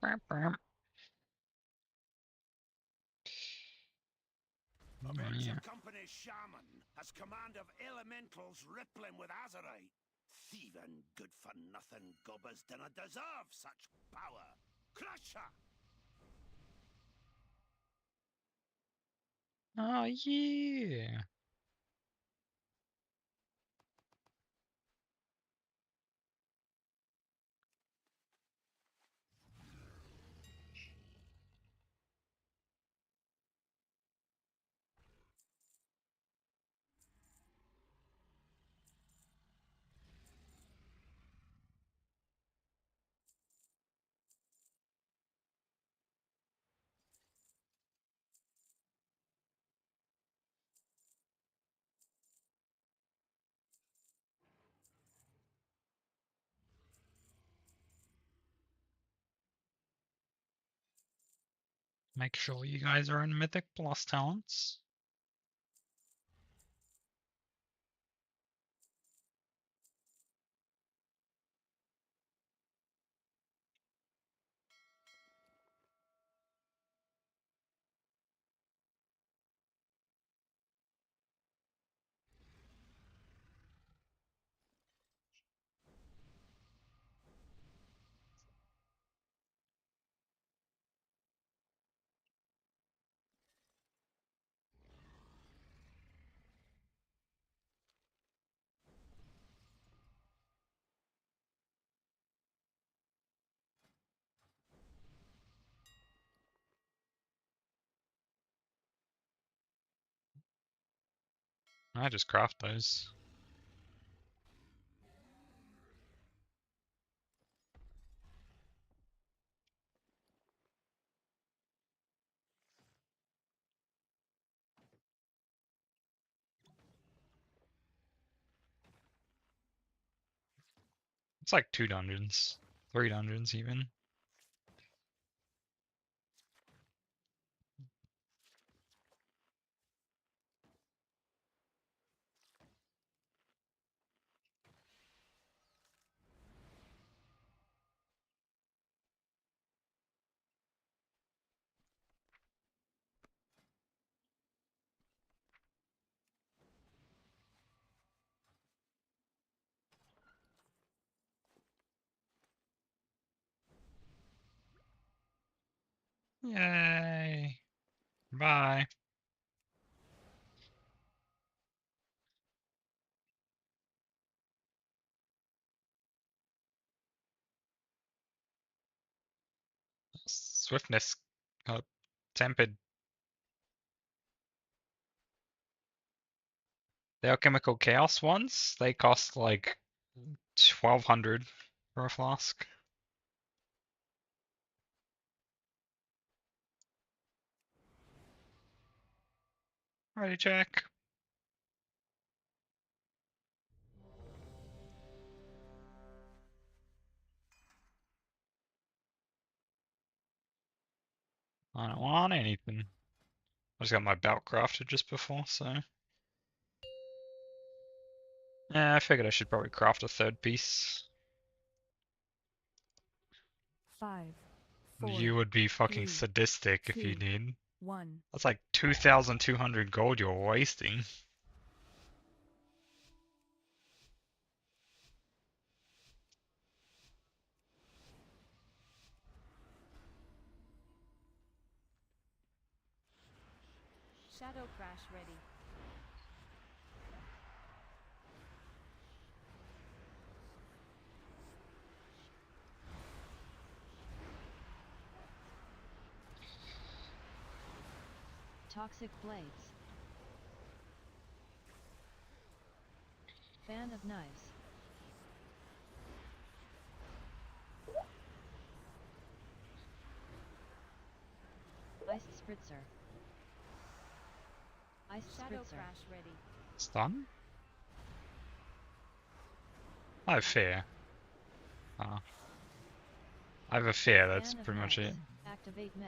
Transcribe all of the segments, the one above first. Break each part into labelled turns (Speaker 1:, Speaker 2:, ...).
Speaker 1: Venture
Speaker 2: Yeah.
Speaker 1: Company Shaman has command of elementals rippling with azurite. Thieving, good-for-nothing gubbers dinna deserve such power. Crush her!
Speaker 2: Oh yeah. Make sure you guys are in Mythic Plus talents. I just craft those. It's like 2 dungeons. 3 dungeons even. Yay! Bye. Swiftness. Tempered. The Alchemical Chaos ones, they cost like 1200 for a flask. Ready, check. I don't want anything. I just got my belt crafted just before, so. Yeah, I figured I should probably craft a 3rd piece.
Speaker 3: 5, 4,
Speaker 2: You would be fucking
Speaker 3: 3,
Speaker 2: sadistic if you
Speaker 3: 2,
Speaker 2: did.
Speaker 3: 1.
Speaker 2: That's like 2,200 gold you're wasting.
Speaker 3: Shadow Crash ready. Toxic Blades. Fan of Knives. Ice Spritzer. Ice Shadow Spritzer. Crash ready.
Speaker 2: Stun? I have fear. I have a fear, that's pretty much it.
Speaker 3: Activate mech.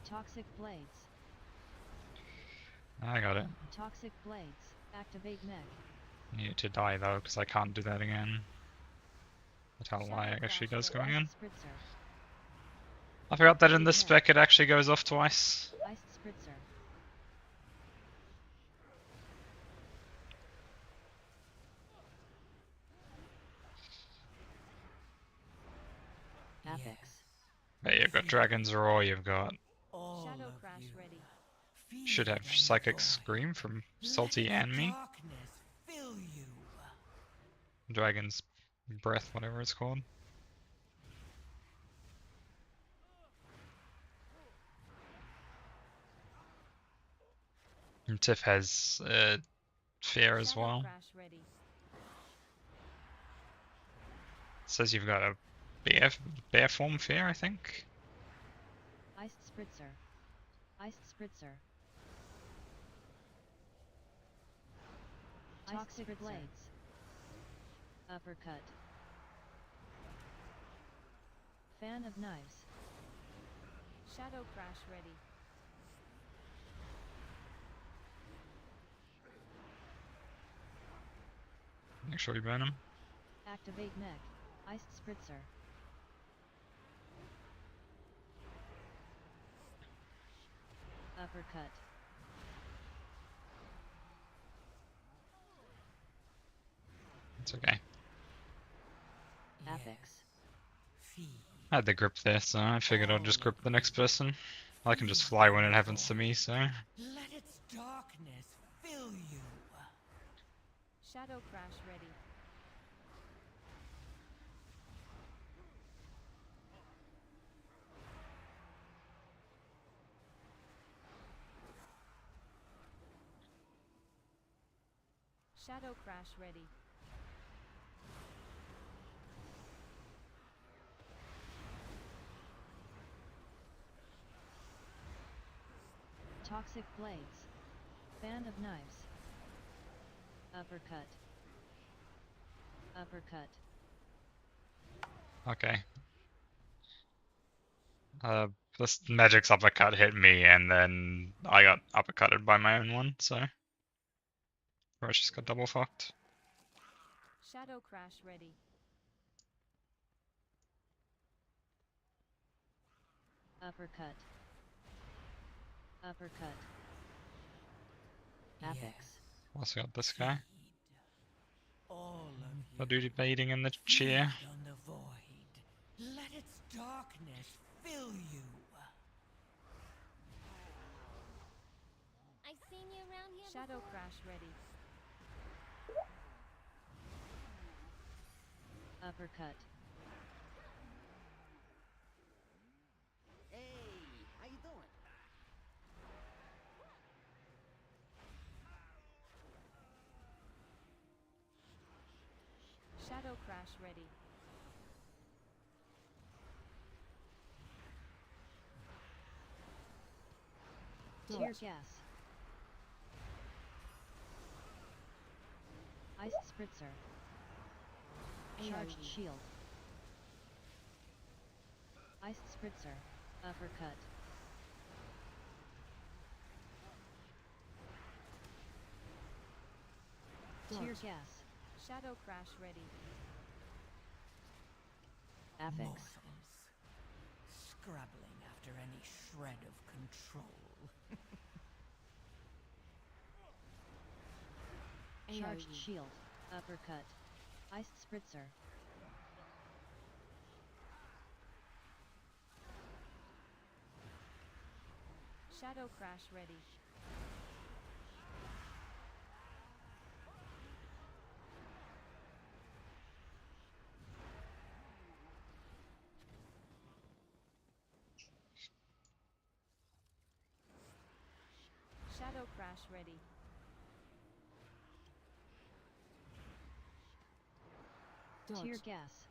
Speaker 3: Toxic Blades.
Speaker 2: I got it.
Speaker 3: Toxic Blades. Activate mech.
Speaker 2: Need it to die though, because I can't do that again. That's how light actually does go again. I forgot that in
Speaker 3: Activate
Speaker 2: the
Speaker 3: mech.
Speaker 2: spec it actually goes off twice.
Speaker 3: Ice Spritzer. Affix.
Speaker 2: But you've got Dragon's Roar, you've got...
Speaker 4: All
Speaker 3: Shadow
Speaker 4: of
Speaker 3: Crash
Speaker 4: you.
Speaker 3: ready.
Speaker 2: Should have
Speaker 4: Feed on the
Speaker 2: Psychic
Speaker 4: void.
Speaker 2: Scream from
Speaker 4: Let
Speaker 2: Salty
Speaker 4: its
Speaker 2: and me.
Speaker 4: darkness fill you.
Speaker 2: Dragon's Breath, whatever it's called. And Tiff has Fear as
Speaker 3: Shadow
Speaker 2: well.
Speaker 3: Crash ready.
Speaker 2: It says you've got a bear form Fear, I think.
Speaker 3: Ice Spritzer. Ice Spritzer. Toxic blades. Uppercut. Fan of knives. Shadow Crash ready.
Speaker 2: Make sure you burn him.
Speaker 3: Activate mech. Ice Spritzer. Uppercut.
Speaker 2: It's okay.
Speaker 3: Affix.
Speaker 4: Feed.
Speaker 2: I had the grip there, so I figured I'd just grip the next person. I can just fly when it happens to me, so...
Speaker 4: Let its darkness fill you.
Speaker 3: Shadow Crash ready. Shadow Crash ready. Toxic blades. Fan of knives. Uppercut. Uppercut.
Speaker 2: Okay. This magic's uppercut hit me, and then I got uppercutted by my own one, so... I just got double fucked.
Speaker 3: Shadow Crash ready. Uppercut. Uppercut. Affix.
Speaker 2: Also got this guy.
Speaker 4: All of you.
Speaker 2: I'll do debating in the chair.
Speaker 4: Feed on the void. Let its darkness fill you.
Speaker 5: I seen you around here
Speaker 3: Shadow
Speaker 5: before.
Speaker 3: Crash ready. Uppercut.
Speaker 5: Hey, how you doing?
Speaker 3: Shadow Crash ready. Tear gas. Ice Spritzer. Charged shield. Ice Spritzer. Uppercut. Tear gas. Shadow Crash ready. Affix.
Speaker 4: Mortals. Scrabbling after any shred of control.
Speaker 3: Charged shield. Uppercut. Ice Spritzer. Shadow Crash ready. Shadow Crash ready. Tear gas.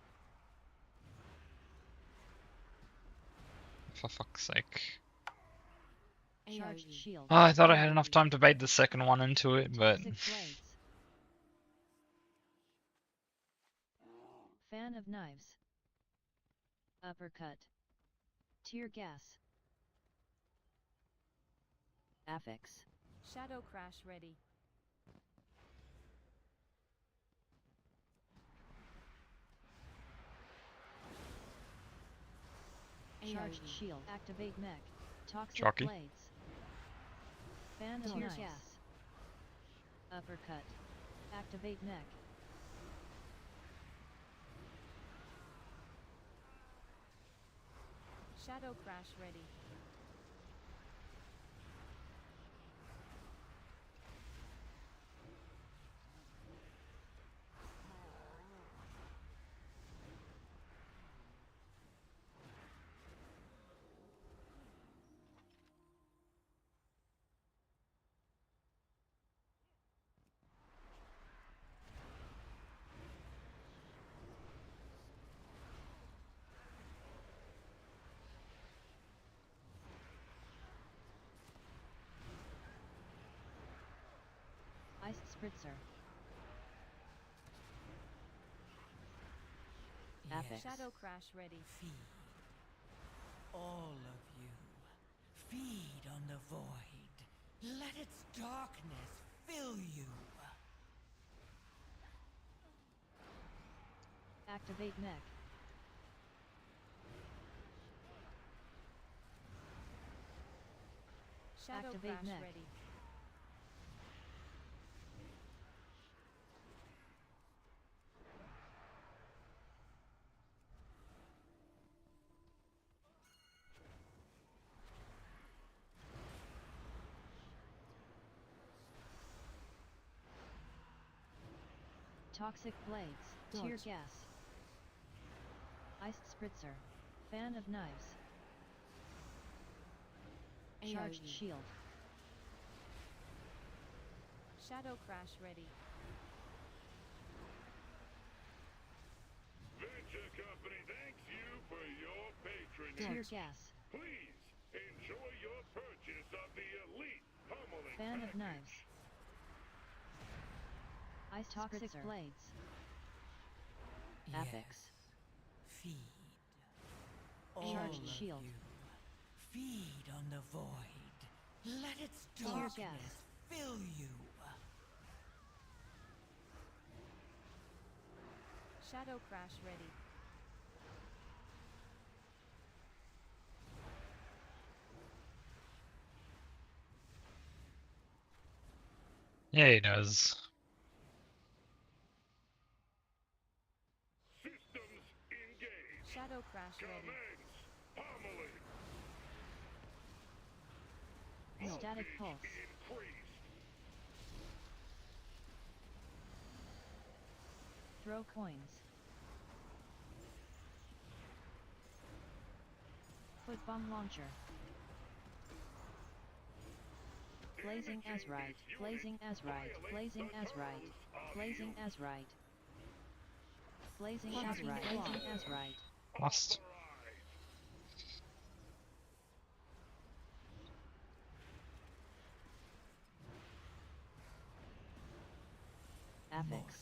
Speaker 2: For fuck's sake.
Speaker 3: Charged shield.
Speaker 2: Oh, I thought I had enough time to bait the second one into it, but...
Speaker 3: Toxic blades. Fan of knives. Uppercut. Tear gas. Affix. Shadow Crash ready. Charged shield. Activate mech. Toxic
Speaker 2: Chalky.
Speaker 3: blades. Fan of knives. Gas. Uppercut. Activate mech. Shadow crash ready. Ice Spritzer.
Speaker 4: Yes.
Speaker 3: Shadow crash ready.
Speaker 4: Feed. All of you. Feed on the void. Let its darkness fill you.
Speaker 3: Activate mech. Shadow Activate crash mech. Ready. Toxic blades.
Speaker 4: Dodge.
Speaker 3: Tear gas. Ice Spritzer. Fan of knives. Charged shield. Shadow crash ready.
Speaker 6: Venture Company thanks you for your patronage.
Speaker 3: Tear gas.
Speaker 6: Please enjoy your purchase of the elite pummeling
Speaker 3: Fan of
Speaker 6: package.
Speaker 3: knives. Ice toxic blades.
Speaker 4: Yes.
Speaker 3: Apex.
Speaker 4: Feed. All
Speaker 3: Charged
Speaker 4: of
Speaker 3: shield.
Speaker 4: you. Feed on the void. Let its
Speaker 3: Tear
Speaker 4: darkness
Speaker 3: gas.
Speaker 4: fill you.
Speaker 3: Shadow crash ready.
Speaker 2: Yeah, he does.
Speaker 6: Systems engaged.
Speaker 3: Shadow crash ready.
Speaker 6: Commence pummeling.
Speaker 3: Static
Speaker 6: Voltage
Speaker 3: pulse.
Speaker 6: increased.
Speaker 3: Throw coins. Foot bomb launcher. Blazing as right. Blazing as right. Blazing as right. Blazing as right. Blazing as right. Blazing as right.
Speaker 2: Lost.
Speaker 3: Apex.
Speaker 4: Mortals.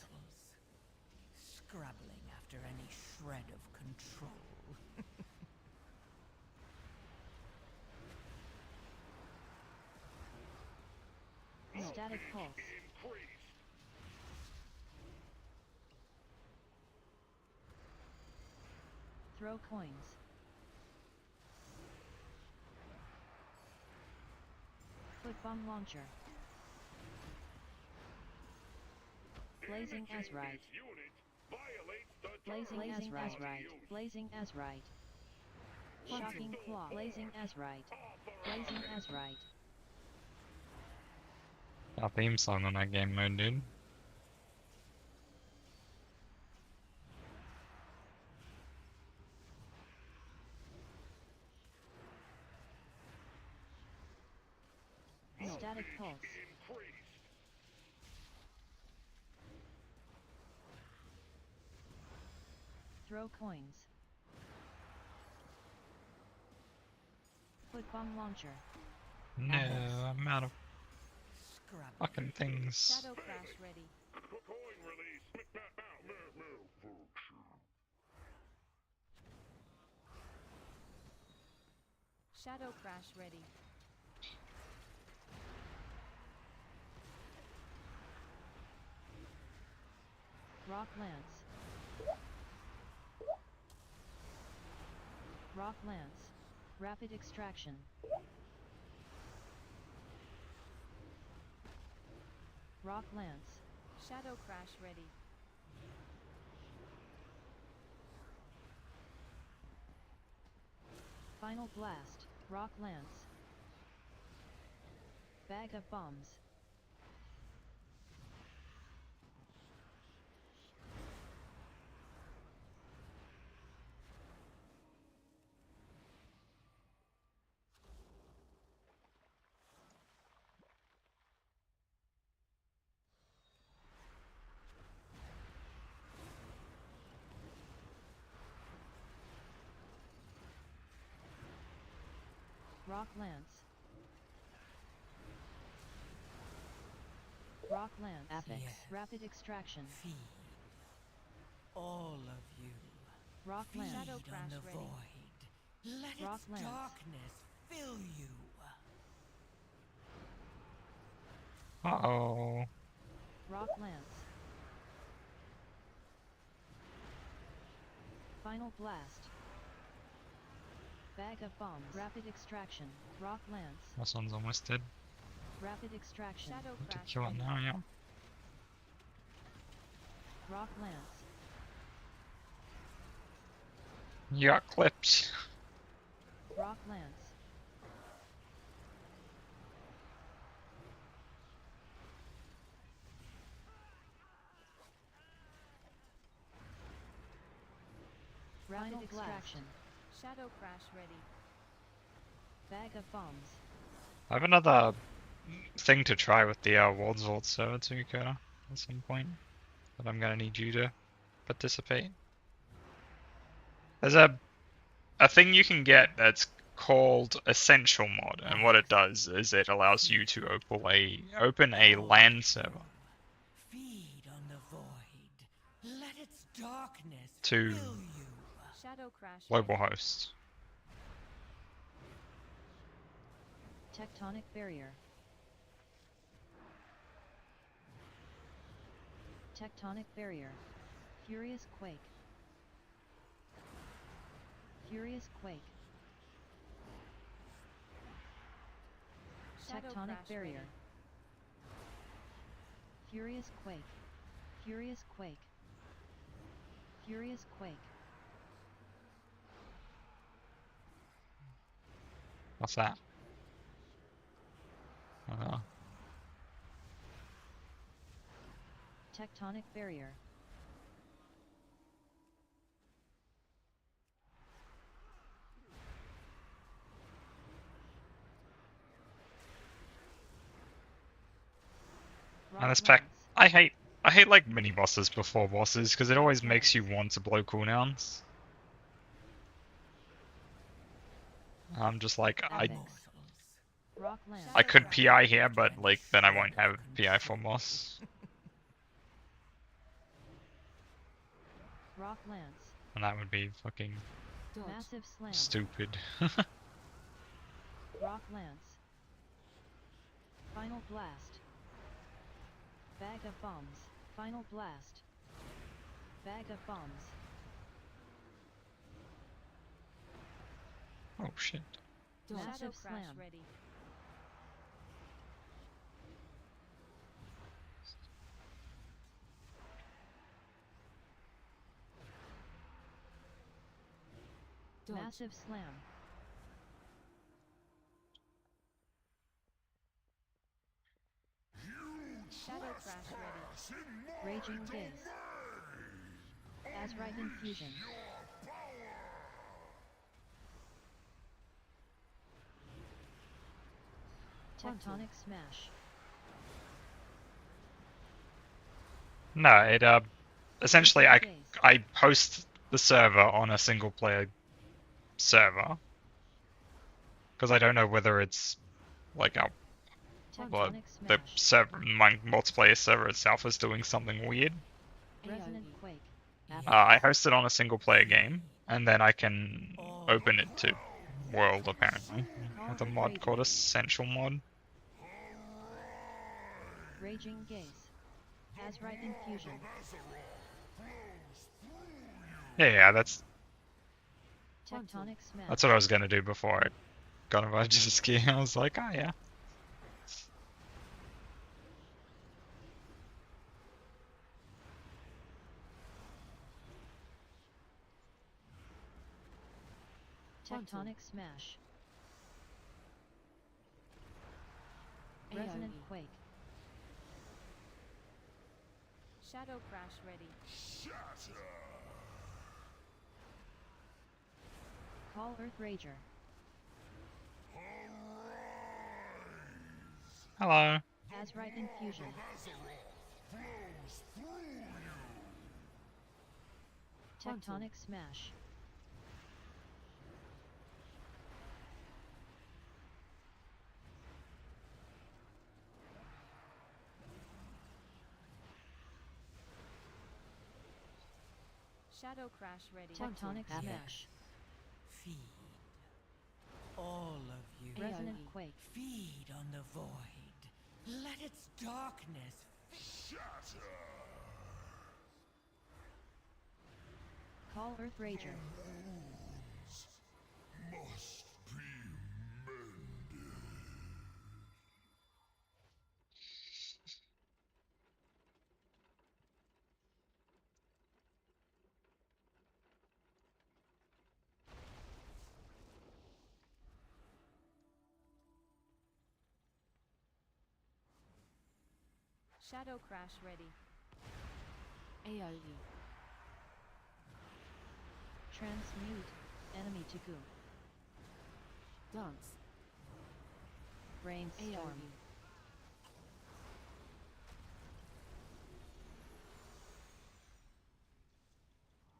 Speaker 4: Scrabbling after any shred of control.
Speaker 3: Static pulse.
Speaker 6: Increased.
Speaker 3: Throw coins. Foot bomb launcher. Blazing as right.
Speaker 6: This unit violates the
Speaker 3: Blazing as
Speaker 6: terms
Speaker 3: right.
Speaker 6: of use.
Speaker 3: Blazing as right. Shocking claw. Blazing as right. Blazing as right.
Speaker 2: Our theme song on that game mode, dude.
Speaker 3: Static pulse.
Speaker 6: Increased.
Speaker 3: Throw coins. Foot bomb launcher.
Speaker 2: No, I'm out of
Speaker 4: Scrabbling.
Speaker 2: fucking things.
Speaker 3: Shadow crash ready.
Speaker 6: Coin release.
Speaker 3: Shadow crash ready. Rock lance. Rock lance. Rapid extraction. Rock lance.
Speaker 5: Shadow crash ready.
Speaker 3: Final blast. Rock lance. Bag of bombs. Rock lance. Rock lance. Affix.
Speaker 4: Yes.
Speaker 3: Rapid extraction.
Speaker 4: Feed. All of you.
Speaker 3: Rock
Speaker 4: Feed
Speaker 3: lance.
Speaker 5: Shadow
Speaker 4: on
Speaker 5: crash
Speaker 4: the
Speaker 5: ready.
Speaker 4: void. Let
Speaker 3: Rock
Speaker 4: its
Speaker 3: lance.
Speaker 4: darkness fill you.
Speaker 2: Uh-oh.
Speaker 3: Rock lance. Final blast. Bag of bombs. Rapid extraction. Rock lance.
Speaker 2: This one's almost dead.
Speaker 3: Rapid extraction.
Speaker 5: Shadow
Speaker 2: To
Speaker 5: crash
Speaker 2: kill it
Speaker 5: ready.
Speaker 2: now, yeah.
Speaker 3: Rock lance.
Speaker 2: You got clipped.
Speaker 3: Rock lance. Rapid extraction.
Speaker 5: Shadow crash ready.
Speaker 3: Bag of bombs.
Speaker 2: I have another thing to try with the World's Vault server too, Coda, at some point. But I'm gonna need you to participate. There's a thing you can get that's called Essential Mod, and what it does is it allows you to open a LAN server
Speaker 4: Feed on the void. Let its darkness
Speaker 2: to
Speaker 4: fill you.
Speaker 5: Shadow crash
Speaker 2: global
Speaker 5: ready.
Speaker 2: hosts.
Speaker 3: Tectonic barrier. Tectonic barrier. Furious quake. Furious quake.
Speaker 5: Shadow
Speaker 3: Tectonic
Speaker 5: crash
Speaker 3: barrier.
Speaker 5: ready.
Speaker 3: Furious quake. Furious quake. Furious quake.
Speaker 2: What's that?
Speaker 3: Tectonic barrier.
Speaker 2: And this
Speaker 3: Rock
Speaker 2: pack,
Speaker 3: lance.
Speaker 2: I hate like mini bosses before bosses because it always makes you want to blow cooldowns. I'm just like
Speaker 3: Affix. Rock lance.
Speaker 2: I could PI here, but like then I won't have PI for boss,
Speaker 3: Rock lance.
Speaker 2: and that would be fucking
Speaker 3: Massive slam.
Speaker 2: stupid.
Speaker 3: Rock lance. Final blast. Bag of bombs. Final blast. Bag of bombs.
Speaker 2: Oh shit.
Speaker 5: Shadow
Speaker 3: Massive
Speaker 5: crash
Speaker 3: slam.
Speaker 5: ready.
Speaker 3: Massive slam.
Speaker 5: Shadow crash ready.
Speaker 3: Raging gaze. Azurite infusion. Tectonic smash.
Speaker 2: No, it essentially
Speaker 3: Raging gaze.
Speaker 2: I host the server on a single player server because I don't know whether it's like our
Speaker 3: Tectonic
Speaker 2: the
Speaker 3: smash.
Speaker 2: server, my multiplayer server itself is doing something weird.
Speaker 3: Resonant quake.
Speaker 2: I host it on a single player game, and then I can open it to world apparently with a mod called Essential Mod.
Speaker 3: Raging gaze. Azurite infusion. Tectonic smash.
Speaker 2: That's what I was gonna do before I got invited to the ski. I was like, oh yeah.
Speaker 3: Tectonic smash. Resonant quake.
Speaker 5: Shadow crash ready.
Speaker 3: Call Earth Rager.
Speaker 2: Hello.
Speaker 3: Azrite infusion. Tectonic smash.
Speaker 5: Shadow crash ready.
Speaker 3: Tectonic smash.
Speaker 4: Feed. All of you.
Speaker 3: Resonant quake.
Speaker 4: Feed on the void. Let its darkness
Speaker 3: Call Earth Rager.
Speaker 5: Shadow crash ready.
Speaker 3: AoE. Transmute. Enemy to goo. Dance. Brainstorm.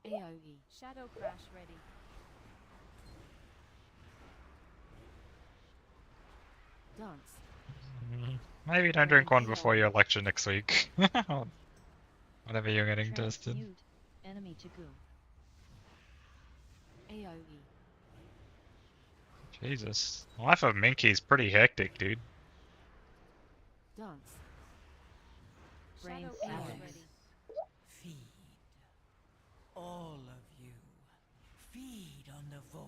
Speaker 3: AoE.
Speaker 5: Shadow crash ready.
Speaker 3: Dance.
Speaker 2: Maybe don't drink one before your lecture next week. Whatever you're getting tested.
Speaker 3: Transmute. Enemy to goo. AoE.
Speaker 2: Jesus. Life of Minky is pretty hectic, dude.
Speaker 3: Dance.
Speaker 5: Shadow
Speaker 3: Brain
Speaker 5: crash
Speaker 3: cells.
Speaker 5: ready.
Speaker 4: feed. All of you. Feed on the void.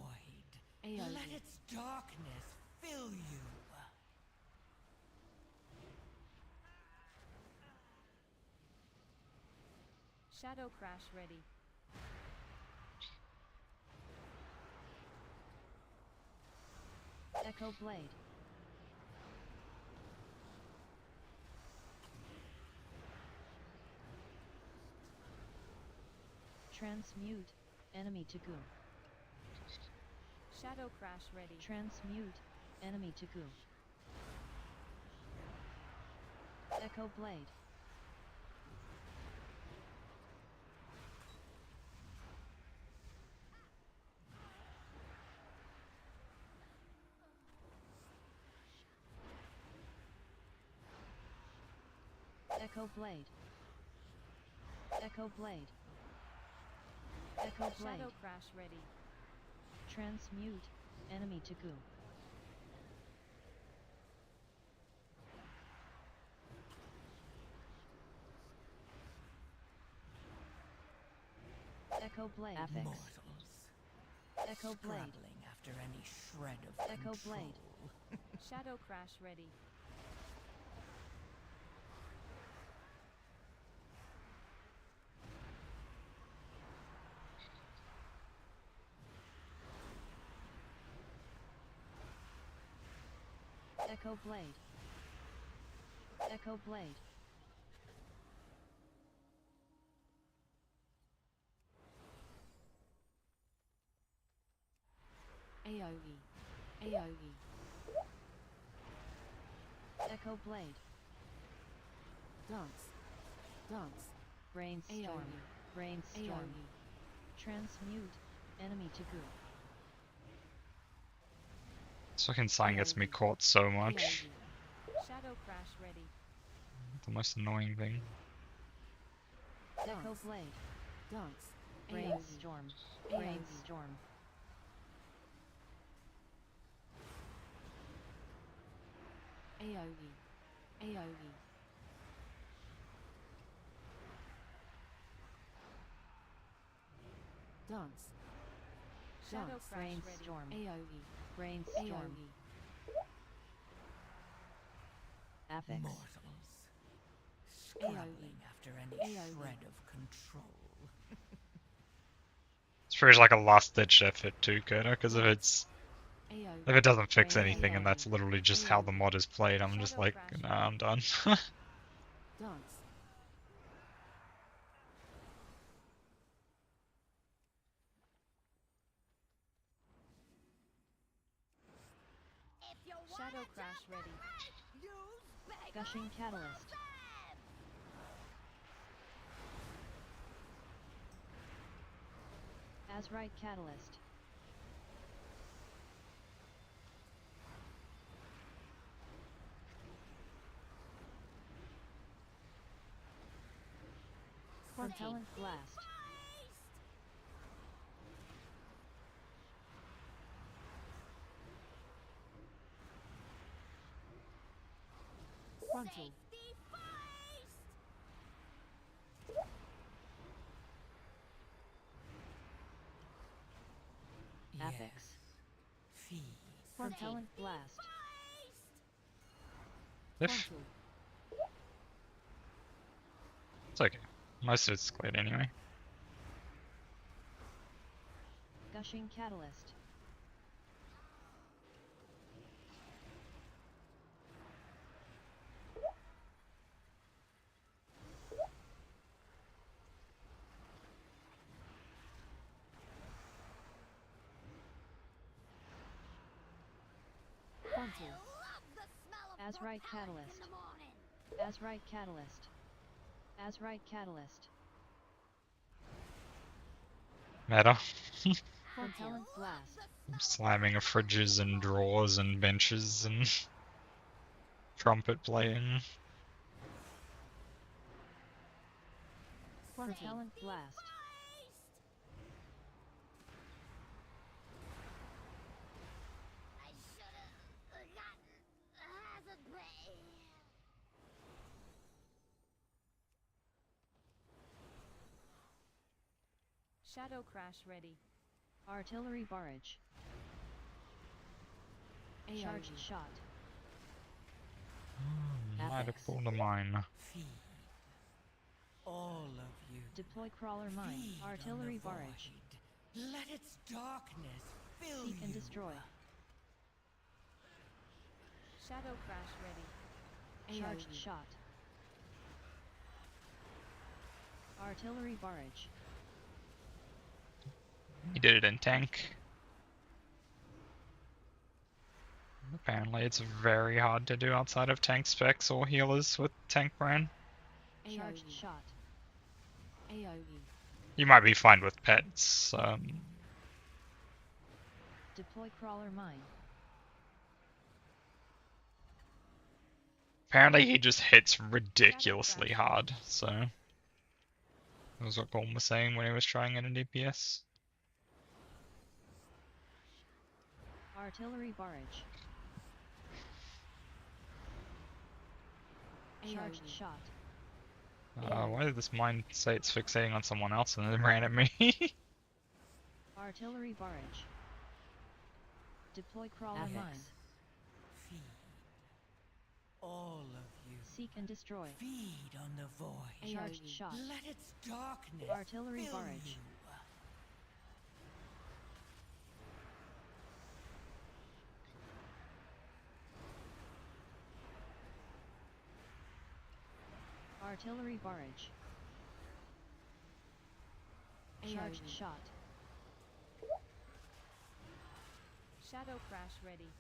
Speaker 3: AoE.
Speaker 4: Let its darkness fill you.
Speaker 5: Shadow crash ready.
Speaker 3: Echo blade. Transmute. Enemy to goo.
Speaker 5: Shadow crash ready.
Speaker 3: Transmute. Enemy to goo. Echo blade. Echo blade. Echo blade. Echo blade.
Speaker 5: Shadow crash ready.
Speaker 3: Transmute. Enemy to goo. Echo blade. Affix.
Speaker 4: Mortals.
Speaker 3: Echo blade.
Speaker 4: Scrabbling after any shred of
Speaker 3: Echo
Speaker 4: control.
Speaker 3: blade.
Speaker 5: Shadow crash ready.
Speaker 3: Echo blade. Echo blade. AoE. AoE. Echo blade. Dance. Dance. Brainstorm. Brainstorm. Transmute. Enemy to goo.
Speaker 2: This fucking sign gets me caught so much.
Speaker 3: AoE.
Speaker 5: Shadow crash ready.
Speaker 2: The most annoying thing.
Speaker 3: Echo blade. Dance. Brainstorm. Brainstorm. AoE. AoE. Dance.
Speaker 5: Shadow
Speaker 3: Dance.
Speaker 5: Crash ready.
Speaker 3: Brainstorm.
Speaker 4: AoE.
Speaker 3: Brainstorm.
Speaker 4: AoE.
Speaker 3: Affix.
Speaker 4: Mortals. Scrabbling after any shred of control.
Speaker 2: It's pretty like a last-ditch effort too, Coda, because if
Speaker 4: AoE.
Speaker 2: it doesn't fix
Speaker 3: Brain
Speaker 2: anything and that's literally just how the mod is played, I'm just like, nah, I'm done.
Speaker 4: Dance.
Speaker 5: Shadow Crash ready.
Speaker 3: Gushing Catalyst. Azrite Catalyst. Propellant Blast.
Speaker 4: Frontal.
Speaker 3: Affix.
Speaker 4: Feed.
Speaker 3: Propellant Blast.
Speaker 2: If
Speaker 4: Frontal.
Speaker 2: it's okay, most of it's cleared anyway.
Speaker 3: Gushing Catalyst.
Speaker 4: Frontal.
Speaker 3: Azrite Catalyst. Azrite Catalyst. Azrite Catalyst.
Speaker 2: Meta.
Speaker 3: Propellant Blast.
Speaker 2: Slamming of fridges and drawers and benches and trumpet playing.
Speaker 3: Propellant Blast.
Speaker 5: Shadow Crash ready.
Speaker 3: Artillery Barrage. Charged Shot.
Speaker 2: Might have
Speaker 3: Affix.
Speaker 2: pulled a mine.
Speaker 4: Feed. All of you.
Speaker 3: Deploy Crawler Mine.
Speaker 4: Feed on
Speaker 3: Artillery
Speaker 4: the
Speaker 3: Barrage.
Speaker 4: void. Let its darkness fill
Speaker 3: Seek
Speaker 4: you.
Speaker 3: and Destroy.
Speaker 5: Shadow Crash ready.
Speaker 3: Charged
Speaker 4: AoE.
Speaker 3: Shot. Artillery Barrage.
Speaker 2: He did it in tank. Apparently it's very hard to do outside of tank specs or healers with tank brand.
Speaker 3: Charged
Speaker 4: AoE.
Speaker 3: Shot.
Speaker 4: AoE.
Speaker 2: You might be fine with pets.
Speaker 3: Deploy Crawler Mine.
Speaker 2: Apparently he just hits ridiculously hard, so... That was what Golden was saying when he was trying it in DPS.
Speaker 3: Artillery Barrage. Charged
Speaker 4: AoE.
Speaker 3: Shot.
Speaker 2: Why did this mine say it's fixating on someone else and then ran at me?
Speaker 3: Artillery Barrage. Deploy Crawler
Speaker 4: Affix.
Speaker 3: Mine.
Speaker 4: Feed. All of you.
Speaker 3: Seek and Destroy.
Speaker 4: Feed on the void.
Speaker 3: Charged Shot.
Speaker 4: Let its darkness
Speaker 3: Artillery
Speaker 4: fill
Speaker 3: Barrage.
Speaker 4: you.
Speaker 3: Artillery Barrage. Charged
Speaker 4: AoE.
Speaker 3: Shot.
Speaker 5: Shadow Crash ready.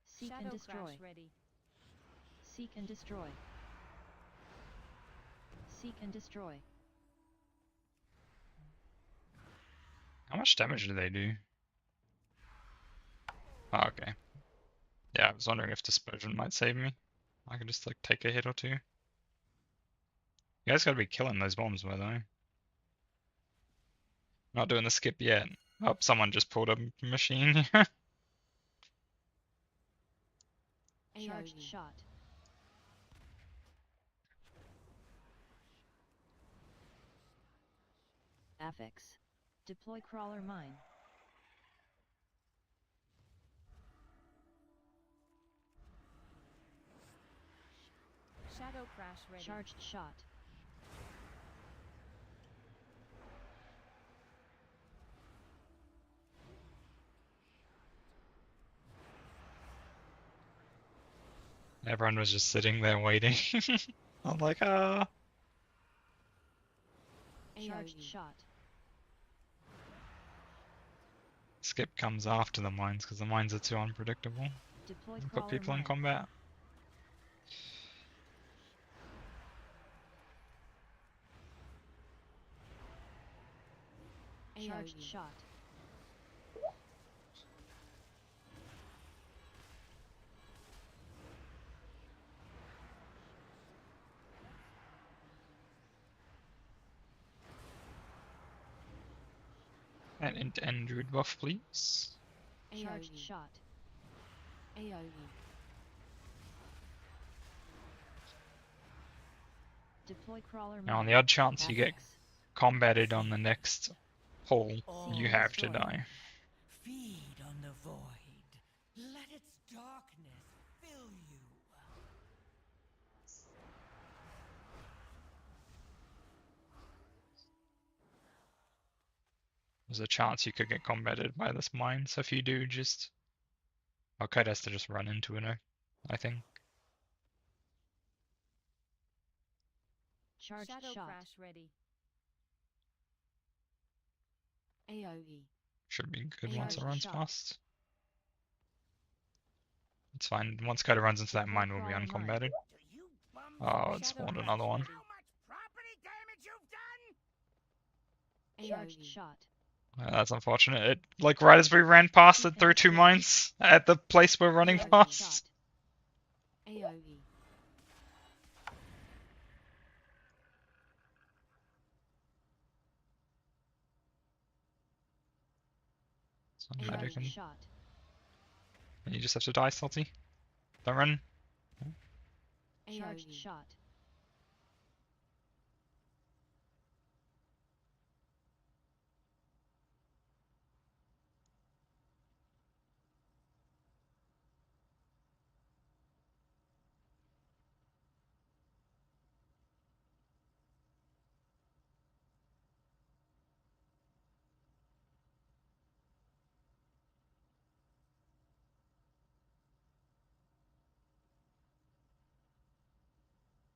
Speaker 3: Seek
Speaker 5: Shadow
Speaker 3: and Destroy.
Speaker 5: Crash ready.
Speaker 3: Seek and Destroy. Seek and Destroy.
Speaker 2: How much damage do they do? Oh, okay. Yeah, I was wondering if Dispersion might save me. I could just like take a hit or two. You guys gotta be killing those bombs, by the way. Not doing the skip yet. Oh, someone just pulled a machine here.
Speaker 3: Charged
Speaker 4: AoE.
Speaker 3: Shot. Affix. Deploy crawler mine.
Speaker 5: Shadow crash ready.
Speaker 3: Charged shot.
Speaker 2: Everyone was just sitting there waiting. I'm like, ah.
Speaker 3: Charged shot.
Speaker 2: Skip comes after the mines because the mines are too unpredictable.
Speaker 3: Deploy
Speaker 2: You put
Speaker 3: crawler
Speaker 2: people in
Speaker 3: mine.
Speaker 2: combat.
Speaker 3: Charged shot.
Speaker 2: And Android buff, please.
Speaker 3: Charged shot. Deploy crawler mine.
Speaker 2: Now, on the odd chance you get
Speaker 3: Affix.
Speaker 2: combated on the next pull, you have to
Speaker 3: destroyed.
Speaker 2: die.
Speaker 4: Feed on the void. Let its darkness fill you.
Speaker 2: There's a chance you could get combated by this mine, so if you do, just... Okay, has to just run into it, I think.
Speaker 3: Charged
Speaker 5: Shadow
Speaker 3: shot.
Speaker 5: crash ready.
Speaker 2: Should be good once it
Speaker 3: Charged
Speaker 2: runs
Speaker 3: shot.
Speaker 2: past. It's fine. Once Coda runs into that mine, we'll be
Speaker 3: crawler mine.
Speaker 2: uncombated.
Speaker 1: Do you bums
Speaker 2: Oh, it
Speaker 1: know
Speaker 5: Shadow
Speaker 2: spawned
Speaker 5: crash
Speaker 2: another one.
Speaker 5: ready.
Speaker 1: how much property damage you've done?
Speaker 3: Charged shot.
Speaker 2: That's unfortunate. It, like, right as we ran past it, threw two mines at the place we're running
Speaker 3: Charged
Speaker 2: past.
Speaker 3: shot.
Speaker 2: So I'm sure you
Speaker 3: Charged
Speaker 2: can...
Speaker 3: shot.
Speaker 2: You just have to die, Salty. Don't run.
Speaker 3: Charged shot.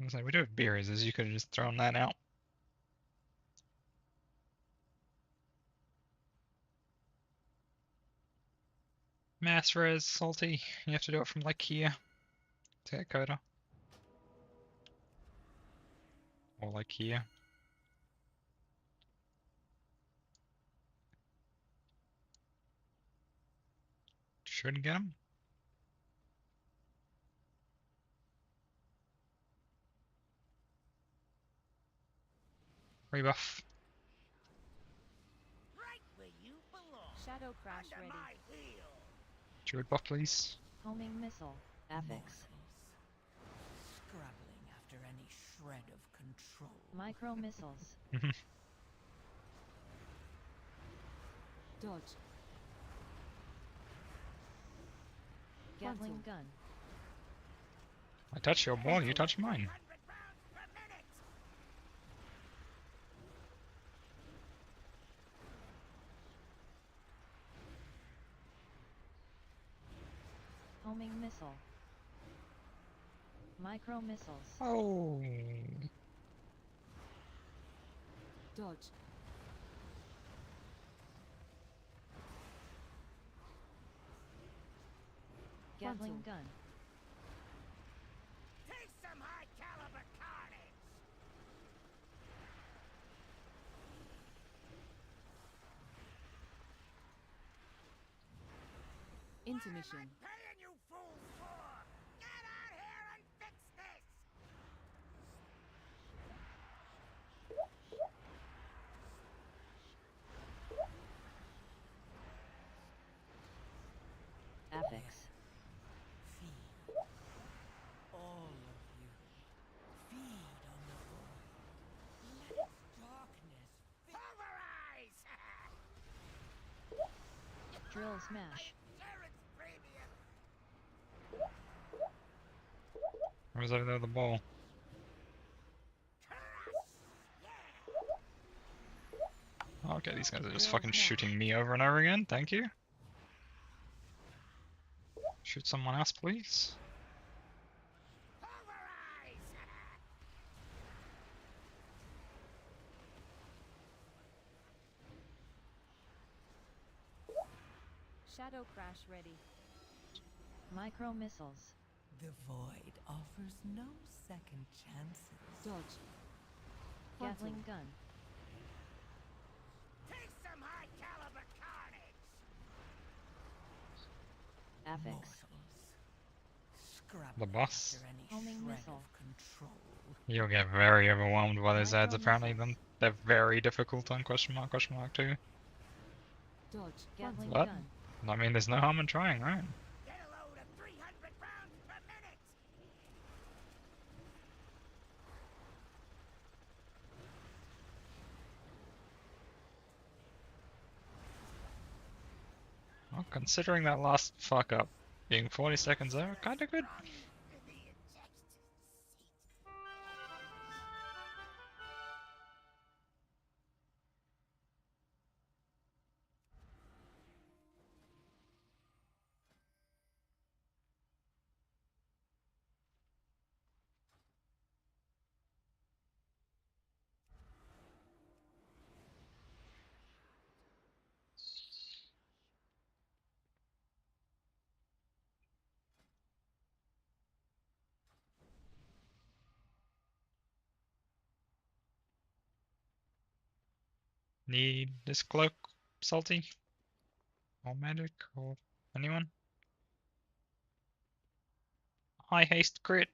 Speaker 2: I was like, we do have beer razors, you could have just thrown that out. Mass res, Salty. You have to do it from like here to get Coda. Or like here. Should get him. Rebuff.
Speaker 1: Right where you belong.
Speaker 5: Shadow crash
Speaker 1: Under
Speaker 5: ready.
Speaker 1: my wheel.
Speaker 2: Druid buff, please.
Speaker 3: Homing missile. Affix.
Speaker 4: Mortals, scrabbling after any shred of control.
Speaker 3: Micro missiles.
Speaker 5: Dodge.
Speaker 3: Gatling gun.
Speaker 2: I touch your ball, you touch mine.
Speaker 1: 100 rounds per minute.
Speaker 3: Homing missile. Micro missiles.
Speaker 2: Oh.
Speaker 5: Dodge.
Speaker 3: Gatling gun.
Speaker 1: Take some high caliber carnage.
Speaker 5: Intermission.
Speaker 1: What am I paying you fools for? Get out here and fix this.
Speaker 3: Affix.
Speaker 4: Feed. All of you. Feed on the void. Let its darkness fill.
Speaker 1: Pulverize!
Speaker 3: Critical smash.
Speaker 2: Where's over there the ball? Okay, these guys are just fucking shooting me over and over again. Thank you. Shoot someone else, please.
Speaker 5: Shadow crash ready.
Speaker 3: Micro missiles.
Speaker 4: The void offers no second chances.
Speaker 5: Dodge.
Speaker 3: Gatling
Speaker 5: Frontal.
Speaker 3: gun.
Speaker 1: Take some high caliber carnage!
Speaker 3: Affix.
Speaker 4: Mortals. Scrap
Speaker 2: The boss?
Speaker 4: after any
Speaker 3: Homing
Speaker 4: shred
Speaker 3: missile.
Speaker 4: of control.
Speaker 2: You'll get very overwhelmed by those ads.
Speaker 3: Micro
Speaker 2: Apparently,
Speaker 3: missiles.
Speaker 2: they're very difficult on question mark too.
Speaker 5: Dodge.
Speaker 3: Gatling
Speaker 2: What?
Speaker 3: gun.
Speaker 2: I mean, there's no harm in trying, right?
Speaker 1: Get a load of 300 rounds per minute!
Speaker 2: Well, considering that last fuck up being 40 seconds there, kinda good. Need this cloak, Salty? Or magic? Or anyone? High haste crit.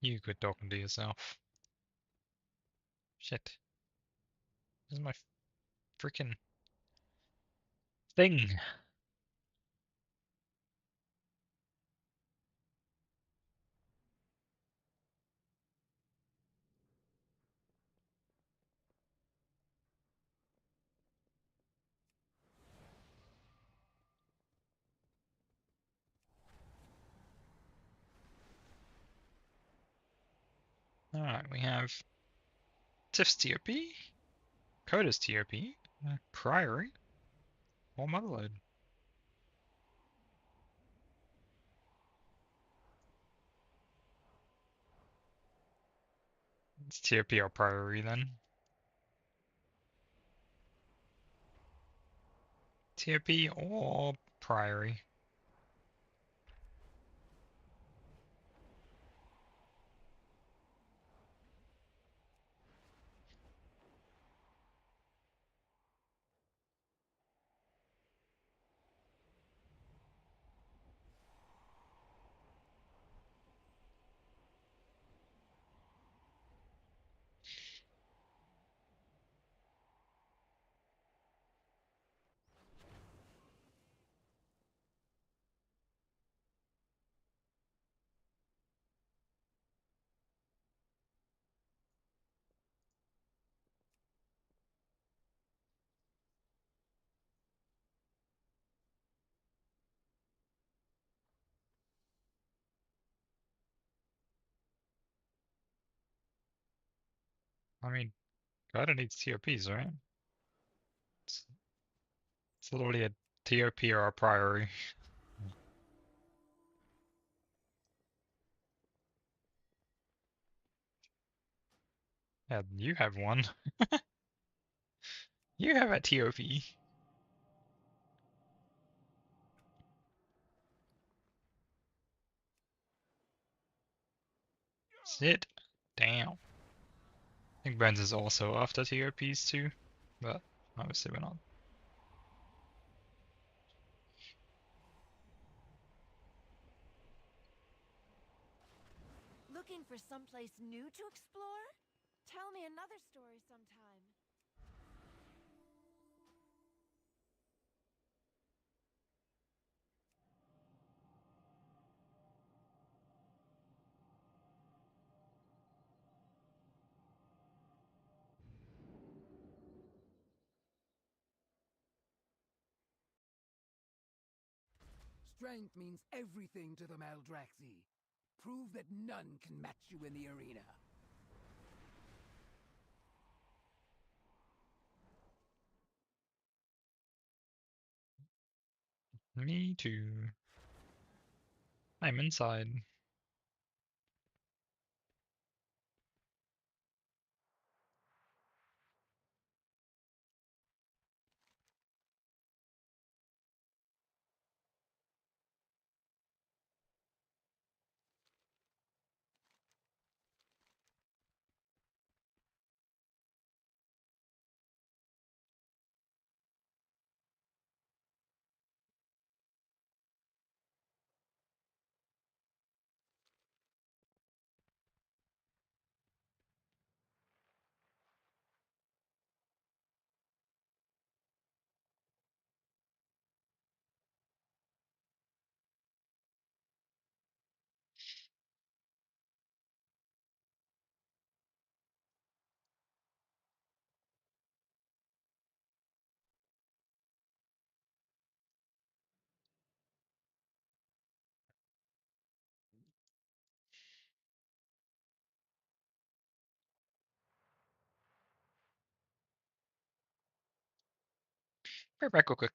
Speaker 2: You good talking to yourself. Shit. This is my freaking thing. Alright, we have Tiff's TOP, Coda's TOP, Priory, or Motherload. It's TOP or Priory then. TOP or Priory. I mean, Coda needs TOPs, right? It's, it's literally a TOP or a Priory. Yeah, you have one. You have a TOP. Sit down. I think Benz is also after TOPs too, but obviously we're not.
Speaker 7: Looking for someplace new to explore?
Speaker 5: Tell me another story sometime.
Speaker 7: Strength means everything to the Maldraxi. Prove that none can match you in the arena.
Speaker 2: Me too. I'm inside. Right back real quick.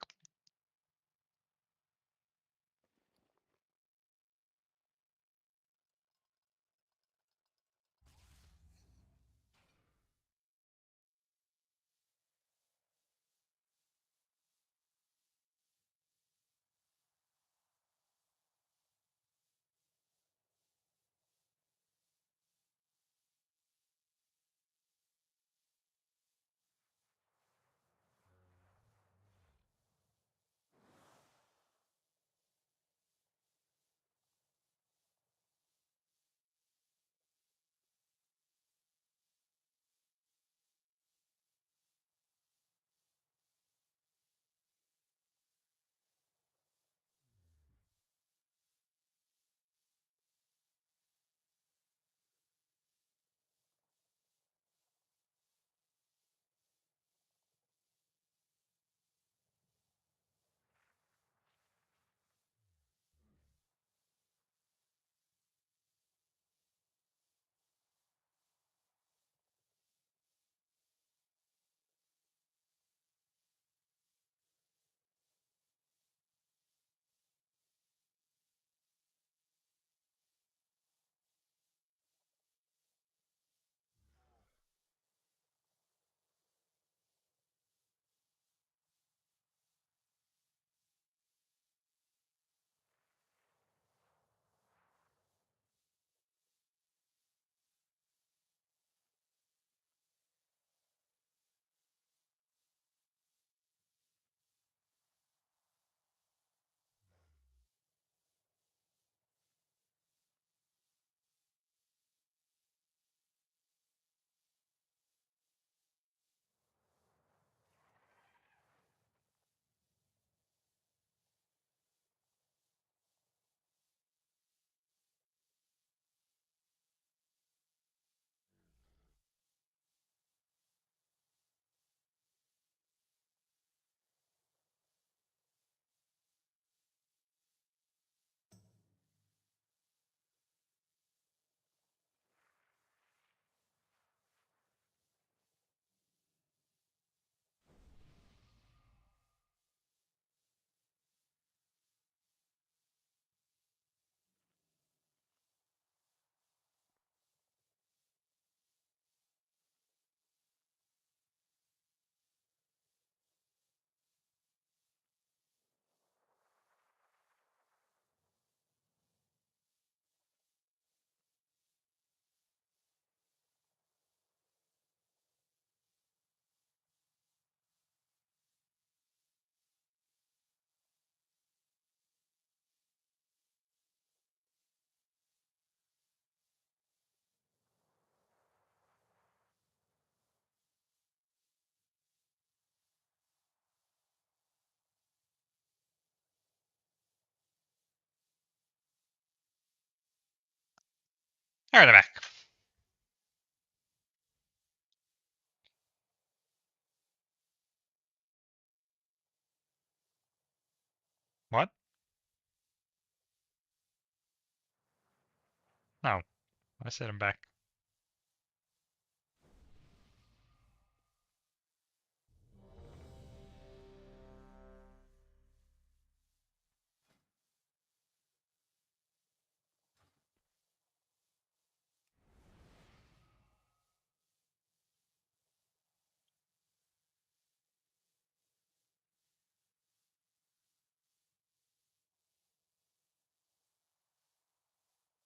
Speaker 2: Alright, I'm back. What? No, I said I'm back.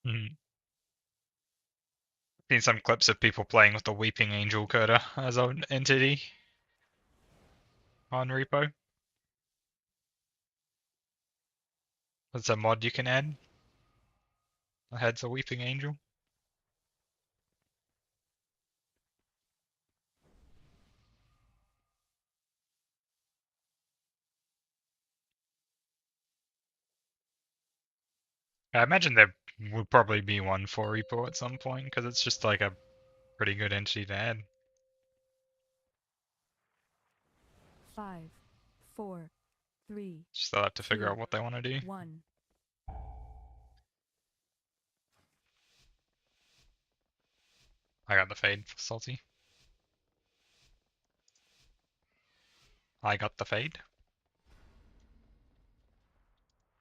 Speaker 2: Hmm. Seen some clips of people playing with the Weeping Angel Coda as an entity on Repo. That's a mod you can add. The head's a Weeping Angel. I imagine there would probably be one for Repo at some point, because it's just like a pretty good entity to add.
Speaker 8: 5, 4, 3,
Speaker 2: Just they'll have to figure
Speaker 8: 2,
Speaker 2: out what they want to do.
Speaker 8: 1.
Speaker 2: I got the fade for Salty. I got the fade.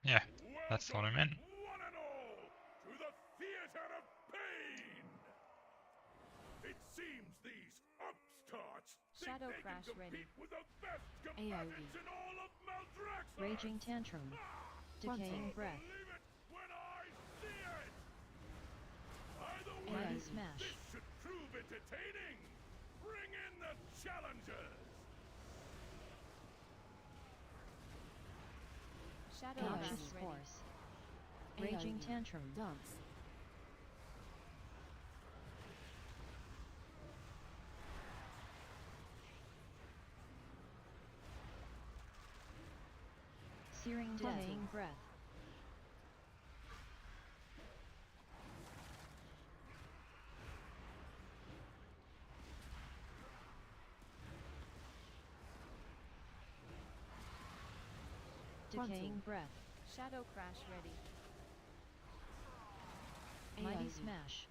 Speaker 2: Yeah, that's what I meant.
Speaker 6: One and all, to the theater of pain! It seems these upstarts think
Speaker 3: Shadow
Speaker 6: they
Speaker 3: Crash
Speaker 6: can compete
Speaker 3: ready.
Speaker 6: with the best
Speaker 3: AoE.
Speaker 6: schematics in all of Maldraxxus!
Speaker 3: Raging Tantrum. Decaying Breath.
Speaker 6: Believe it when I see it! Either
Speaker 3: Mighty
Speaker 6: way,
Speaker 3: Smash.
Speaker 6: this should prove entertaining! Bring in the challengers!
Speaker 3: Shadow
Speaker 8: AoE.
Speaker 3: Crash Force. Raging
Speaker 8: AoE.
Speaker 3: Tantrum.
Speaker 8: Dumps.
Speaker 3: Searing Decaying Breath. Decaying Breath. Shadow Crash ready. Mighty
Speaker 8: AoE.
Speaker 3: Smash.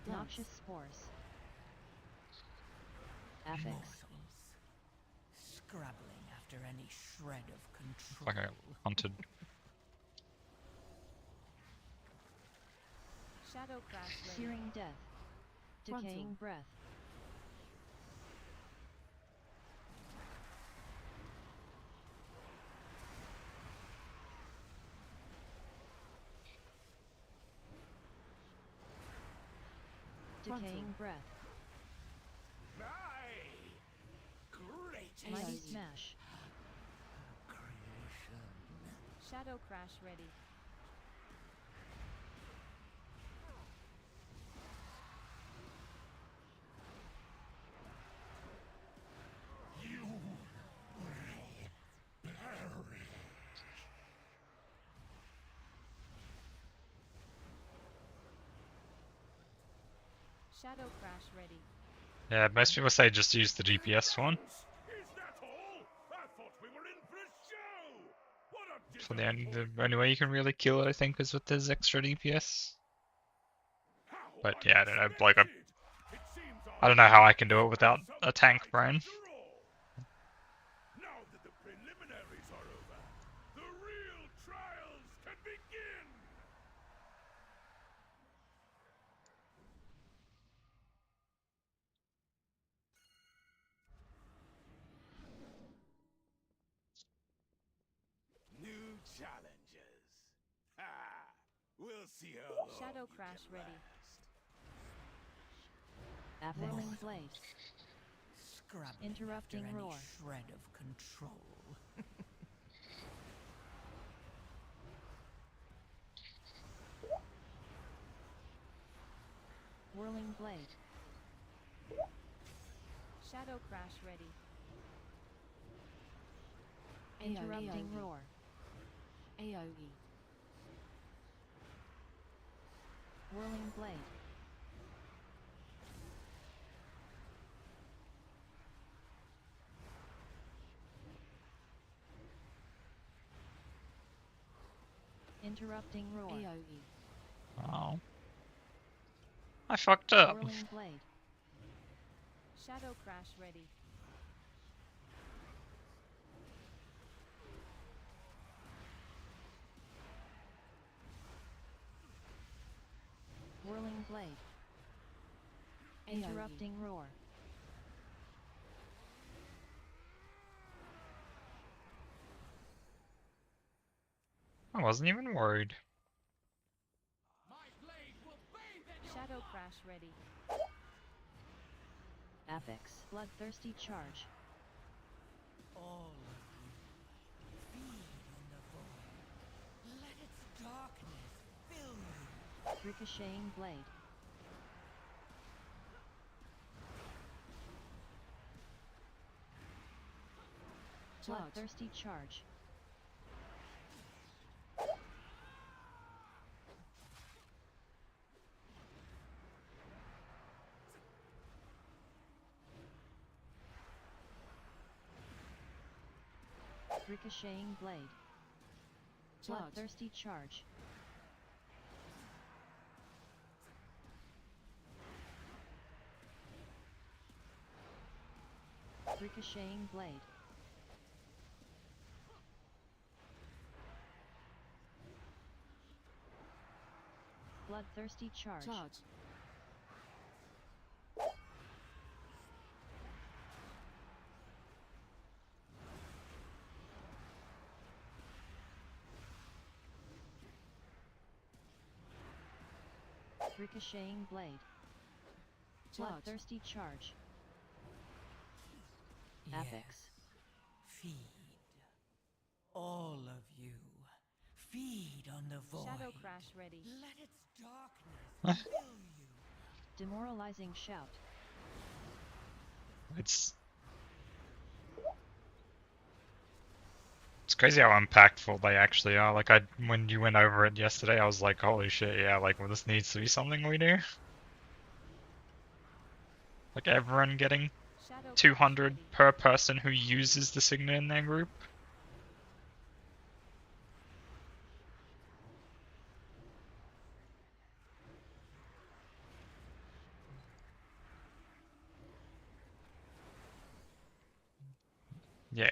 Speaker 3: Noxious Spores. Affix.
Speaker 4: Mortals, scrabbling after any shred of control.
Speaker 2: Like I got hunted.
Speaker 3: Shadow Crash ready. Searing Death. Decaying Breath. Decaying Breath.
Speaker 6: My greatest
Speaker 3: Mighty Smash.
Speaker 6: creation.
Speaker 3: Shadow Crash ready.
Speaker 6: You
Speaker 3: Shadow Crash ready.
Speaker 2: Yeah, most people say just use the GPS one.
Speaker 6: Is that all? I thought we were in for a show. What a
Speaker 2: So the only way you can really kill it, I think, is with this extra DPS.
Speaker 6: How
Speaker 2: But yeah, I don't know. Like
Speaker 6: unexpected. It seems
Speaker 2: I don't know how I can do it without a tank brain.
Speaker 6: after all. Now that the preliminaries are over, the real trials can begin. New challenges. Ha! We'll see how long
Speaker 3: Shadow
Speaker 6: you
Speaker 3: Crash
Speaker 6: can
Speaker 3: ready.
Speaker 6: last.
Speaker 3: Whirling Blade.
Speaker 4: Scrabbling
Speaker 3: Interrupting
Speaker 4: after any
Speaker 3: roar.
Speaker 4: shred of control.
Speaker 3: Whirling Blade. Shadow Crash ready. Interrupting roar.
Speaker 8: AoE.
Speaker 3: Whirling blade. Interrupting roar.
Speaker 8: AoE.
Speaker 2: Oh. I fucked up.
Speaker 3: Whirling blade.
Speaker 5: Shadow crash ready.
Speaker 3: Whirling blade. Interrupting roar.
Speaker 2: I wasn't even worried.
Speaker 5: Shadow crash ready.
Speaker 3: Apex. Bloodthirsty charge.
Speaker 4: All of you, feed on the void. Let its darkness fill you.
Speaker 3: Ricocheting blade. Bloodthirsty charge. Ricocheting blade. Bloodthirsty charge. Ricocheting blade. Bloodthirsty charge. Ricocheting blade. Bloodthirsty charge. Apex.
Speaker 4: Yes. Feed. All of you. Feed on the void.
Speaker 5: Shadow crash ready.
Speaker 4: Let its darkness fill you.
Speaker 3: Demoralizing shout.
Speaker 2: It's crazy how impactful they actually are. Like when you went over it yesterday, I was like, holy shit, yeah, like well, this needs to be something we do. Like everyone getting
Speaker 5: Shadow
Speaker 2: 200
Speaker 5: crash ready.
Speaker 2: per person who uses the signet in their group. Yeah,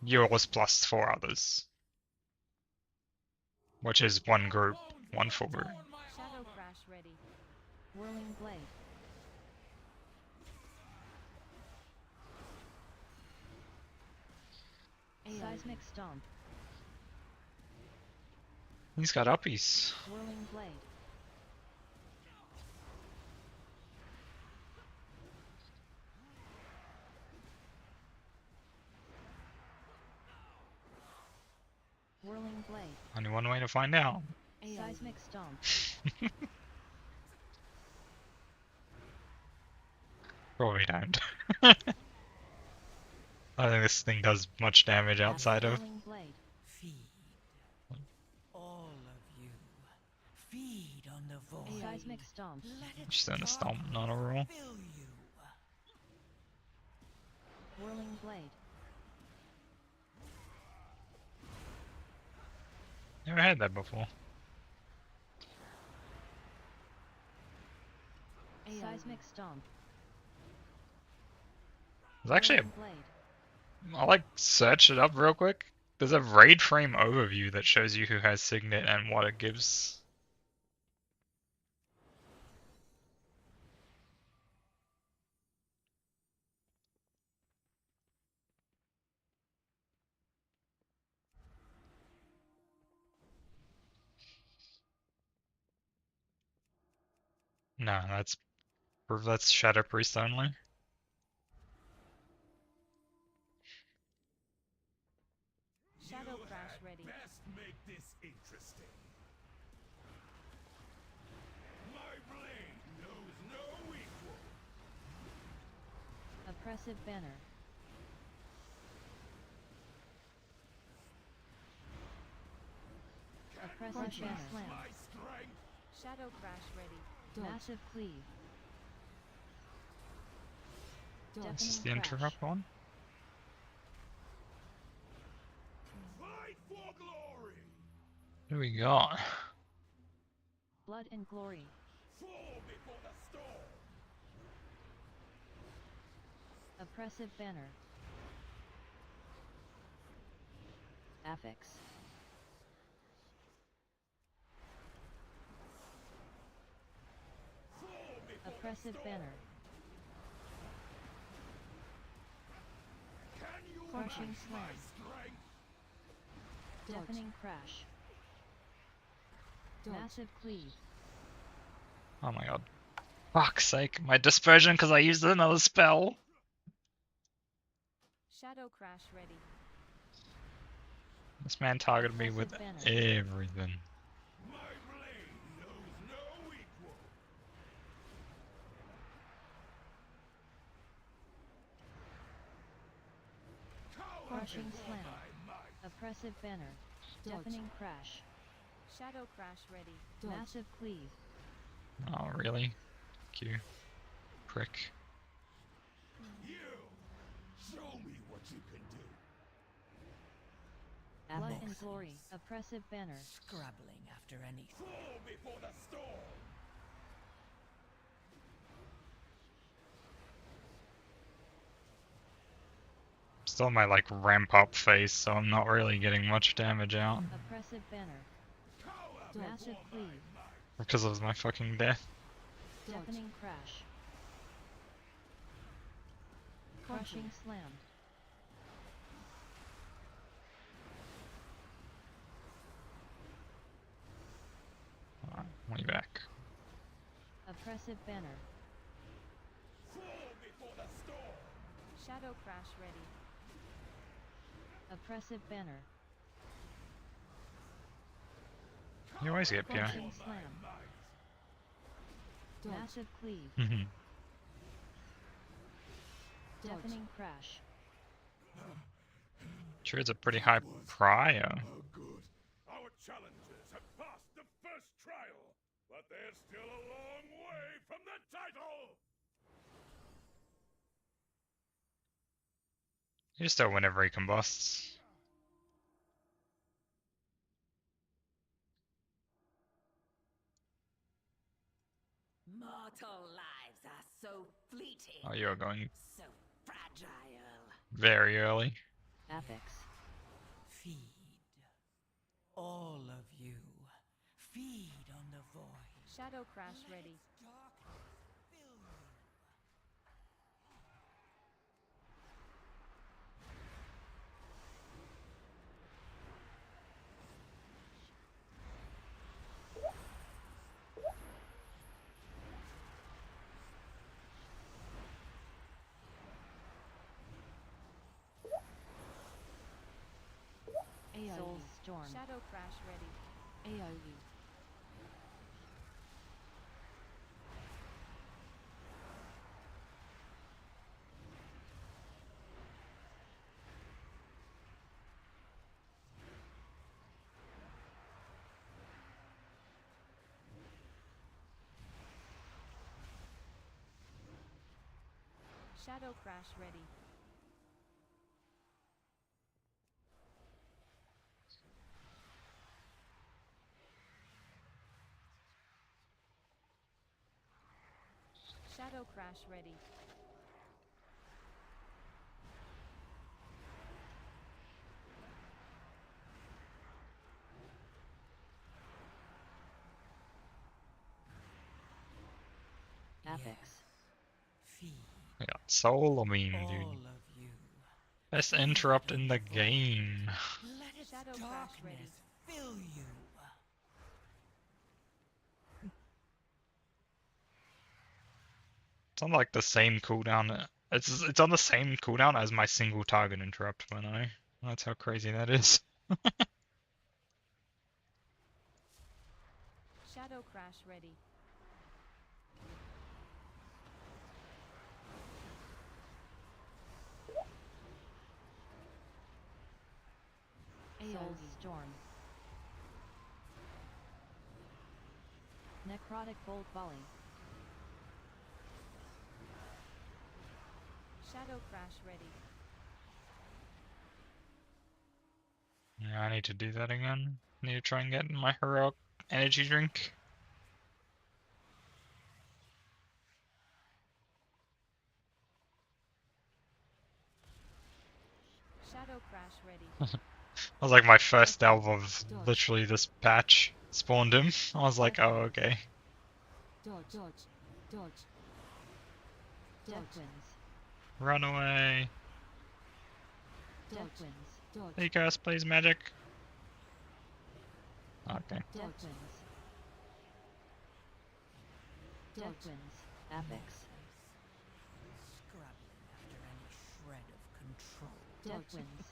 Speaker 2: yours plus 4 others. Which is one group, one full group.
Speaker 5: Shadow crash ready.
Speaker 3: Whirling blade. Seismic stomp.
Speaker 2: He's got uppies.
Speaker 3: Whirling blade. Whirling blade.
Speaker 2: Only one way to find out.
Speaker 3: Seismic stomp.
Speaker 2: Probably don't. I don't think this thing does much damage outside of.
Speaker 3: Whirling blade.
Speaker 4: Feed. All of you. Feed on the void.
Speaker 3: Seismic stomp.
Speaker 4: Let its
Speaker 2: Just in a stomp, not a roll.
Speaker 4: fill you.
Speaker 3: Whirling blade.
Speaker 2: Never had that before.
Speaker 3: Seismic stomp.
Speaker 2: There's actually
Speaker 3: Whirling blade.
Speaker 2: I like searched it up real quick. There's a raid frame overview that shows you who has signet and what it gives. No, that's Shadow Priest only.
Speaker 5: Shadow crash ready.
Speaker 6: Best make this interesting. My blade knows no equal.
Speaker 3: Oppressive banner. Oppressive
Speaker 6: Use
Speaker 3: banner.
Speaker 6: my strength.
Speaker 5: Shadow Crash ready.
Speaker 3: Massive cleave.
Speaker 2: This is the
Speaker 3: Deafening crash.
Speaker 2: interrupt one.
Speaker 6: Fight for glory.
Speaker 2: What do we got?
Speaker 3: Blood and glory.
Speaker 6: Fall before the storm.
Speaker 3: Oppressive banner. Affix.
Speaker 6: Fall before
Speaker 3: Oppressive
Speaker 6: the storm.
Speaker 3: banner.
Speaker 6: Can you
Speaker 3: Crushing
Speaker 6: match my
Speaker 3: slam.
Speaker 6: strength?
Speaker 3: Deafening crash. Massive cleave.
Speaker 2: Oh my god. Fuck's sake, my dispersion because I used another spell.
Speaker 5: Shadow Crash ready.
Speaker 2: This man targeted me with
Speaker 3: Oppressive banner.
Speaker 2: everything.
Speaker 6: My blade knows no equal. Cower
Speaker 3: Crushing
Speaker 6: before
Speaker 3: slam.
Speaker 6: my might.
Speaker 3: Oppressive banner. Deafening crash.
Speaker 5: Shadow Crash ready.
Speaker 3: Massive cleave.
Speaker 2: Oh really? Thank you. Prick.
Speaker 6: You, show me what you can do.
Speaker 3: Blood
Speaker 4: Affix.
Speaker 3: and glory. Oppressive banner.
Speaker 4: Scrabbling after anything.
Speaker 6: Fall before the storm.
Speaker 2: Still in my like ramp up phase, so I'm not really getting much damage out
Speaker 3: Oppressive banner.
Speaker 6: Cower
Speaker 3: Massive
Speaker 6: before
Speaker 3: cleave.
Speaker 6: my might.
Speaker 2: because of my fucking death.
Speaker 3: Deafening crash. Crushing slam.
Speaker 2: Alright, way back.
Speaker 3: Oppressive banner.
Speaker 6: Fall before the storm.
Speaker 5: Shadow Crash ready.
Speaker 3: Oppressive banner.
Speaker 2: You always get PI.
Speaker 3: Crushing slam. Massive cleave.
Speaker 2: Mhm.
Speaker 3: Deafening crash.
Speaker 2: Sure, it's a pretty high prio.
Speaker 6: Oh, good. Our challengers have passed the first trial, but they're still a long way from the title.
Speaker 2: You still whenever he combusts.
Speaker 4: Mortal lives are so fleeting.
Speaker 2: Oh, you're going
Speaker 4: So fragile.
Speaker 2: very early.
Speaker 3: Affix.
Speaker 4: Feed. All of you. Feed on the void.
Speaker 5: Shadow Crash ready.
Speaker 4: Darkness fill you.
Speaker 3: Soul storm.
Speaker 5: Shadow Crash ready.
Speaker 8: AoE.
Speaker 5: Shadow Crash ready. Shadow Crash ready.
Speaker 3: Affix.
Speaker 4: Feed.
Speaker 2: I got soul, I mean,
Speaker 4: All
Speaker 2: dude.
Speaker 4: of you.
Speaker 2: Best
Speaker 4: Feed
Speaker 2: interrupt
Speaker 4: on
Speaker 2: in
Speaker 4: the
Speaker 2: the
Speaker 4: void.
Speaker 2: game.
Speaker 4: Let its
Speaker 5: Shadow Crash ready.
Speaker 4: darkness fill you.
Speaker 2: It's on like the same cooldown. It's on the same cooldown as my single target interrupt, by the way. That's how crazy that is.
Speaker 5: Shadow Crash ready.
Speaker 3: Soul
Speaker 8: AoE.
Speaker 3: storm. Necrotic bolt volley.
Speaker 5: Shadow crash ready.
Speaker 2: Yeah, I need to do that again. Need to try and get my heroic energy drink.
Speaker 5: Shadow crash ready.
Speaker 2: That was like my first delve of literally this patch. Spawned him. I was like, oh, okay.
Speaker 8: Dodge, dodge, dodge.
Speaker 3: Death
Speaker 8: Dodge,
Speaker 3: winds.
Speaker 2: Run away.
Speaker 3: Death
Speaker 8: dodge,
Speaker 3: winds.
Speaker 8: dodge,
Speaker 2: Hey, curse, plays magic. Okay.
Speaker 3: Death
Speaker 8: dodge,
Speaker 3: winds.
Speaker 8: dodge.
Speaker 3: Death winds. Apex.
Speaker 4: Scrabbling after any shred of control.
Speaker 3: Death
Speaker 8: Dodge.
Speaker 3: winds.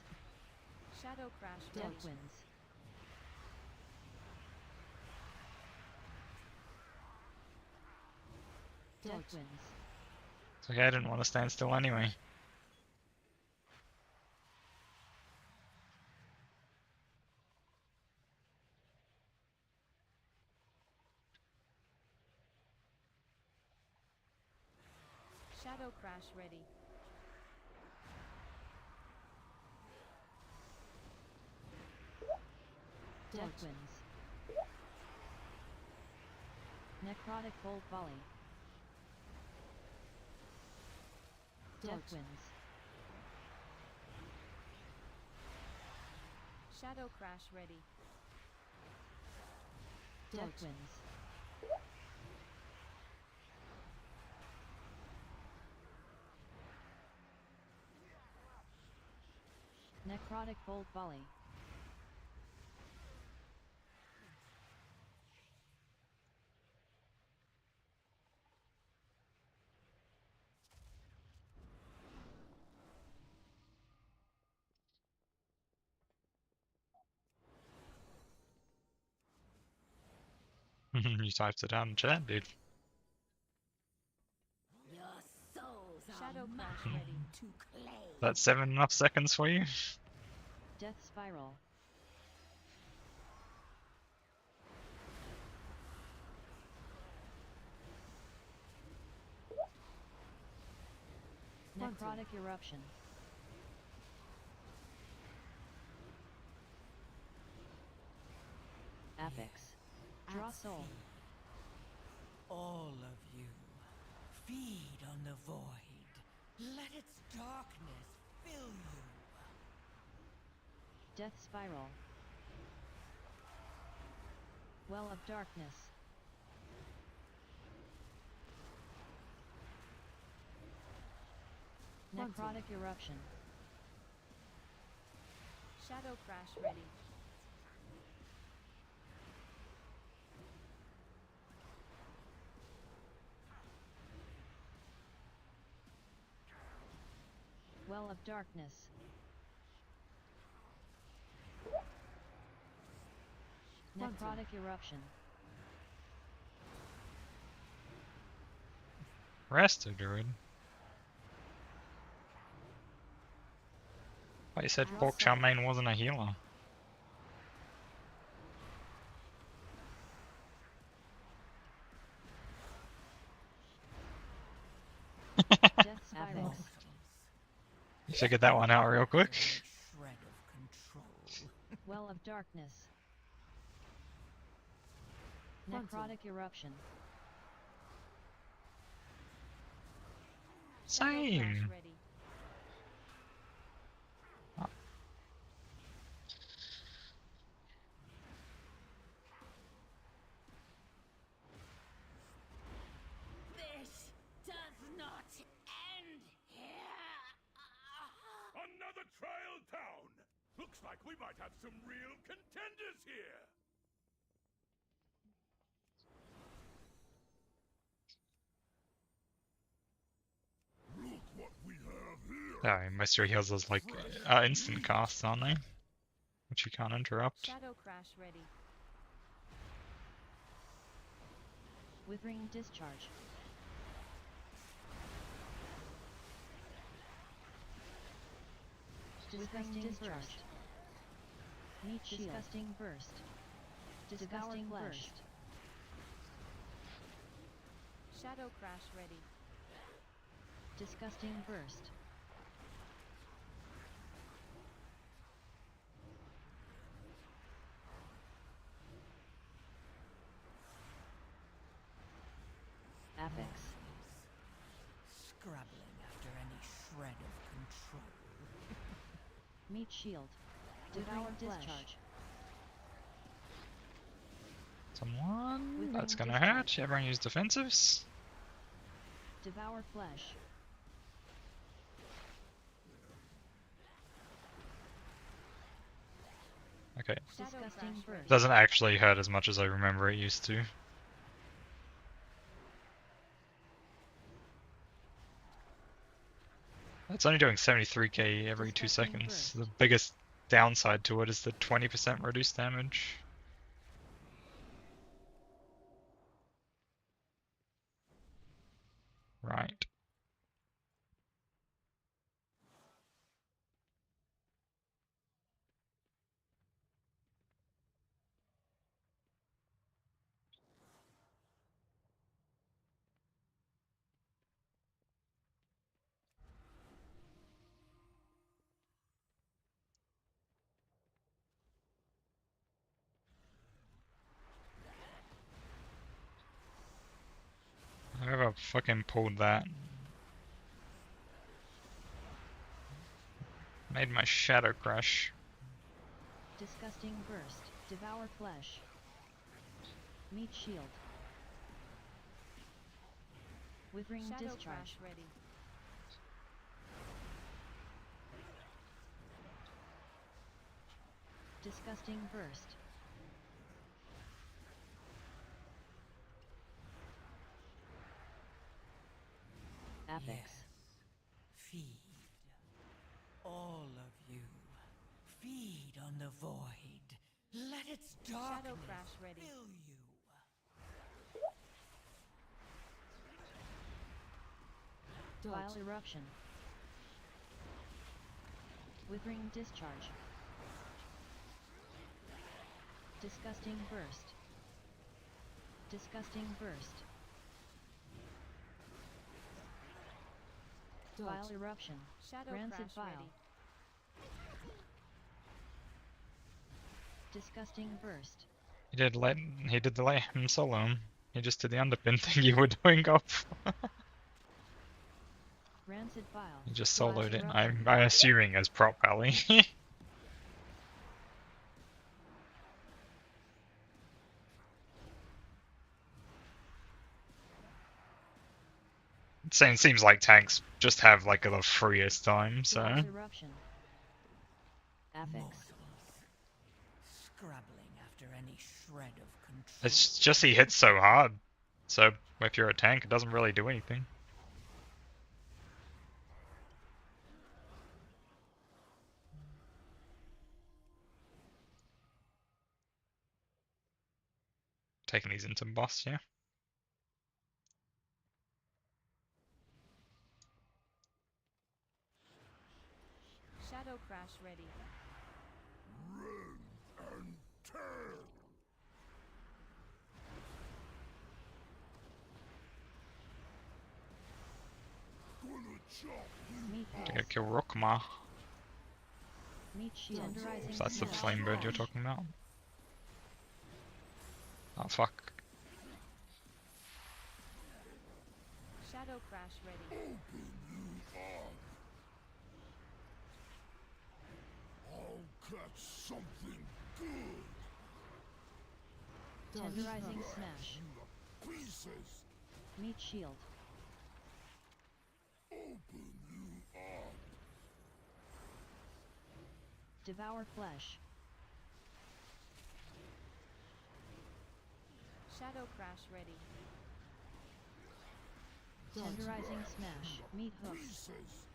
Speaker 5: Shadow crash
Speaker 3: Death
Speaker 5: ready.
Speaker 3: winds. Death
Speaker 8: Dodge.
Speaker 3: winds.
Speaker 2: It's okay, I didn't want to stand still anyway.
Speaker 5: Shadow crash ready.
Speaker 3: Death
Speaker 8: Dodge.
Speaker 3: winds. Necrotic bolt volley. Death
Speaker 8: Dodge.
Speaker 3: winds.
Speaker 5: Shadow crash ready.
Speaker 3: Death
Speaker 8: Dodge.
Speaker 3: winds. Necrotic bolt volley.
Speaker 2: You typed it out in chat, dude.
Speaker 4: Your souls
Speaker 5: Shadow
Speaker 4: are
Speaker 5: crash
Speaker 4: mine
Speaker 5: ready.
Speaker 4: to claim.
Speaker 2: That's 7 enough seconds for you?
Speaker 3: Death spiral. Necrotic eruption. Apex. Draw soul.
Speaker 4: All of you, feed on the void. Let its darkness fill you.
Speaker 3: Death spiral. Well of darkness. Necrotic eruption.
Speaker 5: Shadow crash ready.
Speaker 3: Well of darkness. Necrotic eruption.
Speaker 2: Resto druid. But you said Pork Chow Mein wasn't a healer.
Speaker 3: Death spiral.
Speaker 2: You figured that one out real quick.
Speaker 4: Shred of control.
Speaker 3: Well of darkness. Necrotic eruption.
Speaker 5: Shadow crash
Speaker 2: Same.
Speaker 5: ready.
Speaker 4: This does not end here.
Speaker 6: Another trial down! Looks like we might have some real contenders here! Look what we have here!
Speaker 2: Oh, mystery heals is like instant casts, aren't they? Which you can't interrupt.
Speaker 5: Shadow crash ready.
Speaker 3: Withering discharge. Disgusting burst. Meat shield. Disgusting burst. Disgusting burst.
Speaker 5: Shadow Crash ready.
Speaker 3: Disgusting burst. Affix.
Speaker 4: Scrabbling after any shred of control.
Speaker 3: Meat shield. Devour discharge.
Speaker 2: Someone? That's gonna hurt. Everyone use defensives.
Speaker 3: Devour flesh.
Speaker 2: Okay.
Speaker 3: Disgusting burst.
Speaker 2: Doesn't actually hurt as much as I remember it used to. It's only doing 73k every 2 seconds. The biggest downside to it is the 20% reduced damage. Right. Whoever fucking pulled that made my shadow crash.
Speaker 3: Disgusting burst. Devour flesh. Meat shield. Withering
Speaker 5: Shadow
Speaker 3: discharge.
Speaker 5: Crash ready.
Speaker 3: Disgusting burst. Affix.
Speaker 4: Yes. Feed. All of you. Feed on the void. Let its darkness
Speaker 5: Crash ready.
Speaker 4: fill you.
Speaker 3: Vile eruption. Withering discharge. Disgusting burst. Disgusting burst. Vile eruption.
Speaker 5: Shadow
Speaker 3: Rancid
Speaker 5: Crash
Speaker 3: vile.
Speaker 5: ready.
Speaker 3: Disgusting burst.
Speaker 2: He did let him solo him. He just did the underpin thing you were doing up.
Speaker 3: Rancid vile.
Speaker 2: He just
Speaker 3: Vile
Speaker 2: soloed it.
Speaker 3: eruption.
Speaker 2: I'm assuming as prop rally. Seems like tanks just have like the freest time, so.
Speaker 3: Vile eruption. Affix.
Speaker 4: Mortals. Scrabbling after any shred of control.
Speaker 2: It's just he hits so hard. So if you're a tank, it doesn't really do anything. Taking these into boss, yeah.
Speaker 5: Shadow Crash ready.
Speaker 6: Rend and tear! Gonna chop you!
Speaker 3: Meat
Speaker 2: To
Speaker 3: hook.
Speaker 2: go kill Rockmar.
Speaker 3: Meat shield. Tenderizing
Speaker 2: So that's the
Speaker 3: smash.
Speaker 2: flame bird you're talking about. Oh fuck.
Speaker 5: Shadow Crash ready.
Speaker 6: Open you up! I'll catch something good!
Speaker 3: Tenderizing smash.
Speaker 6: You to pieces!
Speaker 3: Meat shield.
Speaker 6: Open you up!
Speaker 3: Devour flesh.
Speaker 5: Shadow Crash ready.
Speaker 3: Tenderizing smash. Meat hook.
Speaker 6: Pieces!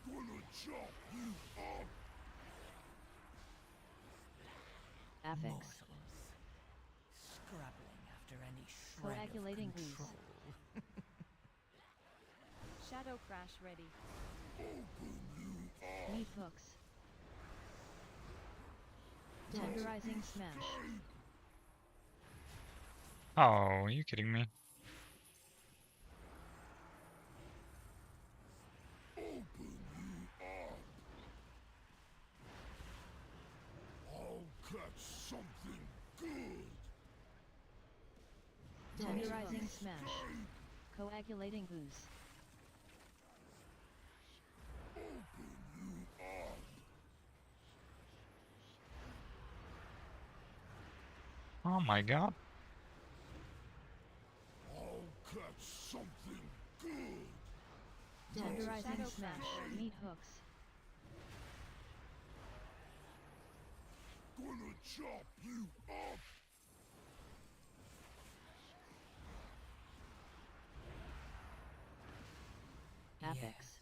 Speaker 6: Gonna chop you up!
Speaker 3: Affix.
Speaker 4: Mortals. Scrabbling after any shred
Speaker 3: Coagulating
Speaker 4: of
Speaker 3: ooze.
Speaker 4: control.
Speaker 5: Shadow Crash ready.
Speaker 3: Meat hooks. Tenderizing smash.
Speaker 2: Oh, are you kidding me?
Speaker 6: I'll catch something good.
Speaker 3: Tenderizing smash. Coagulating ooze.
Speaker 2: Oh my god.
Speaker 6: I'll catch something good.
Speaker 3: Tenderizing
Speaker 5: Shadow
Speaker 3: smash.
Speaker 5: crash ready.
Speaker 3: Meat hooks.
Speaker 6: Gonna chop you up.
Speaker 3: Apex.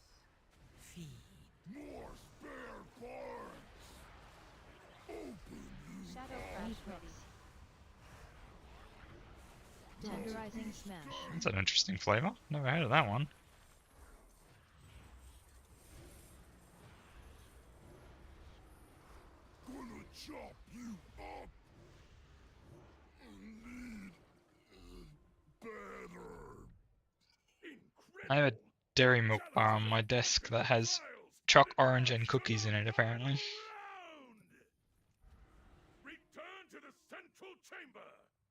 Speaker 4: Feed.
Speaker 6: More spare parts. Open you.
Speaker 5: Shadow
Speaker 3: Meat
Speaker 5: crash ready.
Speaker 3: hooks. Tenderizing smash.
Speaker 2: That's an interesting flavor. Never heard of that one.
Speaker 6: Gonna chop you up. Need better.
Speaker 2: I have a dairy milk bar on my desk that has choc orange and cookies in it apparently.
Speaker 6: Return to the central chamber.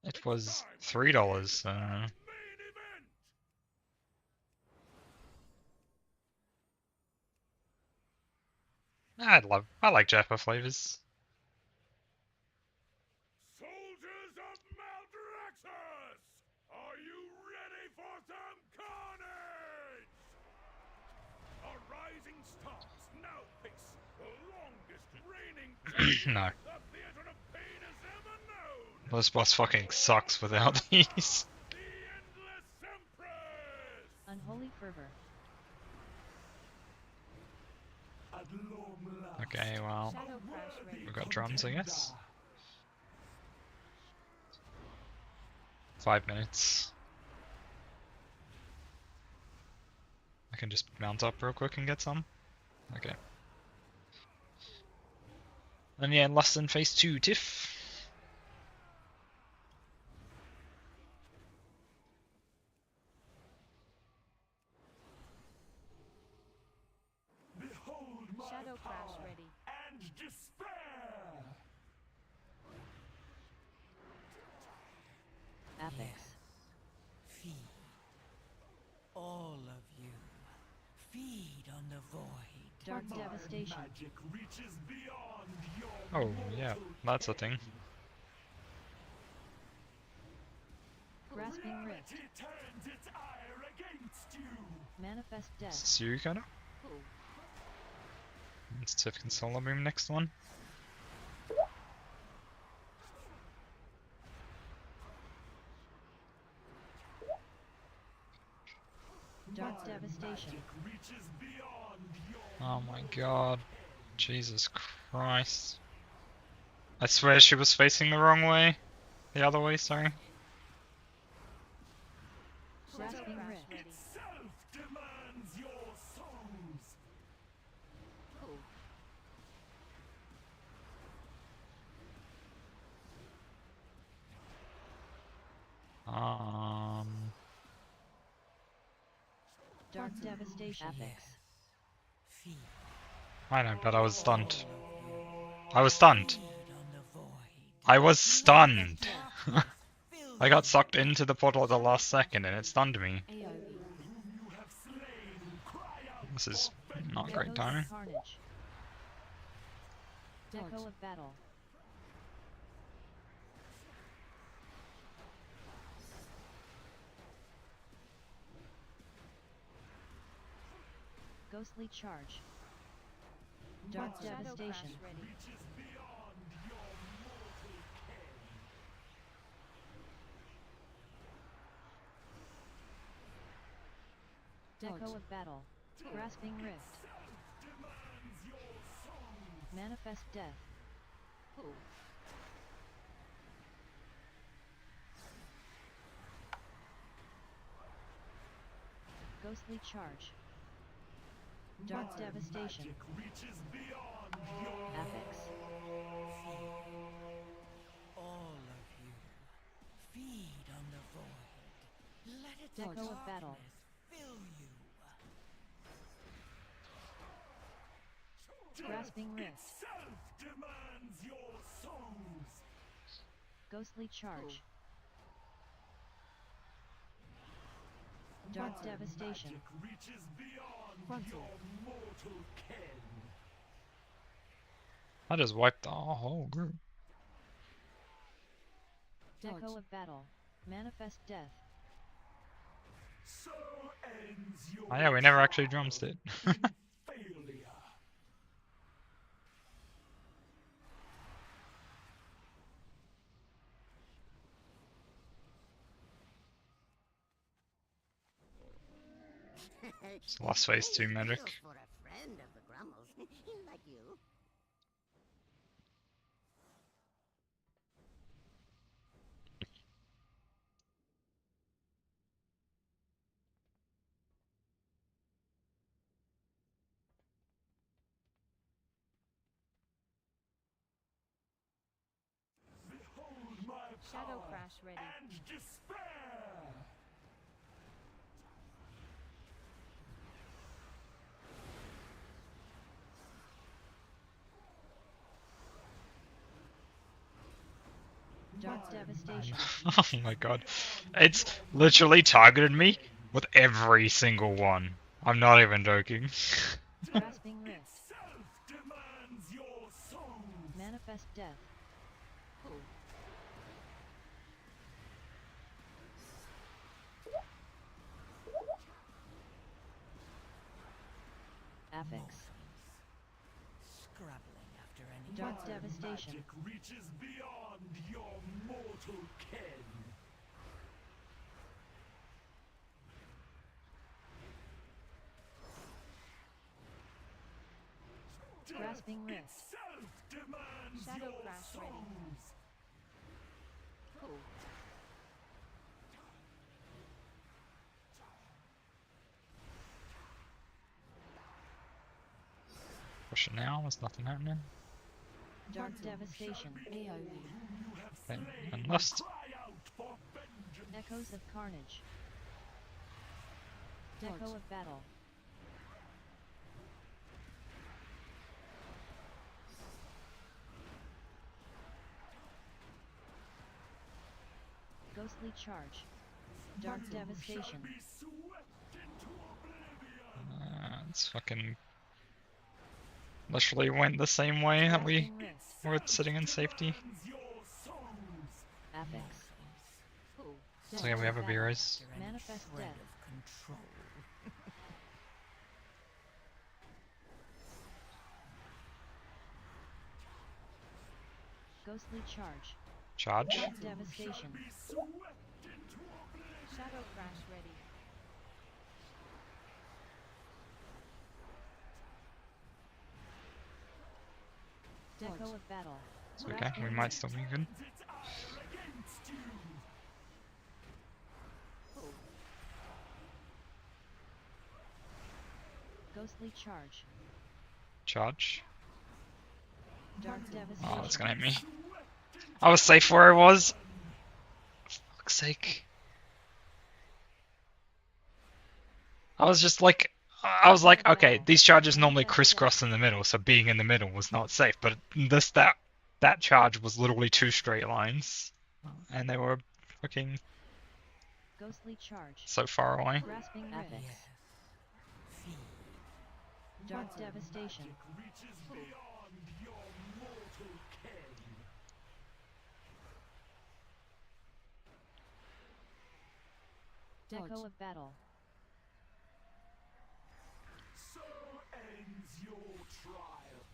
Speaker 2: It was $3, so
Speaker 6: Main event.
Speaker 2: I like Jaffa flavors.
Speaker 6: Soldiers of Maldraxxus, are you ready for some carnage? A rising stars now face the longest reigning champion
Speaker 2: No.
Speaker 6: the Theater of Pain has ever known.
Speaker 2: This boss fucking sucks without these.
Speaker 6: The Endless Empress.
Speaker 3: Unholy fervor.
Speaker 6: At long last,
Speaker 2: Okay, well,
Speaker 5: Shadow crash ready.
Speaker 2: we've got drums, I guess. 5 minutes. I can just mount up real quick and get some. Okay. And yeah, Lust in phase 2, Tiff.
Speaker 6: behold my
Speaker 5: Shadow crash
Speaker 6: power
Speaker 5: ready.
Speaker 6: and despair.
Speaker 3: Apex.
Speaker 4: Feed. All of you. Feed on the void.
Speaker 3: Dark devastation.
Speaker 6: Magic reaches beyond your
Speaker 2: Oh, yeah, that's a thing.
Speaker 3: Grasping rift.
Speaker 6: Reality turns its ire against you.
Speaker 3: Manifest death.
Speaker 2: Is this you, kinda? Let's Tiff can solo boom next one.
Speaker 3: Dark devastation.
Speaker 6: Magic reaches beyond your
Speaker 2: Oh my god. Jesus Christ. I swear she was facing the wrong way. The other way, sorry.
Speaker 5: Shadow
Speaker 3: Grasping
Speaker 5: crash
Speaker 3: rift.
Speaker 5: ready.
Speaker 6: self demands your souls.
Speaker 3: Dark devastation. Apex.
Speaker 4: Feed.
Speaker 2: I know, but I was stunned.
Speaker 4: All of you.
Speaker 2: I was stunned.
Speaker 4: Feed on the void.
Speaker 2: I was stunned.
Speaker 4: Darkness fills
Speaker 2: I got sucked into the portal at the last second and it stunned me.
Speaker 3: AoE.
Speaker 6: You have slain, cry out.
Speaker 2: This is not great
Speaker 3: Echoes
Speaker 2: timing.
Speaker 3: of carnage. Echo of battle. Ghostly charge. Dark
Speaker 5: Shadow
Speaker 3: devastation.
Speaker 5: crash ready.
Speaker 6: Reaches beyond your mortal ken.
Speaker 3: Echo of battle. Grasping rift.
Speaker 6: Demands your souls.
Speaker 3: Manifest death. Ghostly charge. Dark
Speaker 6: My
Speaker 3: devastation.
Speaker 6: magic reaches beyond your
Speaker 3: Apex.
Speaker 4: all of you. Feed on the Let its
Speaker 3: Deco
Speaker 4: darkness
Speaker 3: of battle.
Speaker 4: fill you.
Speaker 3: Grasping wrist.
Speaker 6: Itself demands your souls.
Speaker 3: Ghostly charge. Dark devastation.
Speaker 6: Magic reaches beyond
Speaker 8: Frontal.
Speaker 6: your mortal ken.
Speaker 2: I just wiped the whole group.
Speaker 3: Deco
Speaker 8: Dodge.
Speaker 3: of battle. Manifest death.
Speaker 6: So ends your
Speaker 2: Oh yeah, we never actually
Speaker 6: trial
Speaker 2: drumsed it.
Speaker 6: in failure.
Speaker 2: It's last phase 2 magic.
Speaker 9: For a friend of the Grummles, like you.
Speaker 6: Behold my
Speaker 5: Shadow
Speaker 6: power
Speaker 5: Crash ready.
Speaker 6: and despair.
Speaker 3: Dark devastation.
Speaker 2: Oh my god. It's literally targeted me with every single one. I'm not even joking.
Speaker 3: Grasping wrist.
Speaker 6: Itself demands your souls.
Speaker 3: Manifest death. Affix.
Speaker 4: Scrabbling after any
Speaker 3: Dark
Speaker 4: more.
Speaker 3: devastation.
Speaker 6: Magic reaches beyond your mortal ken.
Speaker 3: Grasping wrist.
Speaker 6: Itself demands
Speaker 5: Shadow
Speaker 6: your
Speaker 5: Crash
Speaker 6: souls.
Speaker 5: ready.
Speaker 2: Push it now, there's nothing happening.
Speaker 3: Dark devastation.
Speaker 8: AoE.
Speaker 2: And lust.
Speaker 6: Cry out for vengeance.
Speaker 3: Echoes of carnage. Deco
Speaker 8: Dodge.
Speaker 3: of battle. Ghostly charge. Dark devastation.
Speaker 6: Be swept into oblivion.
Speaker 2: It's fucking literally went the same way that we
Speaker 3: Grasping wrist.
Speaker 2: were sitting in safety.
Speaker 6: Demands your souls.
Speaker 3: Affix.
Speaker 2: So yeah, we have a
Speaker 3: battle.
Speaker 2: B-Rise.
Speaker 4: After any
Speaker 3: Manifest
Speaker 4: shred
Speaker 3: death.
Speaker 4: of control.
Speaker 3: Ghostly charge.
Speaker 2: Charge.
Speaker 3: Dark devastation.
Speaker 6: Be swept into oblivion.
Speaker 5: Shadow Crash ready.
Speaker 3: Deco of battle.
Speaker 2: It's okay, we might still be good.
Speaker 6: Its ire against you.
Speaker 3: Ghostly charge.
Speaker 2: Charge.
Speaker 3: Dark devastation.
Speaker 2: Oh, that's gonna hit me. I was safe where I was. For fuck's sake. I was just like, I was like, okay, these charges normally crisscross in the middle, so being in the middle was not safe. But that charge was literally 2 straight lines, and they were fucking
Speaker 3: Ghostly charge.
Speaker 2: so far away.
Speaker 3: Grasping
Speaker 4: Yes.
Speaker 3: wrist.
Speaker 4: Feed.
Speaker 3: Dark devastation.
Speaker 6: Reaches beyond your mortal ken.
Speaker 3: Deco
Speaker 8: Dodge.
Speaker 3: of battle.
Speaker 6: So ends your trial.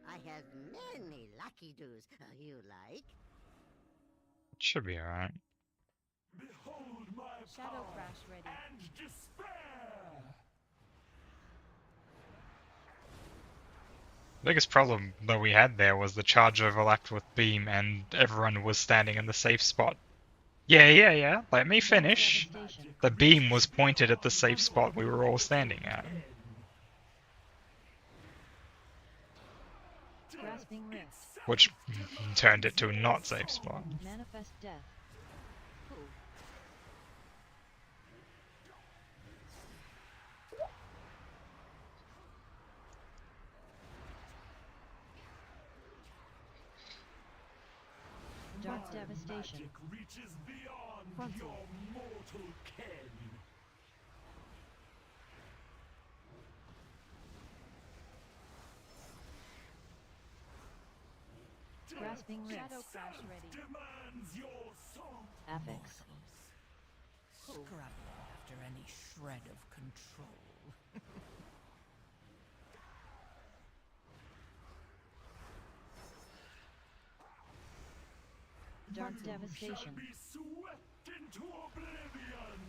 Speaker 9: I have many lucky doos you like.
Speaker 2: Should be alright.
Speaker 6: Behold my
Speaker 5: Shadow
Speaker 6: power
Speaker 5: Crash ready.
Speaker 6: and despair.
Speaker 2: The biggest problem that we had there was the charge overlapped with beam and everyone was standing in the safe spot. Yeah. Let me finish.
Speaker 3: Devastation.
Speaker 2: The beam was pointed at the safe spot we were all standing at.
Speaker 3: Grasping Rift.
Speaker 2: Which turned it to a not safe spot.
Speaker 3: Manifest Death. Dark Devastation.
Speaker 6: Magic reaches beyond
Speaker 5: Frontal.
Speaker 6: your mortal ken.
Speaker 3: Grasping Rift.
Speaker 5: Shadow Crash ready.
Speaker 6: Demands your soul.
Speaker 3: Affix.
Speaker 4: Scrapping after any shred of control.
Speaker 3: Dark Devastation.
Speaker 6: Be swept into oblivion.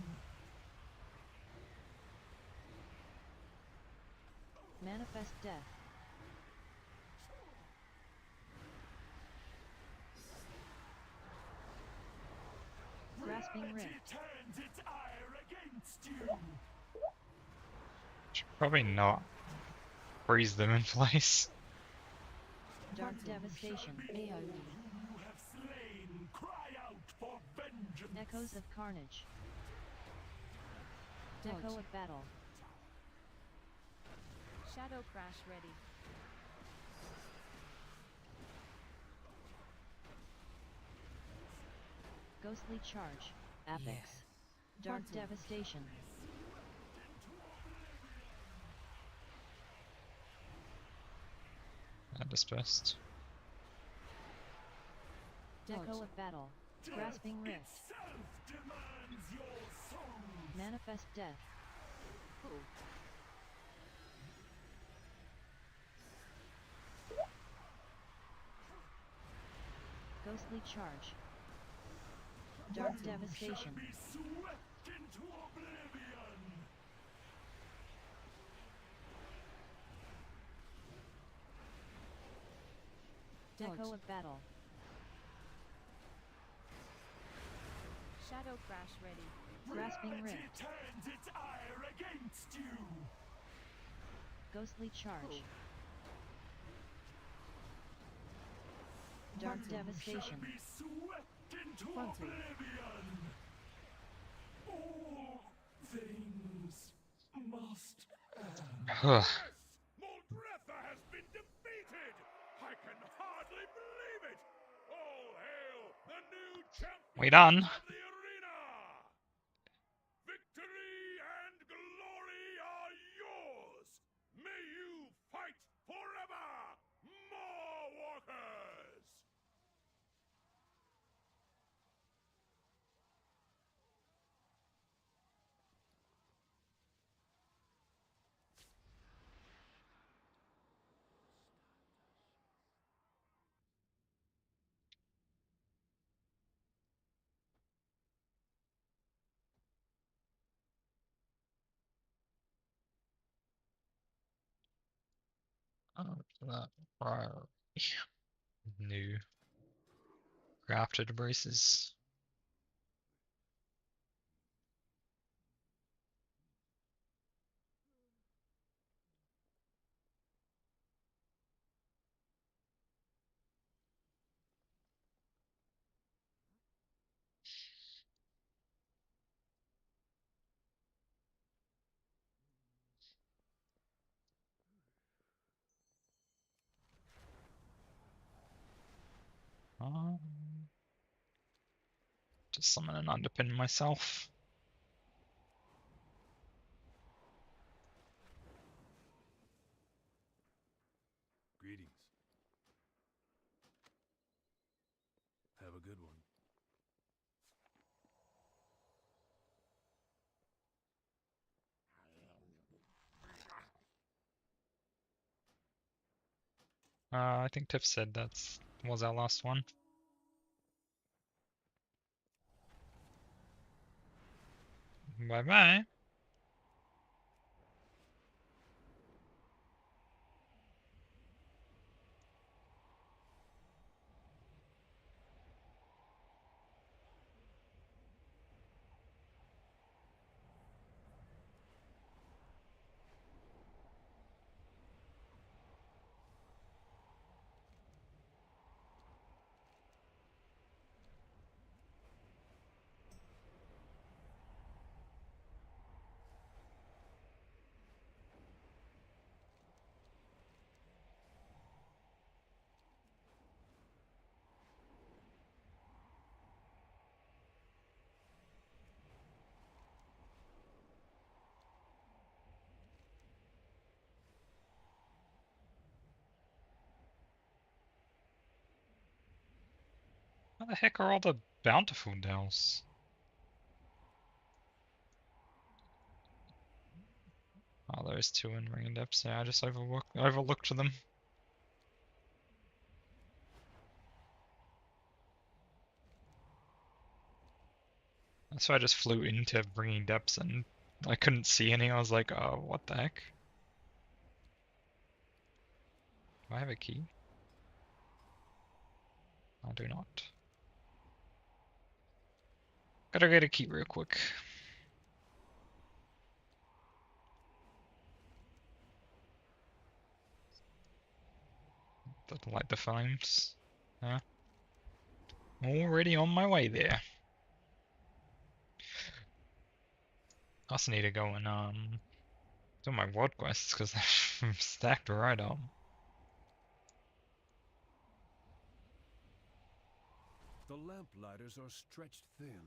Speaker 3: Manifest Death. Grasping Rift.
Speaker 6: Turns its ire against you.
Speaker 2: Should probably not freeze them in place.
Speaker 3: Dark Devastation. AoE.
Speaker 6: You have slain. Cry out for vengeance.
Speaker 3: Echoes of Carnage. Echo of Battle.
Speaker 5: Shadow Crash ready.
Speaker 3: Ghostly Charge. Affix.
Speaker 4: Yes.
Speaker 3: Dark
Speaker 5: Frontal.
Speaker 3: Devastation.
Speaker 2: Dispersed.
Speaker 3: Echo of Battle. Grasping Rift.
Speaker 6: Self demands your soul.
Speaker 3: Manifest Death. Ghostly Charge. Dark Devastation.
Speaker 6: Be swept into oblivion.
Speaker 3: Echo of Battle.
Speaker 5: Shadow Crash ready.
Speaker 3: Grasping Rift.
Speaker 6: Turns its ire against you.
Speaker 3: Ghostly Charge. Dark Devastation.
Speaker 6: Be swept into
Speaker 5: Frontal.
Speaker 6: oblivion. All things must end. Moldretha has been defeated! I can hardly believe it! All hail the new champion
Speaker 2: We done.
Speaker 6: of the arena! Victory and glory are yours! May you fight forever! More walkers!
Speaker 2: Oh, that prior new crafted braces. Um, just summon an underpin myself.
Speaker 6: Greetings. Have a good one.
Speaker 2: I think Tiff said that's was our last one. Bye bye. Where the heck are all the bountiful dells? Oh, there's two in Ring and Depths. Yeah, I just overlooked them. So I just flew into Bringing Depths and I couldn't see any. I was like, oh, what the heck? Do I have a key? I do not. Gotta get a key real quick. Doesn't like the flames. Yeah. Already on my way there. I also need to go and do my world quests because they're stacked right up.
Speaker 6: The lamplighters are stretched thin.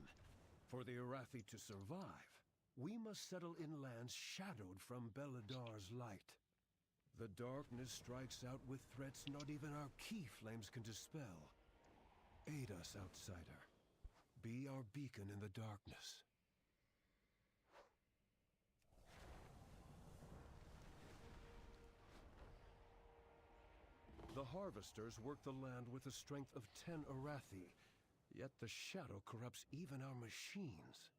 Speaker 6: For the Arathi to survive, we must settle in lands shadowed from Beladar's light. The darkness strikes out with threats not even our key flames can dispel. Aid us, outsider. Be our beacon in the darkness. The harvesters work the land with the strength of 10 Arathi, yet the shadow corrupts even our machines.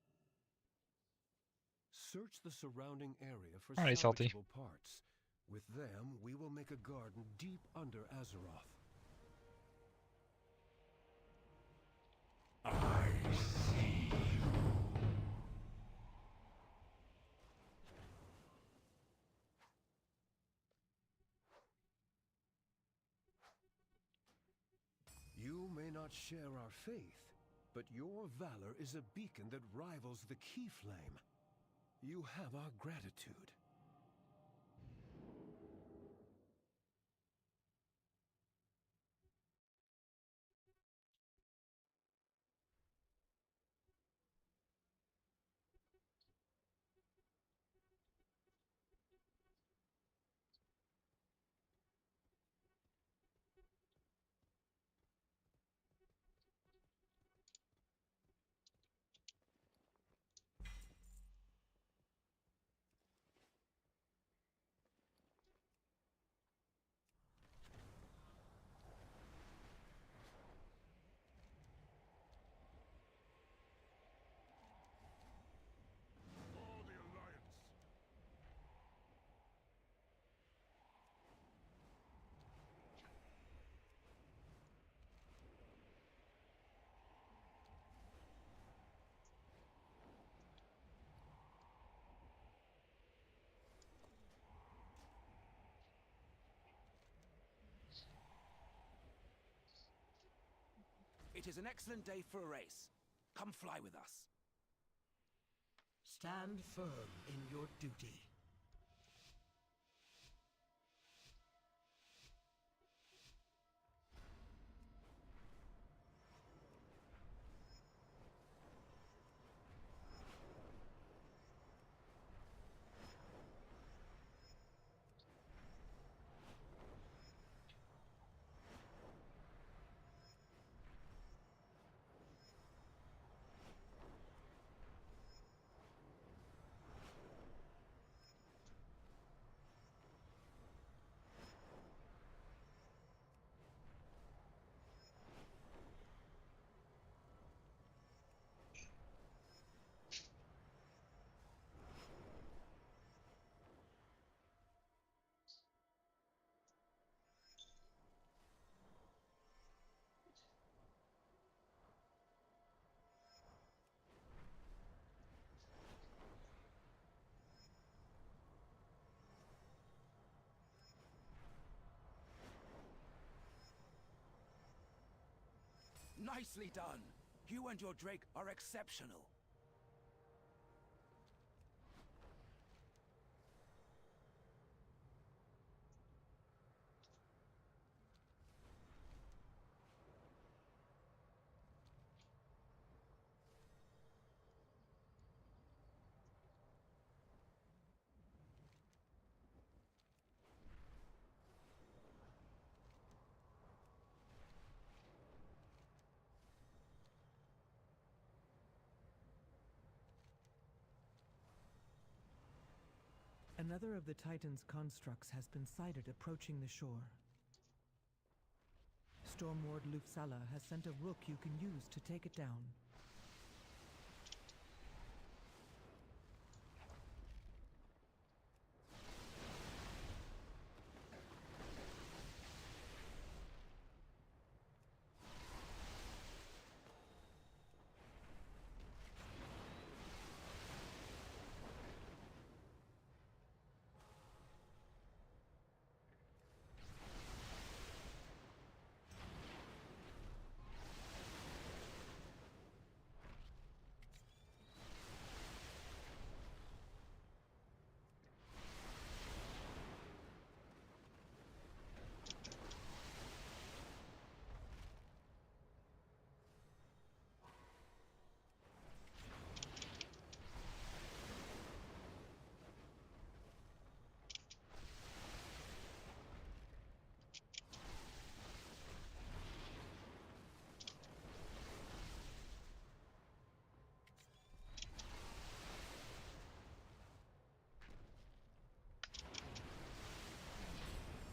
Speaker 6: Search the surrounding area for
Speaker 2: Alright, salty.
Speaker 6: salvageable parts. With them, we will make a garden deep under Azeroth. I see. You may not share our faith, but your valor is a beacon that rivals the key flame. You have our gratitude. For the Alliance.
Speaker 1: It is an excellent day for a race. Come fly with us.
Speaker 4: Stand firm in your duty.
Speaker 1: Nicely done. You and your Drake are exceptional.
Speaker 4: Another of the Titan's constructs has been sighted approaching the shore. Stormward Lufsala has sent a rook you can use to take it down.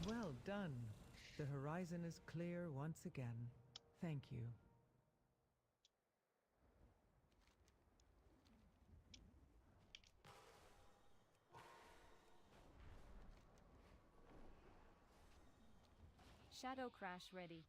Speaker 4: Well done. The horizon is clear once again. Thank you.
Speaker 5: Shadow Crash ready.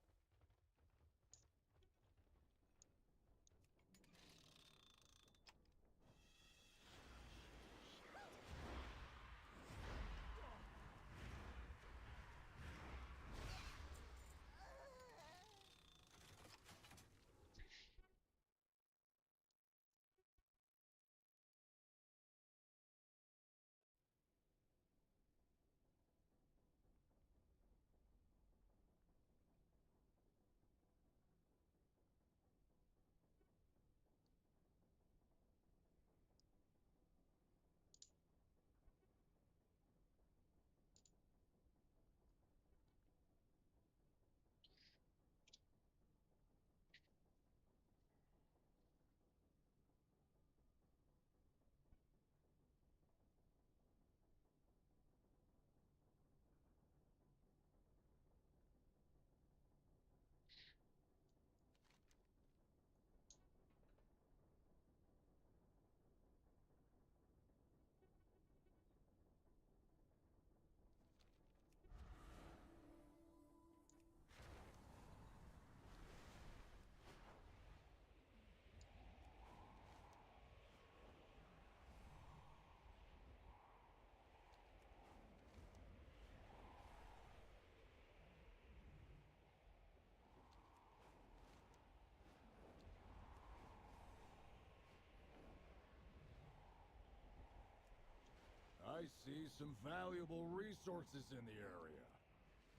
Speaker 6: I see some valuable resources in the area.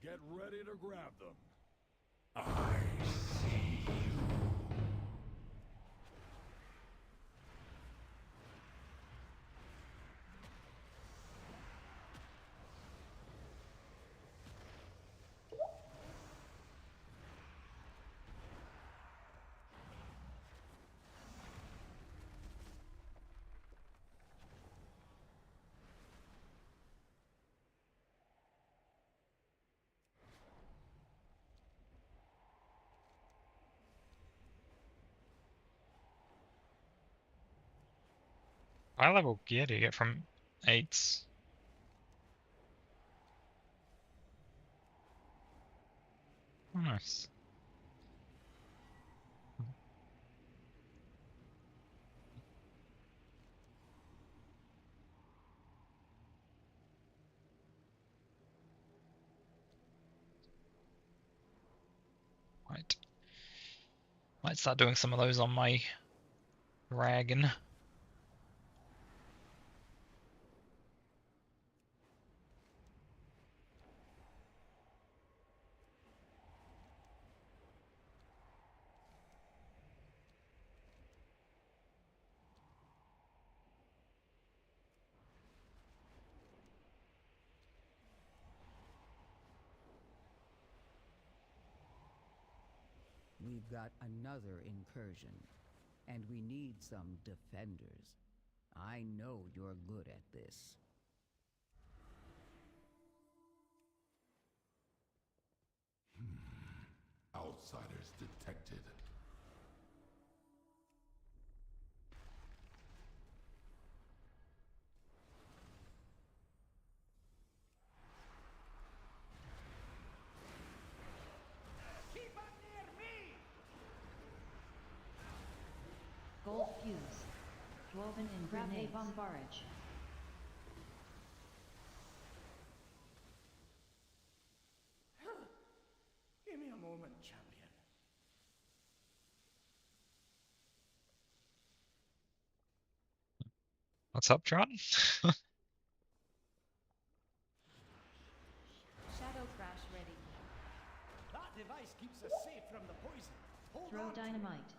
Speaker 6: Get ready to grab them. I see you.
Speaker 2: High level gear do you get from 8s? Nice. Right. Might start doing some of those on my dragon.
Speaker 7: We've got another incursion, and we need some defenders. I know you're good at this.
Speaker 8: Outsiders detected.
Speaker 3: Gold fuse. Woven in grenade bombarge.
Speaker 4: Give me a moment, champion.
Speaker 2: What's up, John?
Speaker 5: Shadow crash ready.
Speaker 4: That device keeps us safe from the poison. Hold
Speaker 3: Throw
Speaker 4: on.
Speaker 3: dynamite.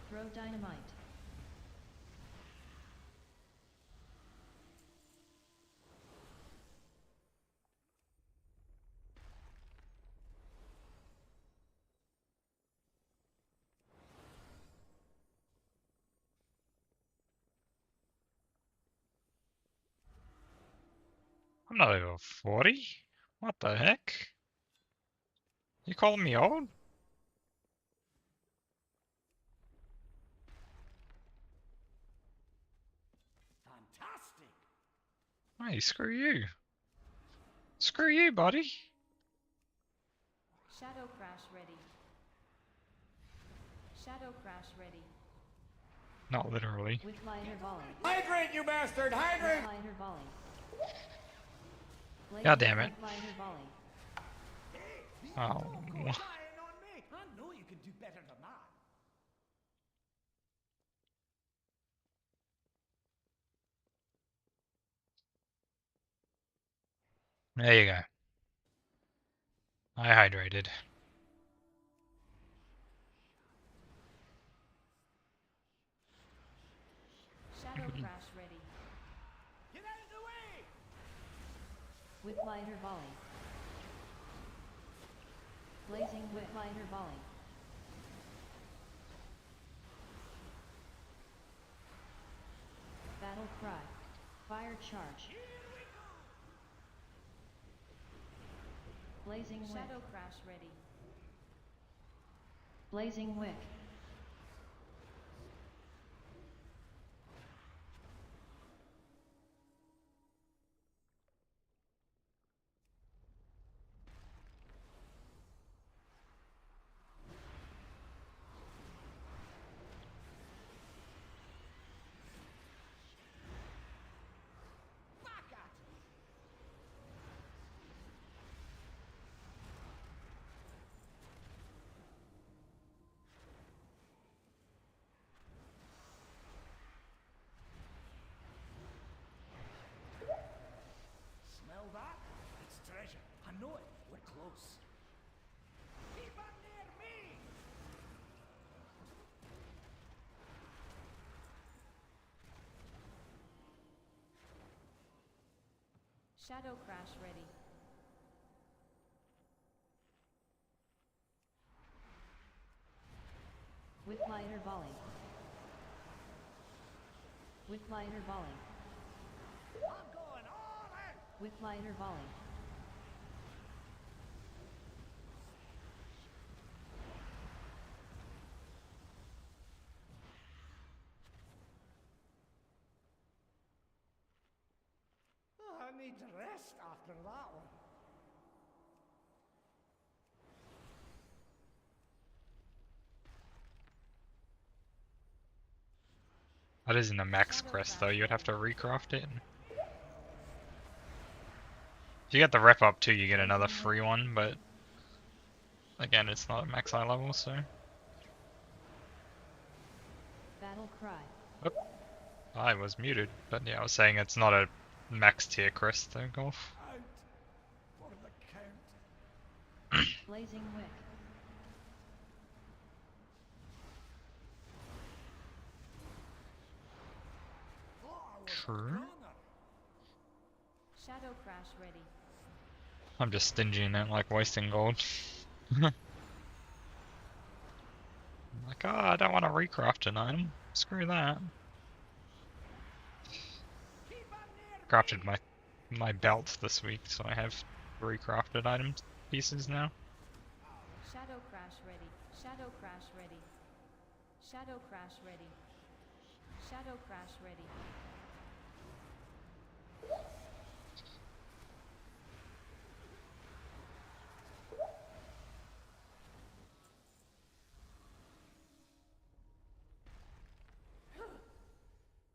Speaker 3: Throw dynamite.
Speaker 2: I'm not over 40. What the heck? You calling me old?
Speaker 4: Fantastic.
Speaker 2: Hey, screw you. Screw you, buddy.
Speaker 5: Shadow crash ready. Shadow crash ready.
Speaker 2: Not literally.
Speaker 3: With lighter volley.
Speaker 4: Hydrate, you bastard! Hydrate!
Speaker 3: With lighter volley.
Speaker 2: God damn it.
Speaker 3: With lighter volley.
Speaker 2: Oh.
Speaker 4: Don't go lying on me. I know you can do better than that.
Speaker 2: There you go. I hydrated.
Speaker 5: Shadow crash ready.
Speaker 4: Get out of the way!
Speaker 3: With lighter volley. Blazing with lighter volley. Battle cry. Fire charge. Blazing wick.
Speaker 5: Shadow crash ready.
Speaker 3: Blazing wick.
Speaker 4: Back at it! Smell that? It's treasure. I know it. We're close. Keep it near me!
Speaker 5: Shadow crash ready.
Speaker 3: With lighter volley. With lighter volley.
Speaker 4: I'm going all in!
Speaker 3: With lighter volley.
Speaker 4: Oh, I need rest after that one.
Speaker 2: That isn't a max crest though, you'd have to recraft it. If you get the rep up too, you get another free one, but again, it's not a max high level, so.
Speaker 3: Battle cry.
Speaker 2: I was muted, but yeah, I was saying it's not a max tier crest though, Golf.
Speaker 4: Out for the count.
Speaker 3: Blazing wick.
Speaker 2: True.
Speaker 5: Shadow crash ready.
Speaker 2: I'm just stingy and don't like wasting gold. Like, oh, I don't want to recraft an item. Screw that. crafted my belt this week, so I have 3 crafted items pieces now.
Speaker 5: Shadow crash ready. Shadow crash ready. Shadow crash ready. Shadow crash ready.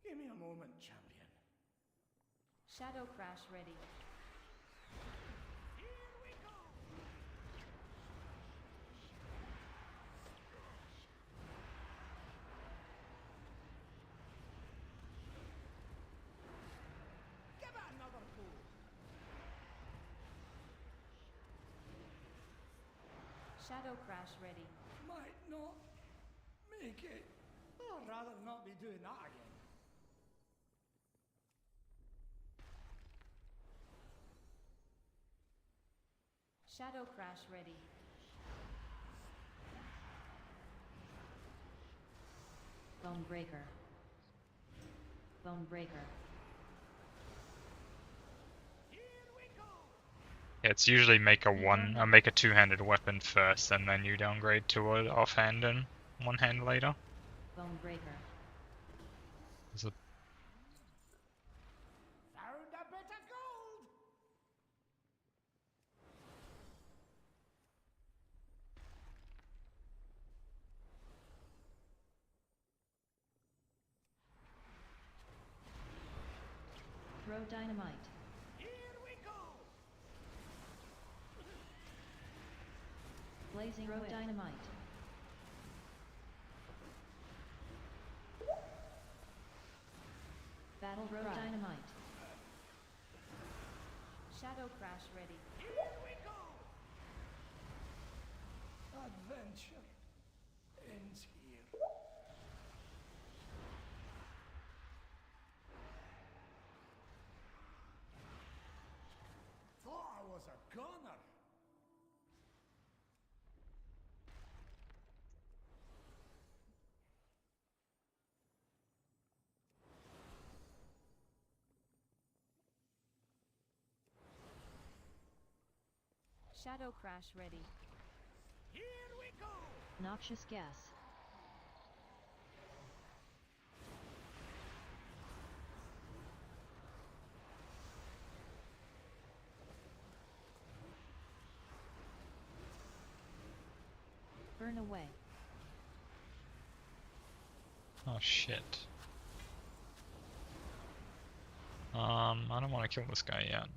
Speaker 4: Give me a moment, champion.
Speaker 5: Shadow crash ready.
Speaker 4: Give it another go.
Speaker 5: Shadow crash ready.
Speaker 4: Might not make it. I'd rather not be doing that again.
Speaker 5: Shadow crash ready. Bone breaker. Bone breaker.
Speaker 2: Yeah, it's usually make a 2-handed weapon first, and then you downgrade to an offhand and 1-hand later.
Speaker 5: Bone breaker.
Speaker 2: Is it?
Speaker 4: Found a bit of gold.
Speaker 3: Throw dynamite.
Speaker 4: Here we go.
Speaker 3: Blazing throw dynamite. Battle throw dynamite.
Speaker 5: Shadow crash ready.
Speaker 4: Here we go. Adventure ends here. Thought I was a gunner.
Speaker 5: Shadow crash ready.
Speaker 4: Here we go.
Speaker 3: Noxious gas. Burn away.
Speaker 2: Oh shit. I don't want to kill this guy yet.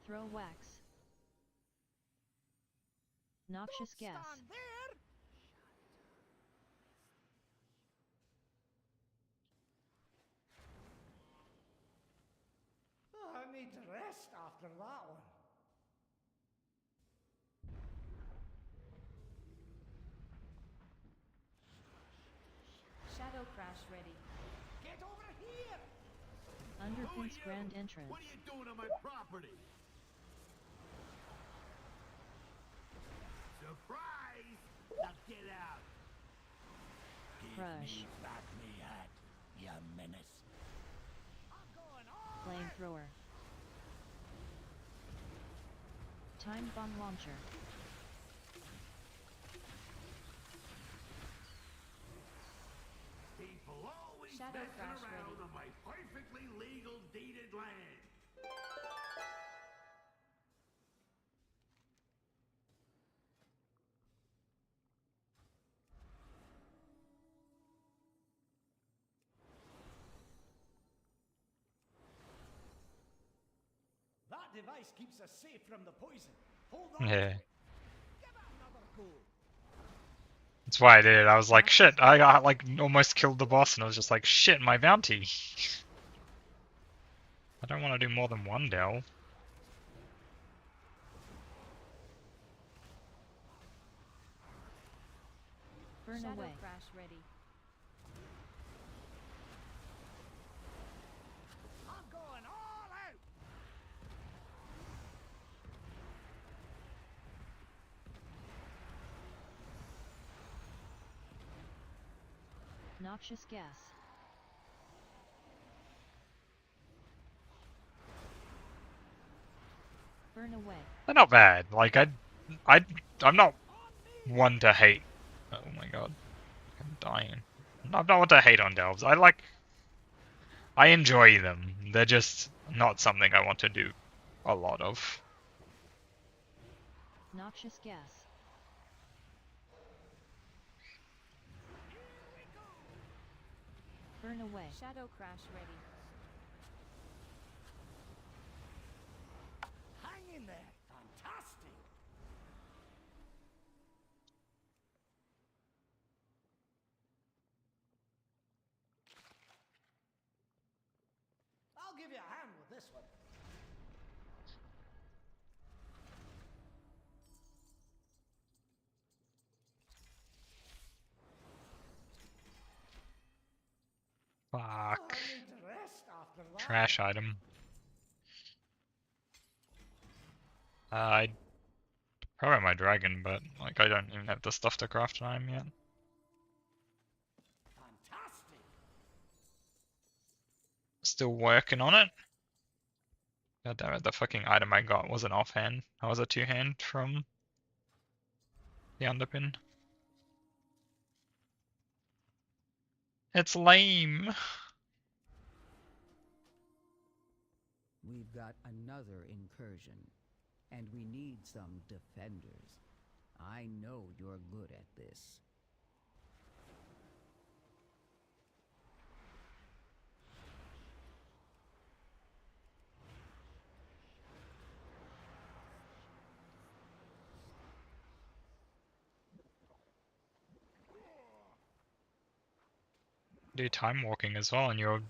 Speaker 3: Throw wax. Noxious gas.
Speaker 4: Stand there. I need to rest after that one.
Speaker 5: Shadow crash ready.
Speaker 4: Get over here.
Speaker 3: Underpin's grand entrance.
Speaker 1: What are you doing on my property? Surprise! Now get out!
Speaker 3: Crush.
Speaker 1: Give me back me hat, you menace.
Speaker 4: I'm going all
Speaker 3: Flamethrower. Time bomb launcher.
Speaker 1: People always
Speaker 5: Shadow
Speaker 1: messing
Speaker 5: crash
Speaker 1: around
Speaker 5: ready.
Speaker 1: on my perfectly legal deeded land.
Speaker 4: That device keeps us safe from the poison. Hold on.
Speaker 2: Yeah.
Speaker 4: To it. Give it another go.
Speaker 2: That's why I did it. I was like, shit, I got like almost killed the boss, and I was just like, shit, my bounty. I don't want to do more than 1 delve.
Speaker 3: Burn
Speaker 5: Shadow
Speaker 3: away.
Speaker 5: crash ready.
Speaker 4: I'm going all out.
Speaker 3: Noxious gas. Burn away.
Speaker 2: They're not bad. Like I'm not one to hate. Oh my god, I'm dying. I'm not one to hate on delves. I enjoy them. They're just not something I want to do a lot of.
Speaker 3: Noxious gas. Burn away.
Speaker 5: Shadow crash ready.
Speaker 1: Hang in there. Fantastic.
Speaker 10: I'll give you a hand with this one.
Speaker 2: Fuck.
Speaker 10: I need to rest after that.
Speaker 2: Trash item. I'd probably my dragon, but like I don't even have the stuff to craft an item yet.
Speaker 10: Fantastic.
Speaker 2: Still working on it. God damn it, the fucking item I got wasn't offhand. I was a two-hand from the underpin. It's lame.
Speaker 4: We've got another incursion, and we need some defenders. I know you're good at this.
Speaker 2: Do time walking as well, and your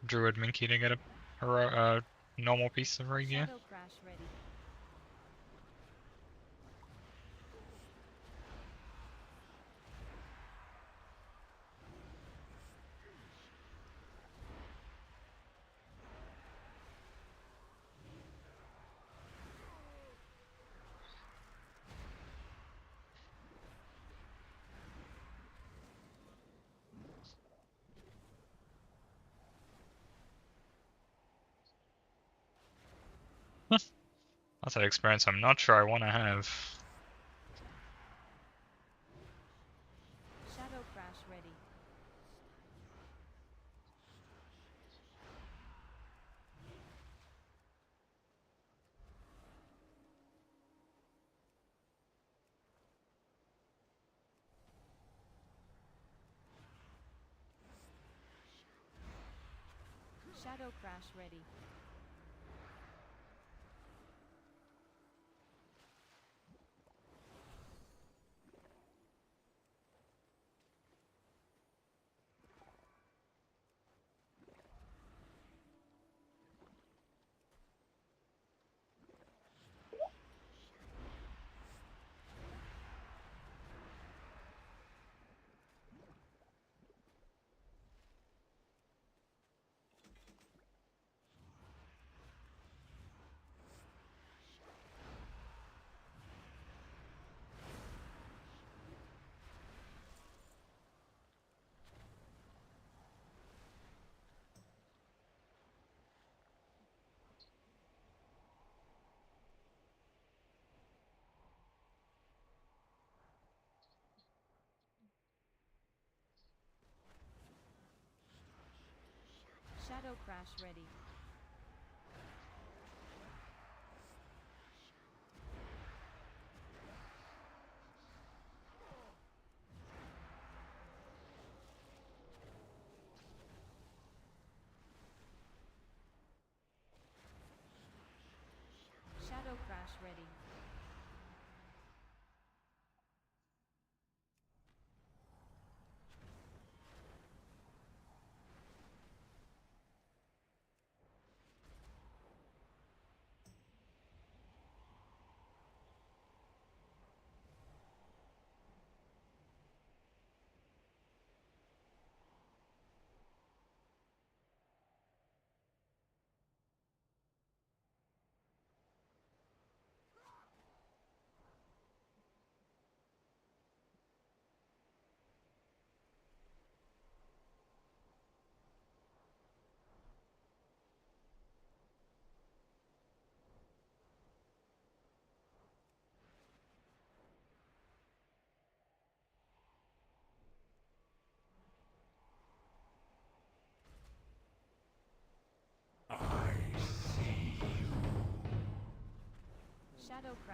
Speaker 2: druid minky to get a normal piece of gear.
Speaker 5: Shadow crash ready.
Speaker 2: That's an experience I'm not sure I want to have.
Speaker 5: Shadow crash ready. Shadow crash ready. Shadow crash ready. Shadow crash ready.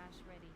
Speaker 5: crash ready.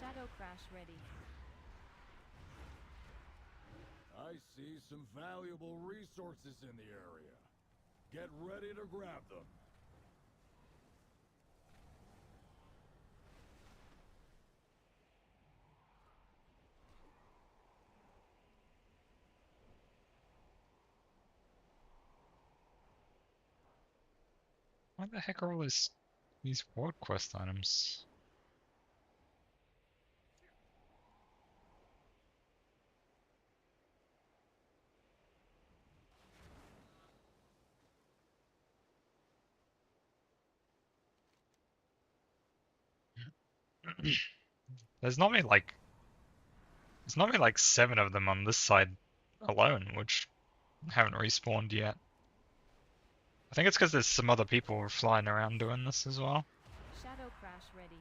Speaker 5: Shadow crash ready.
Speaker 8: I see some valuable resources in the area. Get ready to grab them.
Speaker 2: What the heck are all these world quest items? There's normally like 7 of them on this side alone, which haven't respawned yet. I think it's because there's some other people flying around doing this as well.
Speaker 5: Shadow crash ready.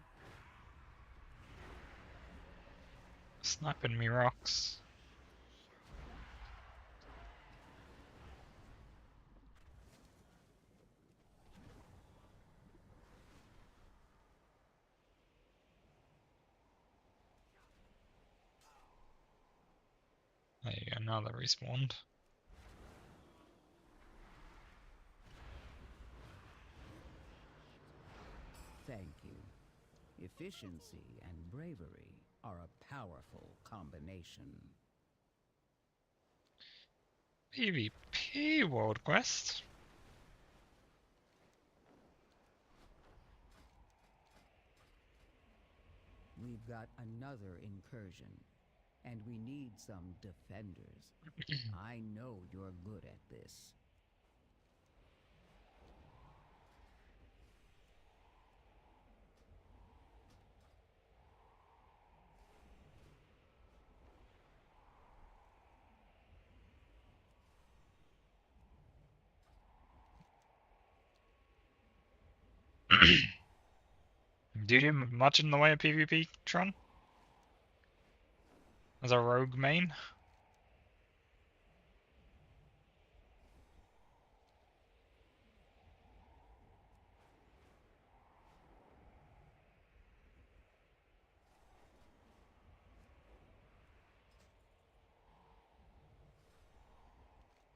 Speaker 2: Sniping me rocks. There you go, now they're respawned.
Speaker 7: Thank you. Efficiency and bravery are a powerful combination.
Speaker 2: PvP world quest.
Speaker 7: We've got another incursion, and we need some defenders. I know you're good at this.
Speaker 2: Do you do much in the way of PvP, Tron? As a rogue main?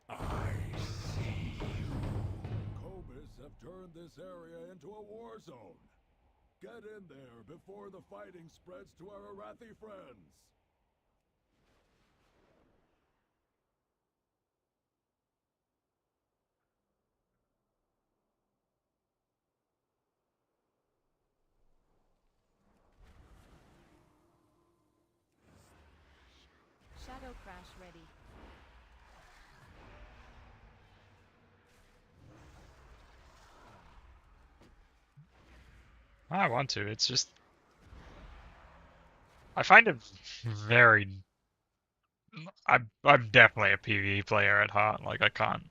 Speaker 8: I see you. Cobus have turned this area into a war zone. Get in there before the fighting spreads to our Arathi friends.
Speaker 5: Shadow crash ready.
Speaker 2: I want to, it's just... I find it very... I'm definitely a PvE player at heart, like I can't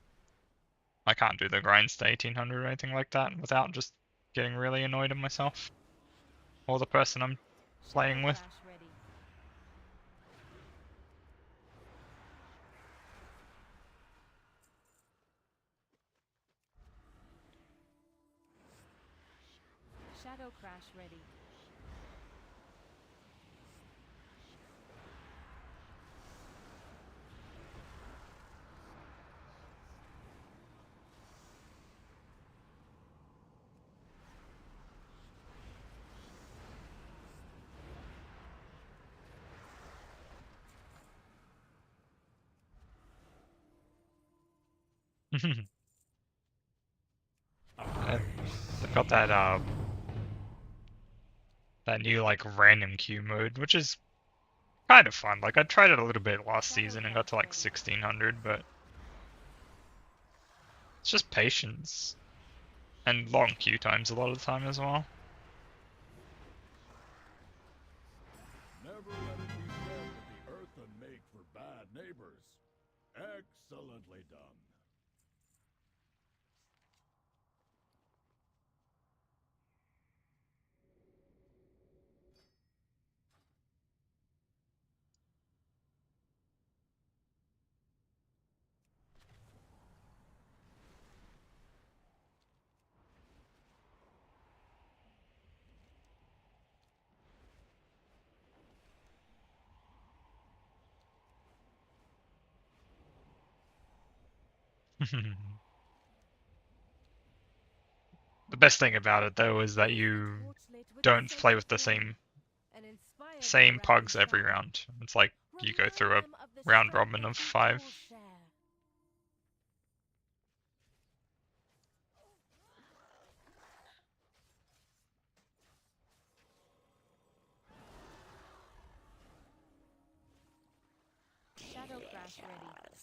Speaker 2: do the grinds to 1800 or anything like that without just getting really annoyed at myself. Or the person I'm playing with.
Speaker 5: Crash ready. Shadow crash ready.
Speaker 2: They've got that new like random queue mode, which is kind of fun. Like I tried it a little bit last season and got to like 1600, but it's just patience and long queue times a lot of the time as well.
Speaker 8: Never let it be said that the earthen make for bad neighbors. Excellently done.
Speaker 2: The best thing about it though is that you don't play with the same pugs every round. It's like you go through a round robin of 5.
Speaker 5: Shadow Crash ready.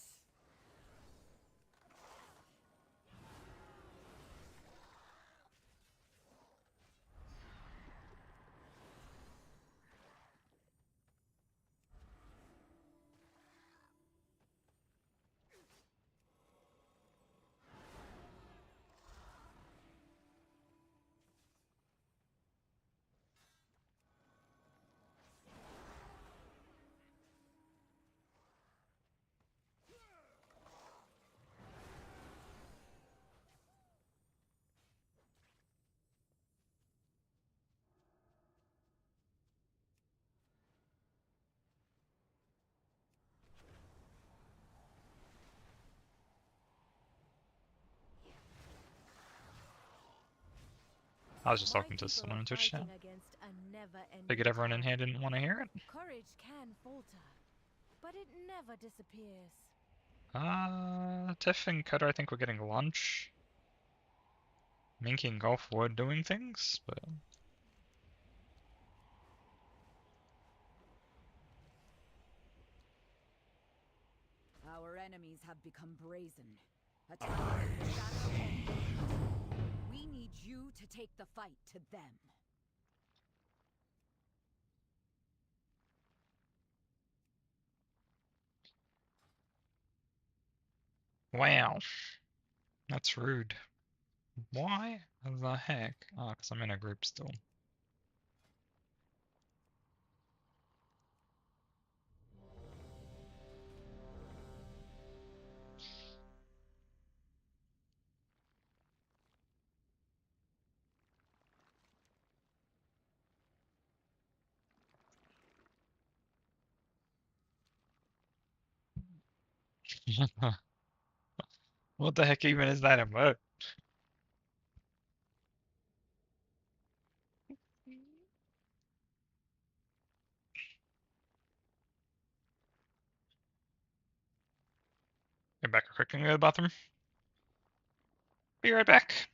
Speaker 2: I was just talking to someone on Twitch chat. Figured everyone in here didn't want to hear it.
Speaker 5: Courage can falter, but it never disappears.
Speaker 2: Tiff and Cutter, I think we're getting lunch. Minky and Golf were doing things, but
Speaker 7: Our enemies have become brazen. Attacking the shadow and void. We need you to take the fight to them.
Speaker 2: wow. That's rude. Why the heck? Oh, because I'm in a group still. What the heck even is that emote? Get back real quick, can you go to the bathroom? Be right back.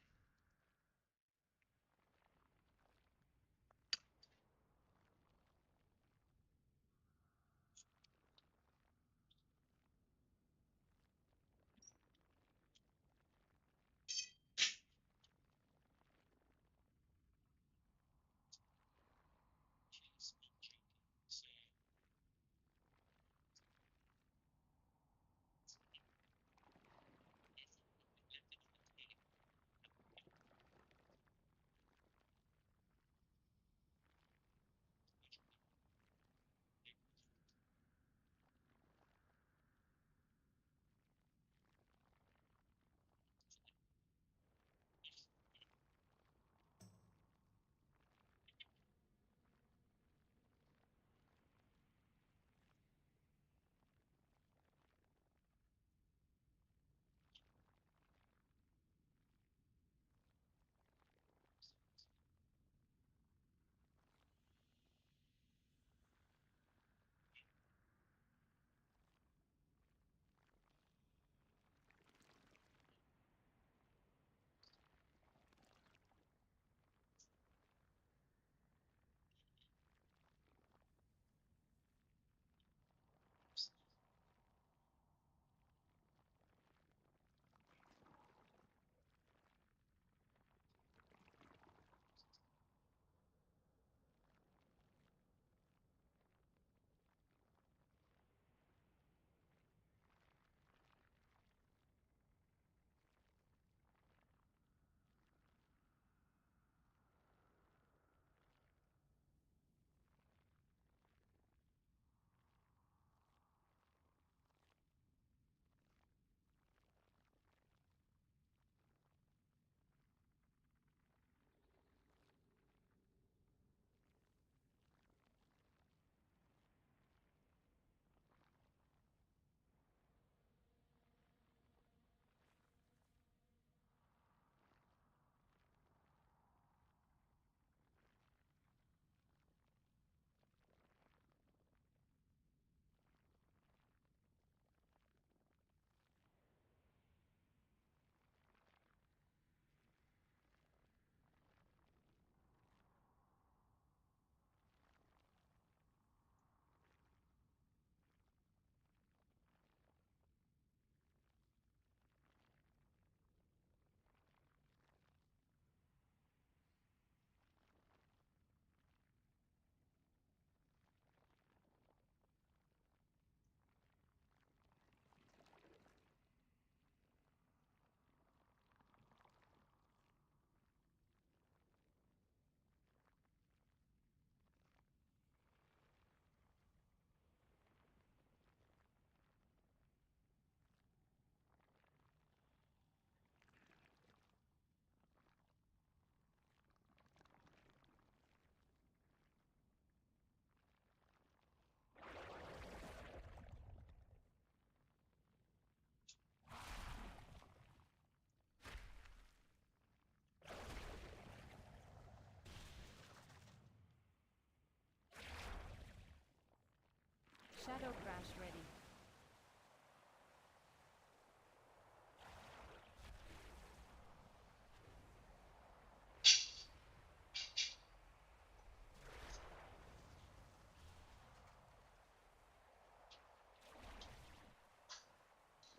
Speaker 5: Shadow Crash ready.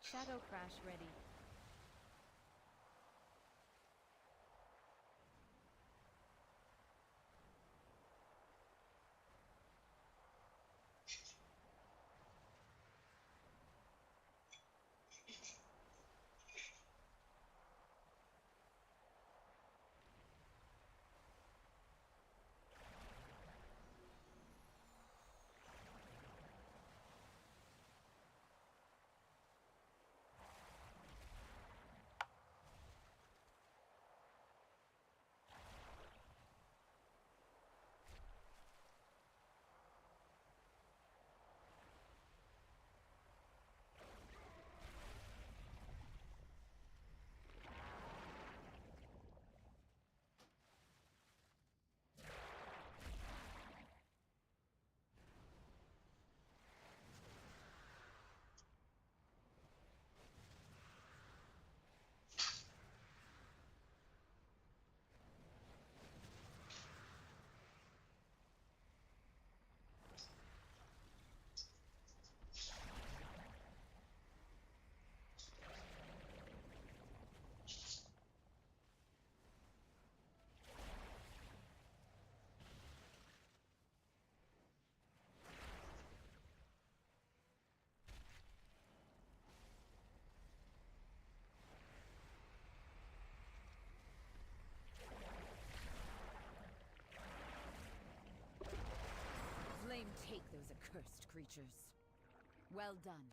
Speaker 5: Shadow Crash ready.
Speaker 7: Flame take those accursed creatures. Well done.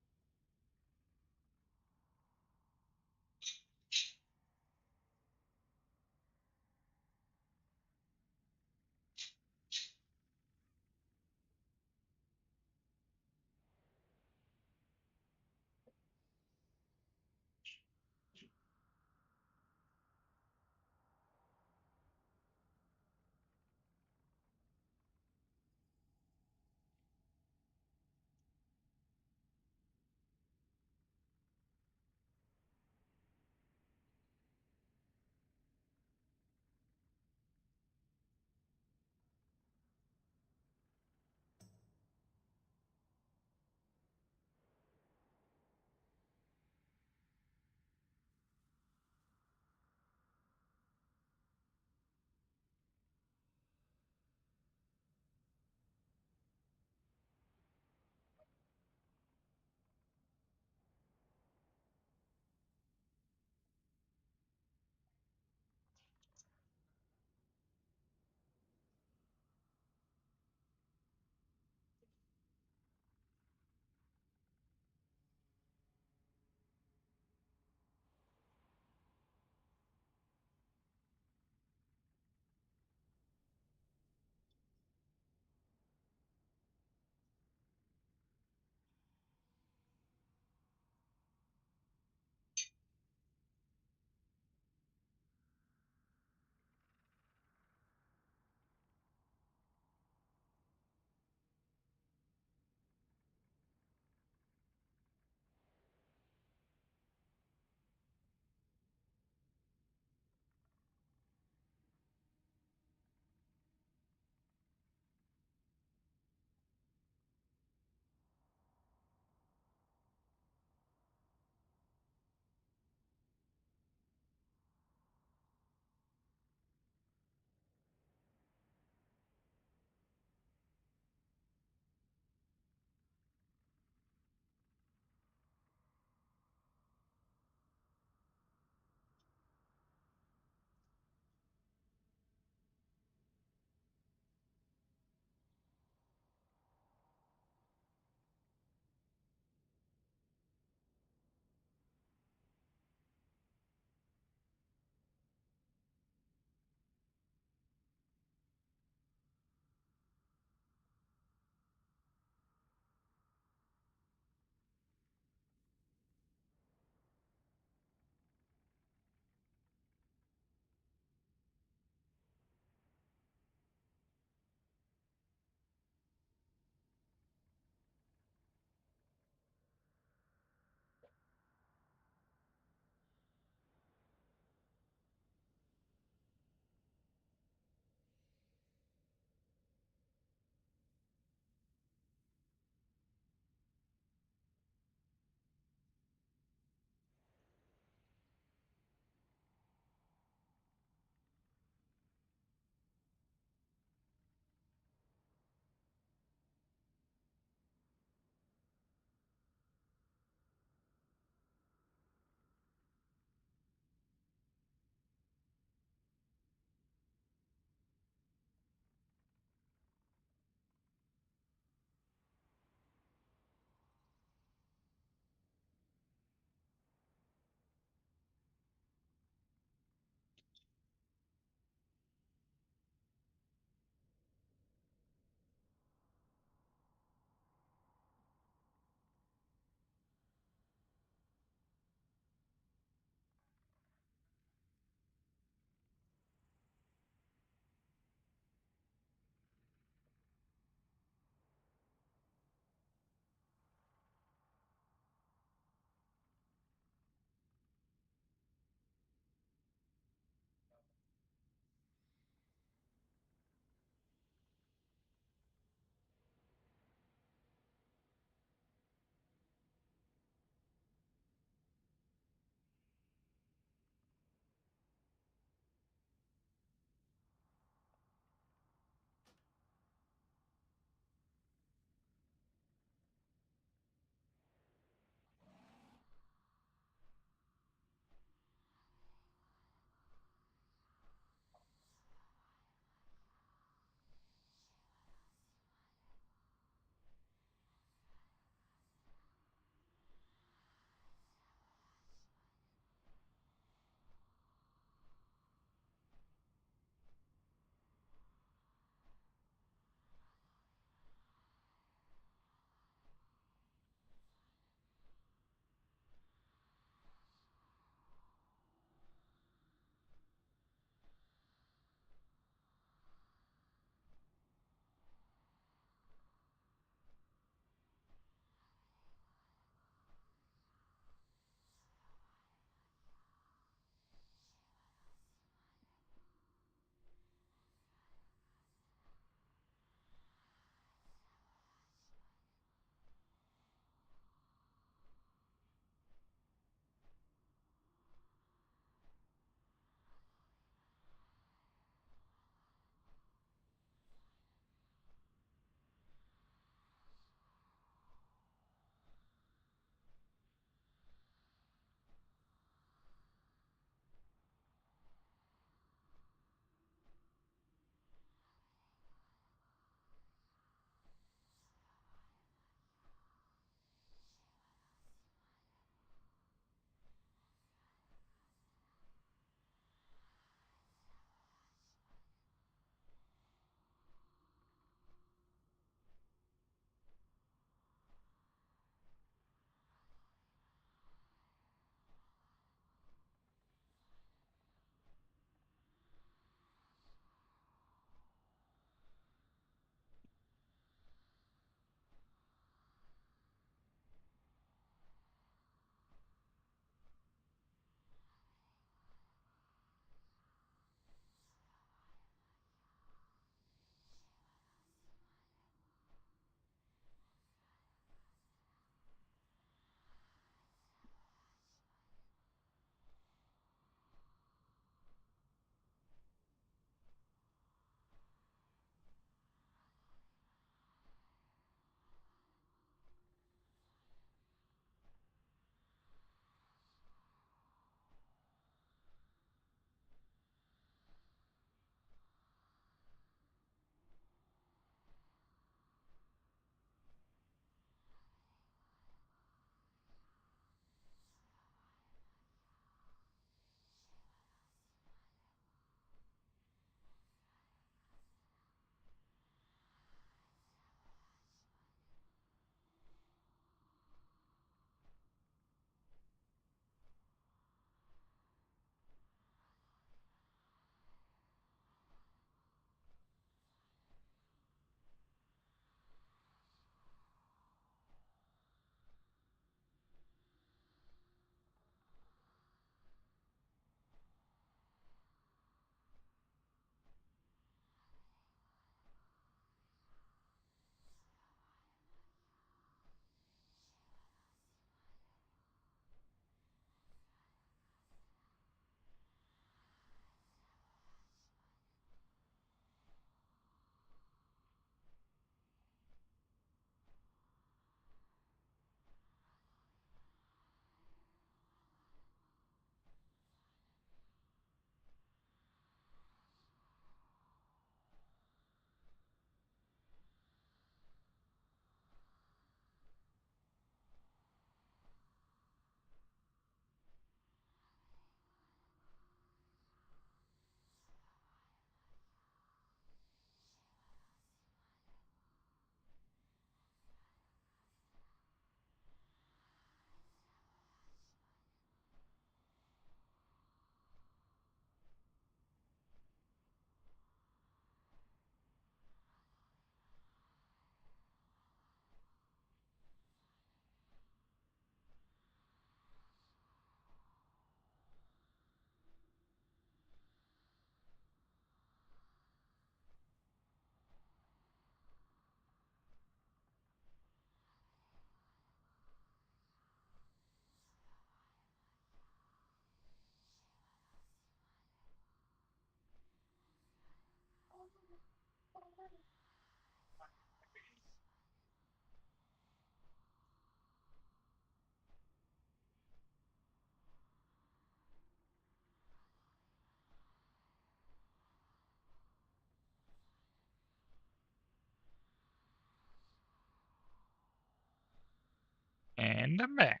Speaker 2: And I'm back.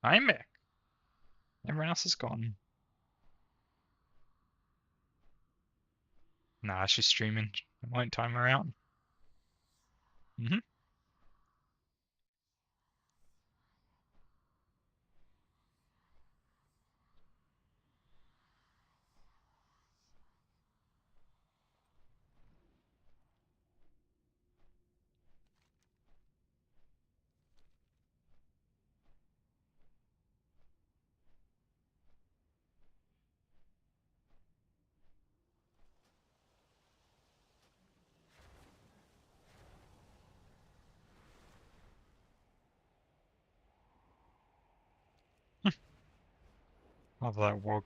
Speaker 2: I'm back. Everyone else is gone. Nah, she's streaming. I won't time her out. Mm-hmm. Oh, that world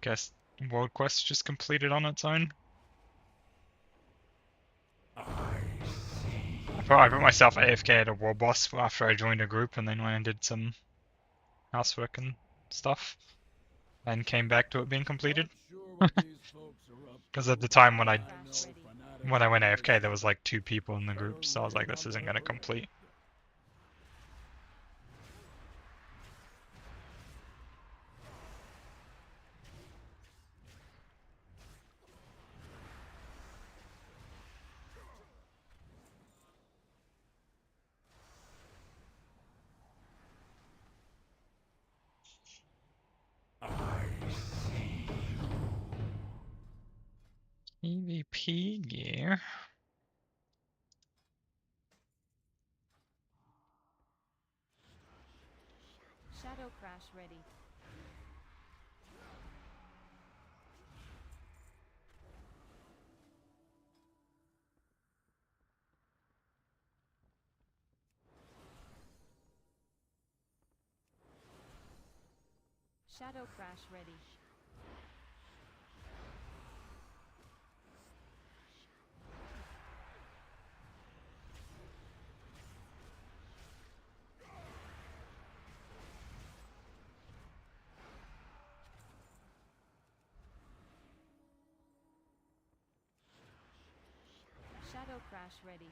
Speaker 2: quest just completed on its own. I put myself AFK at a war boss after I joined a group and then went and did some housework and stuff. And came back to it being completed. Because at the time when I went AFK there was like 2 people in the group, so I was like, this isn't gonna complete. PvP gear.
Speaker 5: Shadow Crash ready. Shadow Crash ready. Shadow Crash ready.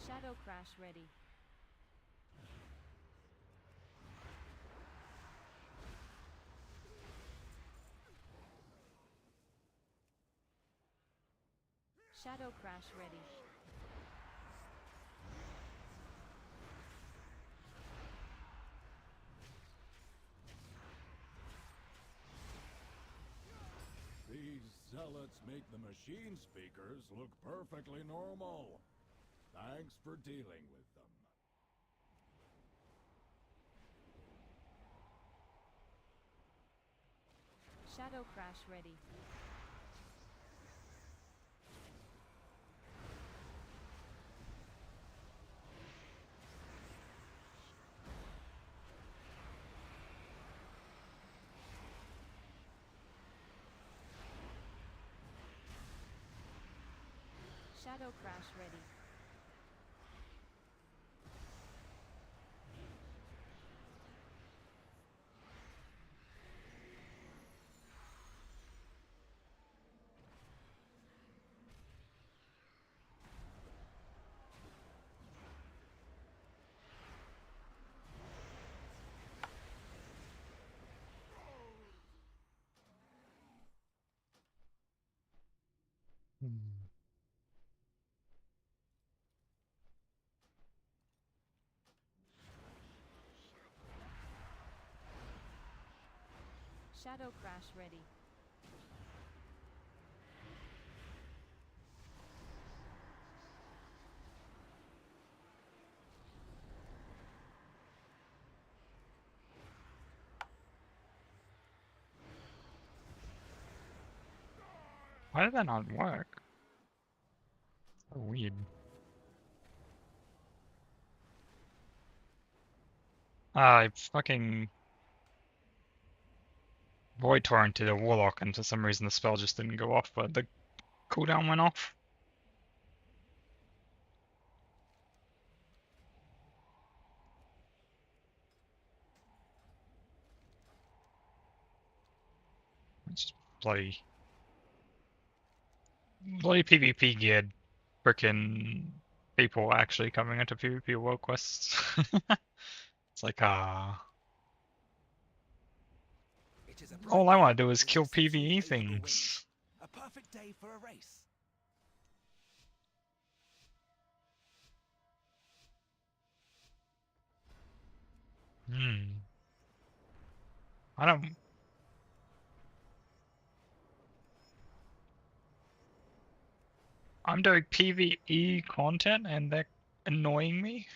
Speaker 5: Shadow Crash ready. Shadow Crash ready.
Speaker 8: These zealots make the machine speakers look perfectly normal. Thanks for dealing with them.
Speaker 5: Shadow Crash ready. Shadow Crash ready. Shadow Crash ready.
Speaker 2: Why did that not work? So weird. I fucking Void Torrented a Warlock and for some reason the spell just didn't go off, but the cooldown went off. It's bloody PvP geared frickin' people actually coming into PvP world quests. It's like
Speaker 1: It is a
Speaker 2: all
Speaker 1: bright
Speaker 2: I
Speaker 1: day
Speaker 2: want to do is
Speaker 1: with
Speaker 2: kill
Speaker 1: exceptionally
Speaker 2: PvE
Speaker 1: favourable
Speaker 2: things.
Speaker 1: winds. A perfect day for a race.
Speaker 2: Hmm. I don't. I'm doing PvE content and they're annoying me.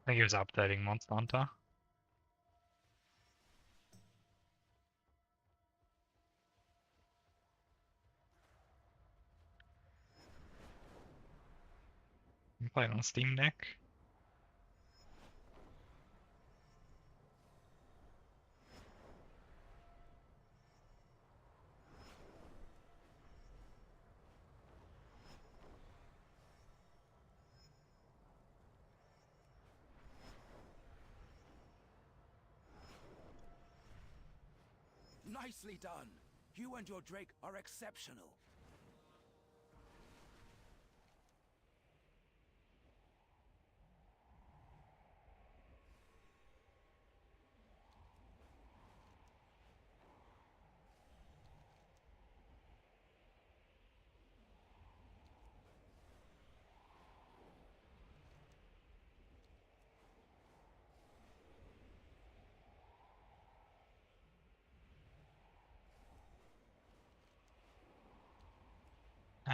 Speaker 2: I think he was updating Monster Hunter. You play it on Steam Deck.
Speaker 1: Nicely done. You and your Drake are exceptional.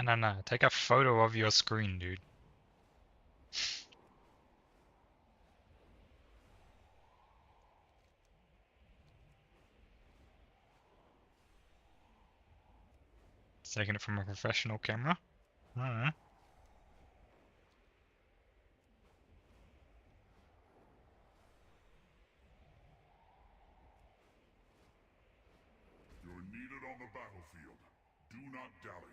Speaker 2: No. Take a photo of your screen, dude. Taking it from a professional camera. Alright.
Speaker 8: You're needed on the battlefield. Do not dally.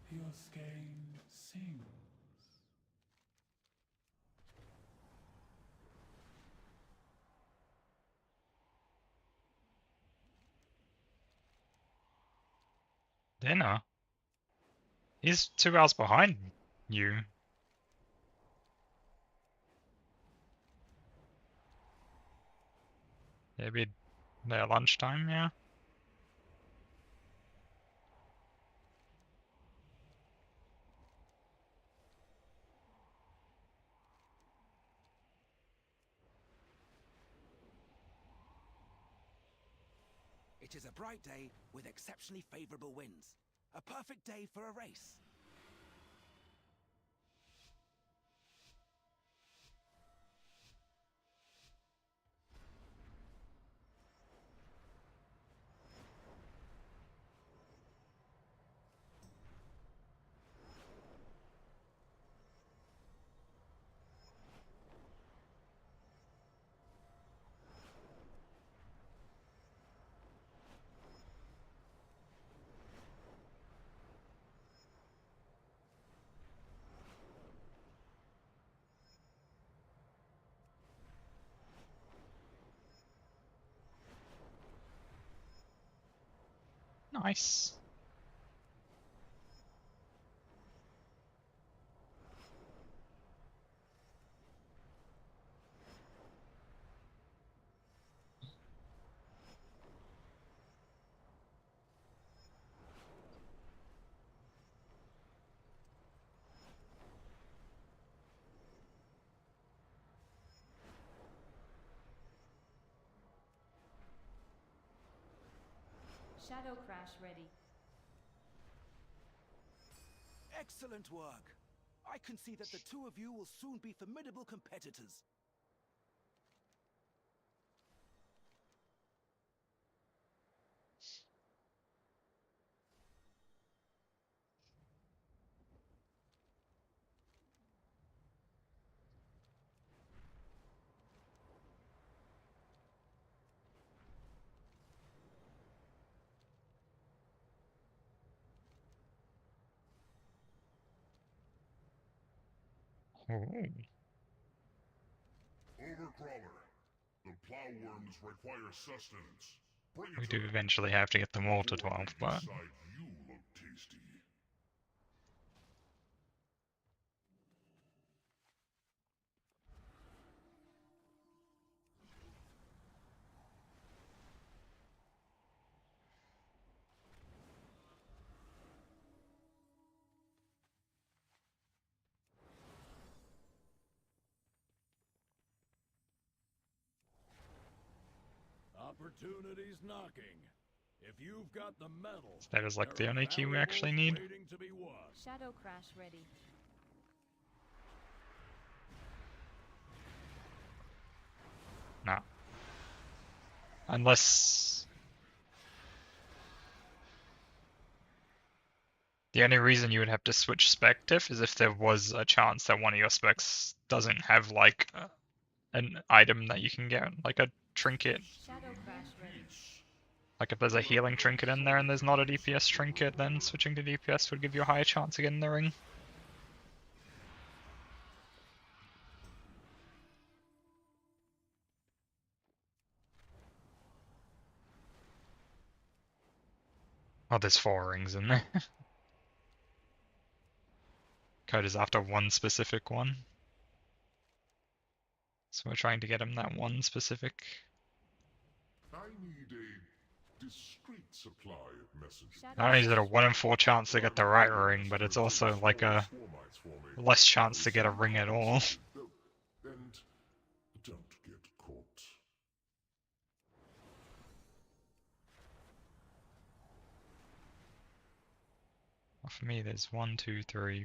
Speaker 11: Your skein sings.
Speaker 2: Dinner? He's 2 hours behind you. Maybe their lunchtime, yeah.
Speaker 1: It is a bright day with exceptionally favourable winds. A perfect day for a race.
Speaker 2: Nice.
Speaker 5: Shadow Crash ready.
Speaker 1: Excellent work. I can see that the two of you will soon be formidable competitors.
Speaker 2: Oh.
Speaker 8: Overcrawler. The plowworms require sustenance. Bring it
Speaker 2: We
Speaker 8: to
Speaker 2: do
Speaker 8: them.
Speaker 2: eventually have to get them all to
Speaker 8: Before
Speaker 2: 12,
Speaker 8: they
Speaker 2: but
Speaker 8: decide you look tasty.
Speaker 6: Opportunity's knocking. If you've got the metal,
Speaker 2: that is like the
Speaker 6: there are
Speaker 2: only key we actually
Speaker 6: valuables
Speaker 2: need.
Speaker 6: waiting to be won.
Speaker 5: Shadow Crash ready.
Speaker 2: No. Unless... The only reason you would have to switch spec diff is if there was a chance that one of your specs doesn't have like an item that you can get, like a trinket.
Speaker 5: Shadow Crash ready.
Speaker 2: Like if there's a healing trinket in there and there's not a DPS trinket, then switching to DPS would give you a higher chance of getting the ring. Oh, there's 4 rings in there. Code is after one specific one. So we're trying to get him that one specific.
Speaker 8: I need a discreet supply of messages.
Speaker 2: Not only is it a 1 in 4 chance to get the right ring, but it's also like a less chance to get a ring at all.
Speaker 8: And don't get caught.
Speaker 2: Well, for me, there's 1, 2, 3.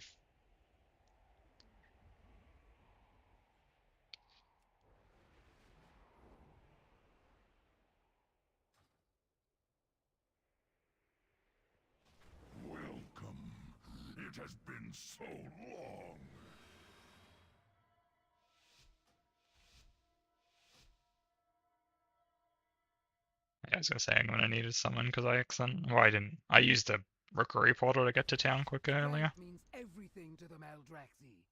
Speaker 8: Welcome. It has been so long.
Speaker 2: Yeah, I was gonna say I'm gonna need someone because I accident. Well, I didn't. I used the rookery portal to get to town quicker earlier.
Speaker 4: Strength means everything to the Maldraxi.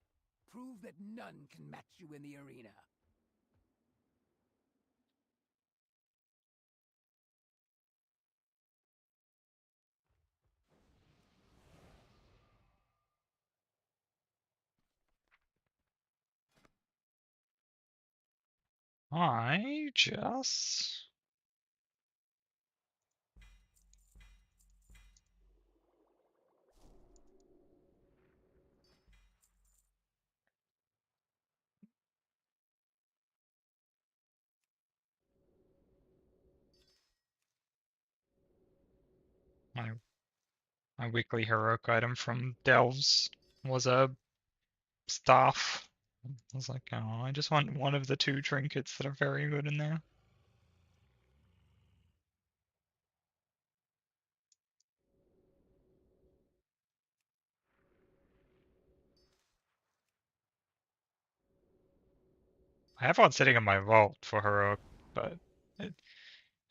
Speaker 4: Prove that none can match you in the arena.
Speaker 2: I just. My weekly heroic item from Delves was a staff. I was like, oh, I just want one of the 2 trinkets that are very good in there. I have one sitting in my vault for heroic, but it,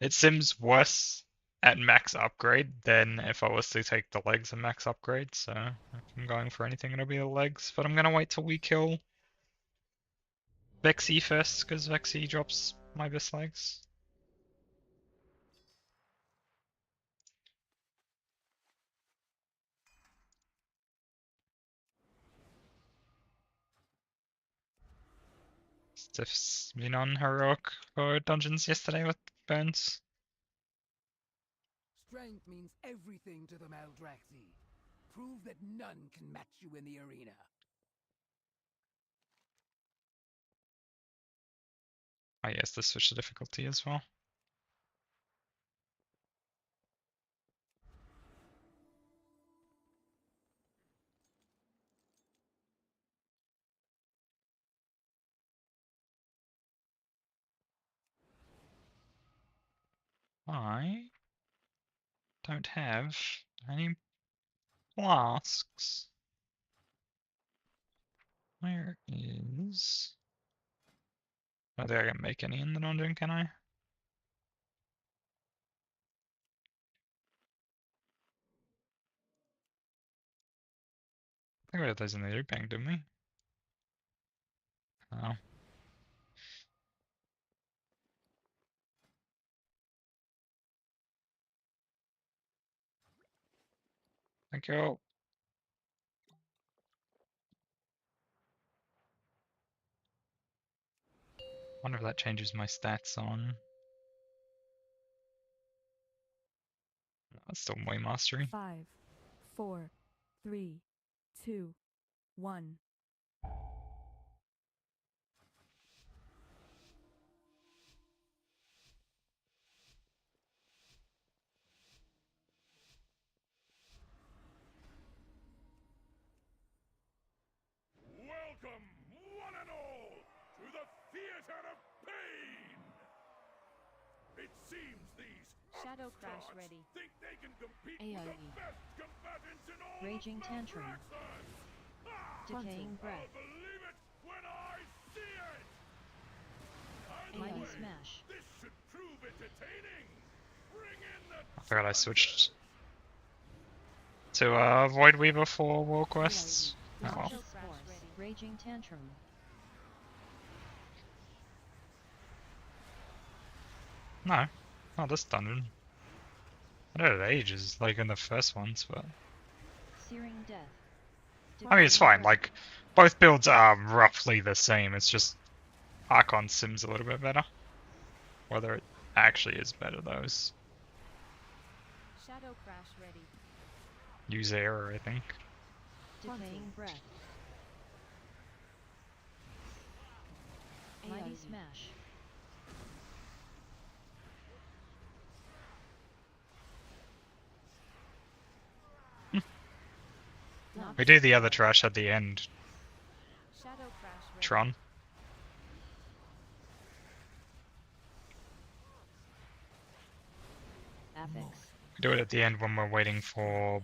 Speaker 2: it seems worse at max upgrade than if I was to take the legs and max upgrade, so if I'm going for anything, it'll be the legs, but I'm gonna wait till we kill Vexy first, because Vexy drops my best legs. Stiff's been on heroic for dungeons yesterday with Burns.
Speaker 4: Strength means everything to the Maldraxi. Prove that none can match you in the arena.
Speaker 2: Oh yes, the switch to difficulty as well. I don't have any flasks. Where is... I don't think I can make any in the dungeon, can I? I think we had those in the loot bank, didn't we? Oh. Thank you. Wonder if that changes my stats on... No, that's still way mastery.
Speaker 12: 5, 4, 3, 2, 1.
Speaker 8: Welcome, one and all, to the theater of pain! It seems these
Speaker 5: Shadow Crash
Speaker 8: upstarts
Speaker 5: ready.
Speaker 8: think they can compete
Speaker 3: AoE.
Speaker 8: with the best combatants in all
Speaker 3: Raging
Speaker 8: of
Speaker 3: Tantrum.
Speaker 8: Nexus!
Speaker 3: Decaying
Speaker 8: I'll
Speaker 3: Breath.
Speaker 8: believe it when I see it!
Speaker 3: Mighty
Speaker 8: Anyway,
Speaker 3: Smash.
Speaker 8: this should prove entertaining! Bring in the
Speaker 2: I forgot I switched to Void Weaver for War Quests. Oh well.
Speaker 3: Martial Force. Raging Tantrum.
Speaker 2: No, not this dungeon. I did it ages, like in the first ones, but...
Speaker 3: Searing Death.
Speaker 2: I mean, it's fine, like, both builds are roughly the same, it's just Archon sims a little bit better. Whether it actually is better, though, is
Speaker 5: Shadow Crash ready.
Speaker 2: user error, I think.
Speaker 3: Decaying Breath. Mighty Smash.
Speaker 2: We do the other trash at the end,
Speaker 5: Shadow Crash ready.
Speaker 2: Tron.
Speaker 3: Affix.
Speaker 2: We do it at the end when we're waiting for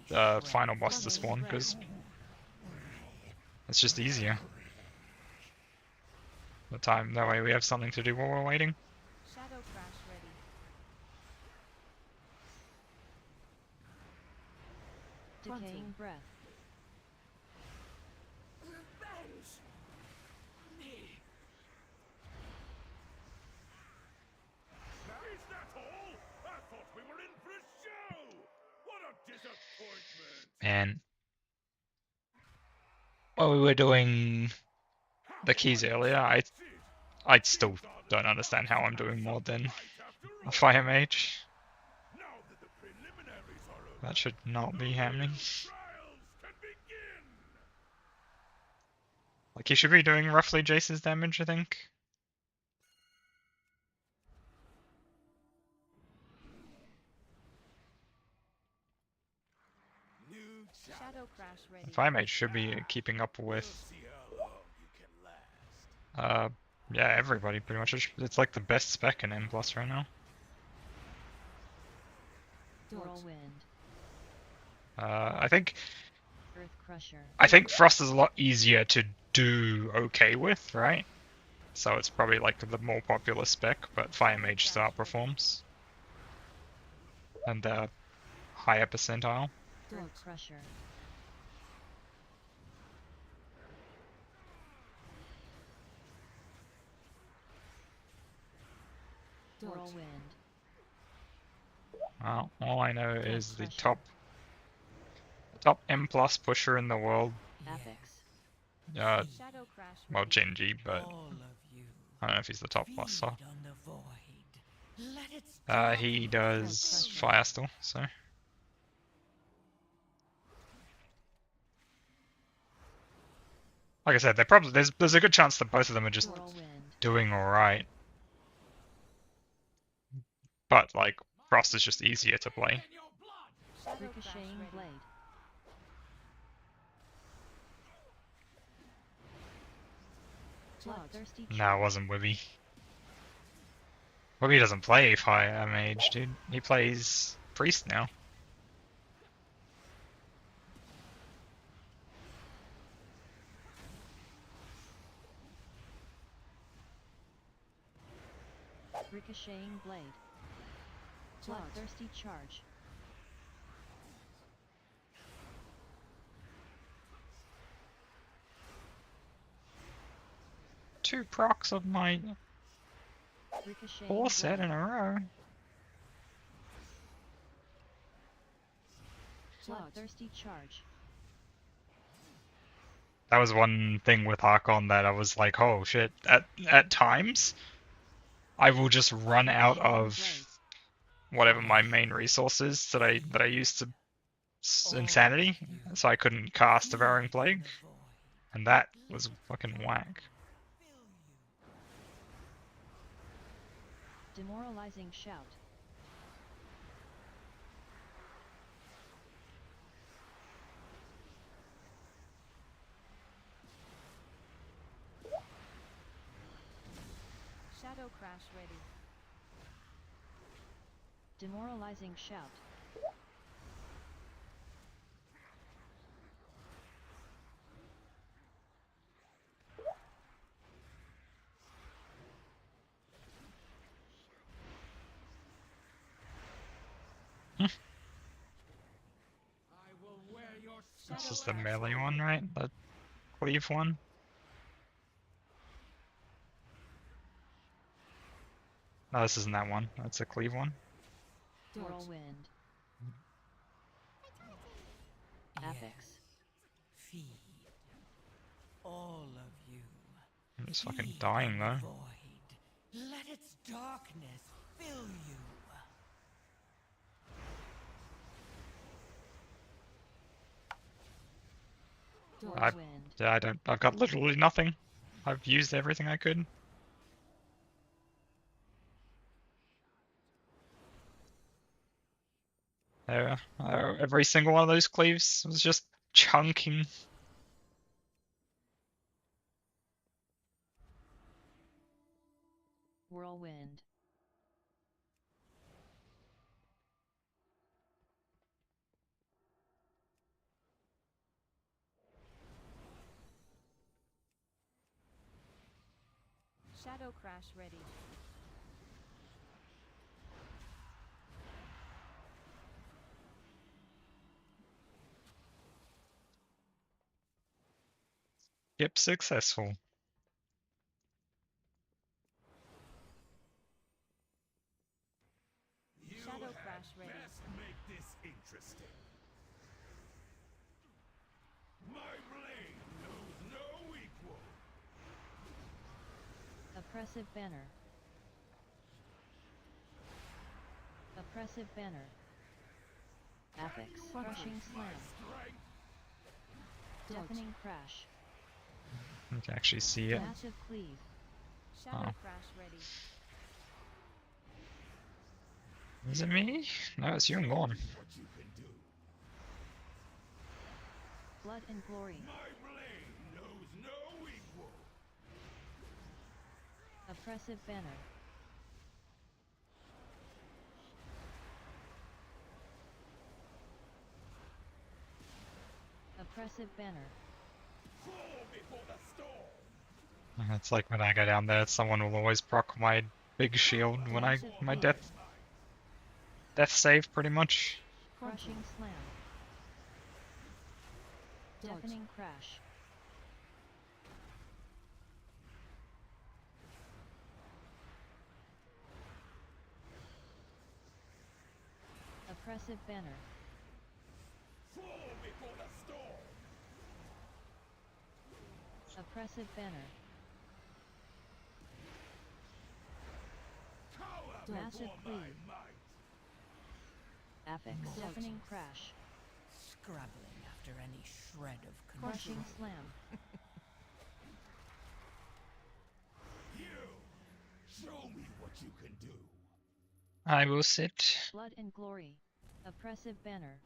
Speaker 2: the final boss to spawn, because it's just easier. The time, that way we have something to do while we're waiting.
Speaker 5: Shadow Crash ready.
Speaker 3: Decaying Breath.
Speaker 8: Revenge! Me! Is that all? I thought we were in for a show! What a disappointment!
Speaker 2: And while we were doing the keys earlier, I still don't understand how I'm doing more than a Fire Mage. That should not be happening. Like, he should be doing roughly Jace's damage, I think.
Speaker 5: Shadow Crash ready.
Speaker 2: Fire Mage should be keeping up with yeah, everybody pretty much. It's like the best spec in M+ right now.
Speaker 3: Whirlwind.
Speaker 2: I think
Speaker 3: Earth Crusher.
Speaker 2: Frost is a lot easier to do okay with, right? So it's probably like the more popular spec, but Fire Mage still outperforms. And the higher percentile.
Speaker 3: Earth Crusher. Whirlwind.
Speaker 2: Well, all I know is the top M+ pusher in the world.
Speaker 3: Affix.
Speaker 2: Well,
Speaker 5: Crash
Speaker 2: Genji, but I don't know if he's the top plus. So. He does fire still, so. Like I said, they're probably there's a good chance that both of them are just doing all right. But like Frost is just easier to play.
Speaker 3: Ricocheting Blade. Bloodthirsty.
Speaker 2: No, it wasn't Wibby. Well, he doesn't play fire mage, dude. He plays priest now.
Speaker 3: Ricocheting blade. Bloodthirsty charge.
Speaker 2: Two procs of my
Speaker 3: Ricocheting
Speaker 2: 4 set
Speaker 3: blade.
Speaker 2: in a row.
Speaker 3: Bloodthirsty charge.
Speaker 2: That was one thing with Harkon that I was like, oh shit. At times, I will just run out of whatever my main resource is that I used to insanity, so I couldn't cast Devouring Plague, and that was fucking whack.
Speaker 3: Demoralizing shout.
Speaker 5: Shadow crash ready.
Speaker 3: Demoralizing shout.
Speaker 2: This is the melee one, right? The cleave one? No, this isn't that one. That's a cleave one.
Speaker 3: Whirlwind. Apex.
Speaker 4: Feed. All of you.
Speaker 2: I'm just fucking
Speaker 4: Feed
Speaker 2: dying
Speaker 4: on
Speaker 2: though.
Speaker 4: the void. Let its darkness fill you.
Speaker 2: I've got literally nothing. I've used everything I could. Every single one of those cleaves was just chunking.
Speaker 3: Whirlwind.
Speaker 5: Shadow crash ready.
Speaker 2: Yep, successful.
Speaker 5: Shadow crash ready.
Speaker 8: Best make this interesting. My blade knows no equal.
Speaker 3: Oppressive banner. Oppressive banner. Apex. Crushing slam. Deafening crash.
Speaker 2: You can actually see it.
Speaker 3: Massive cleave.
Speaker 5: Shadow
Speaker 2: Oh.
Speaker 5: crash ready.
Speaker 2: Is it me? No, it's you and Gorn.
Speaker 8: What you can do.
Speaker 3: Blood and glory.
Speaker 8: My blade knows no equal.
Speaker 3: Oppressive banner. Oppressive banner.
Speaker 8: Fall before the storm.
Speaker 2: It's like when I go down there, someone will always proc my big shield when my death save pretty much.
Speaker 3: Crushing slam. Deafening crash. Oppressive banner.
Speaker 8: Fall before the storm.
Speaker 3: Oppressive banner.
Speaker 8: Cower
Speaker 3: Massive
Speaker 8: before my
Speaker 3: cleave.
Speaker 8: might.
Speaker 3: Apex. Deafening crash.
Speaker 4: Scrabbling after any shred of
Speaker 3: Crushing
Speaker 4: control.
Speaker 3: slam.
Speaker 8: You. Show me what you can do.
Speaker 2: I will sit.
Speaker 3: Blood and glory. Oppressive banner.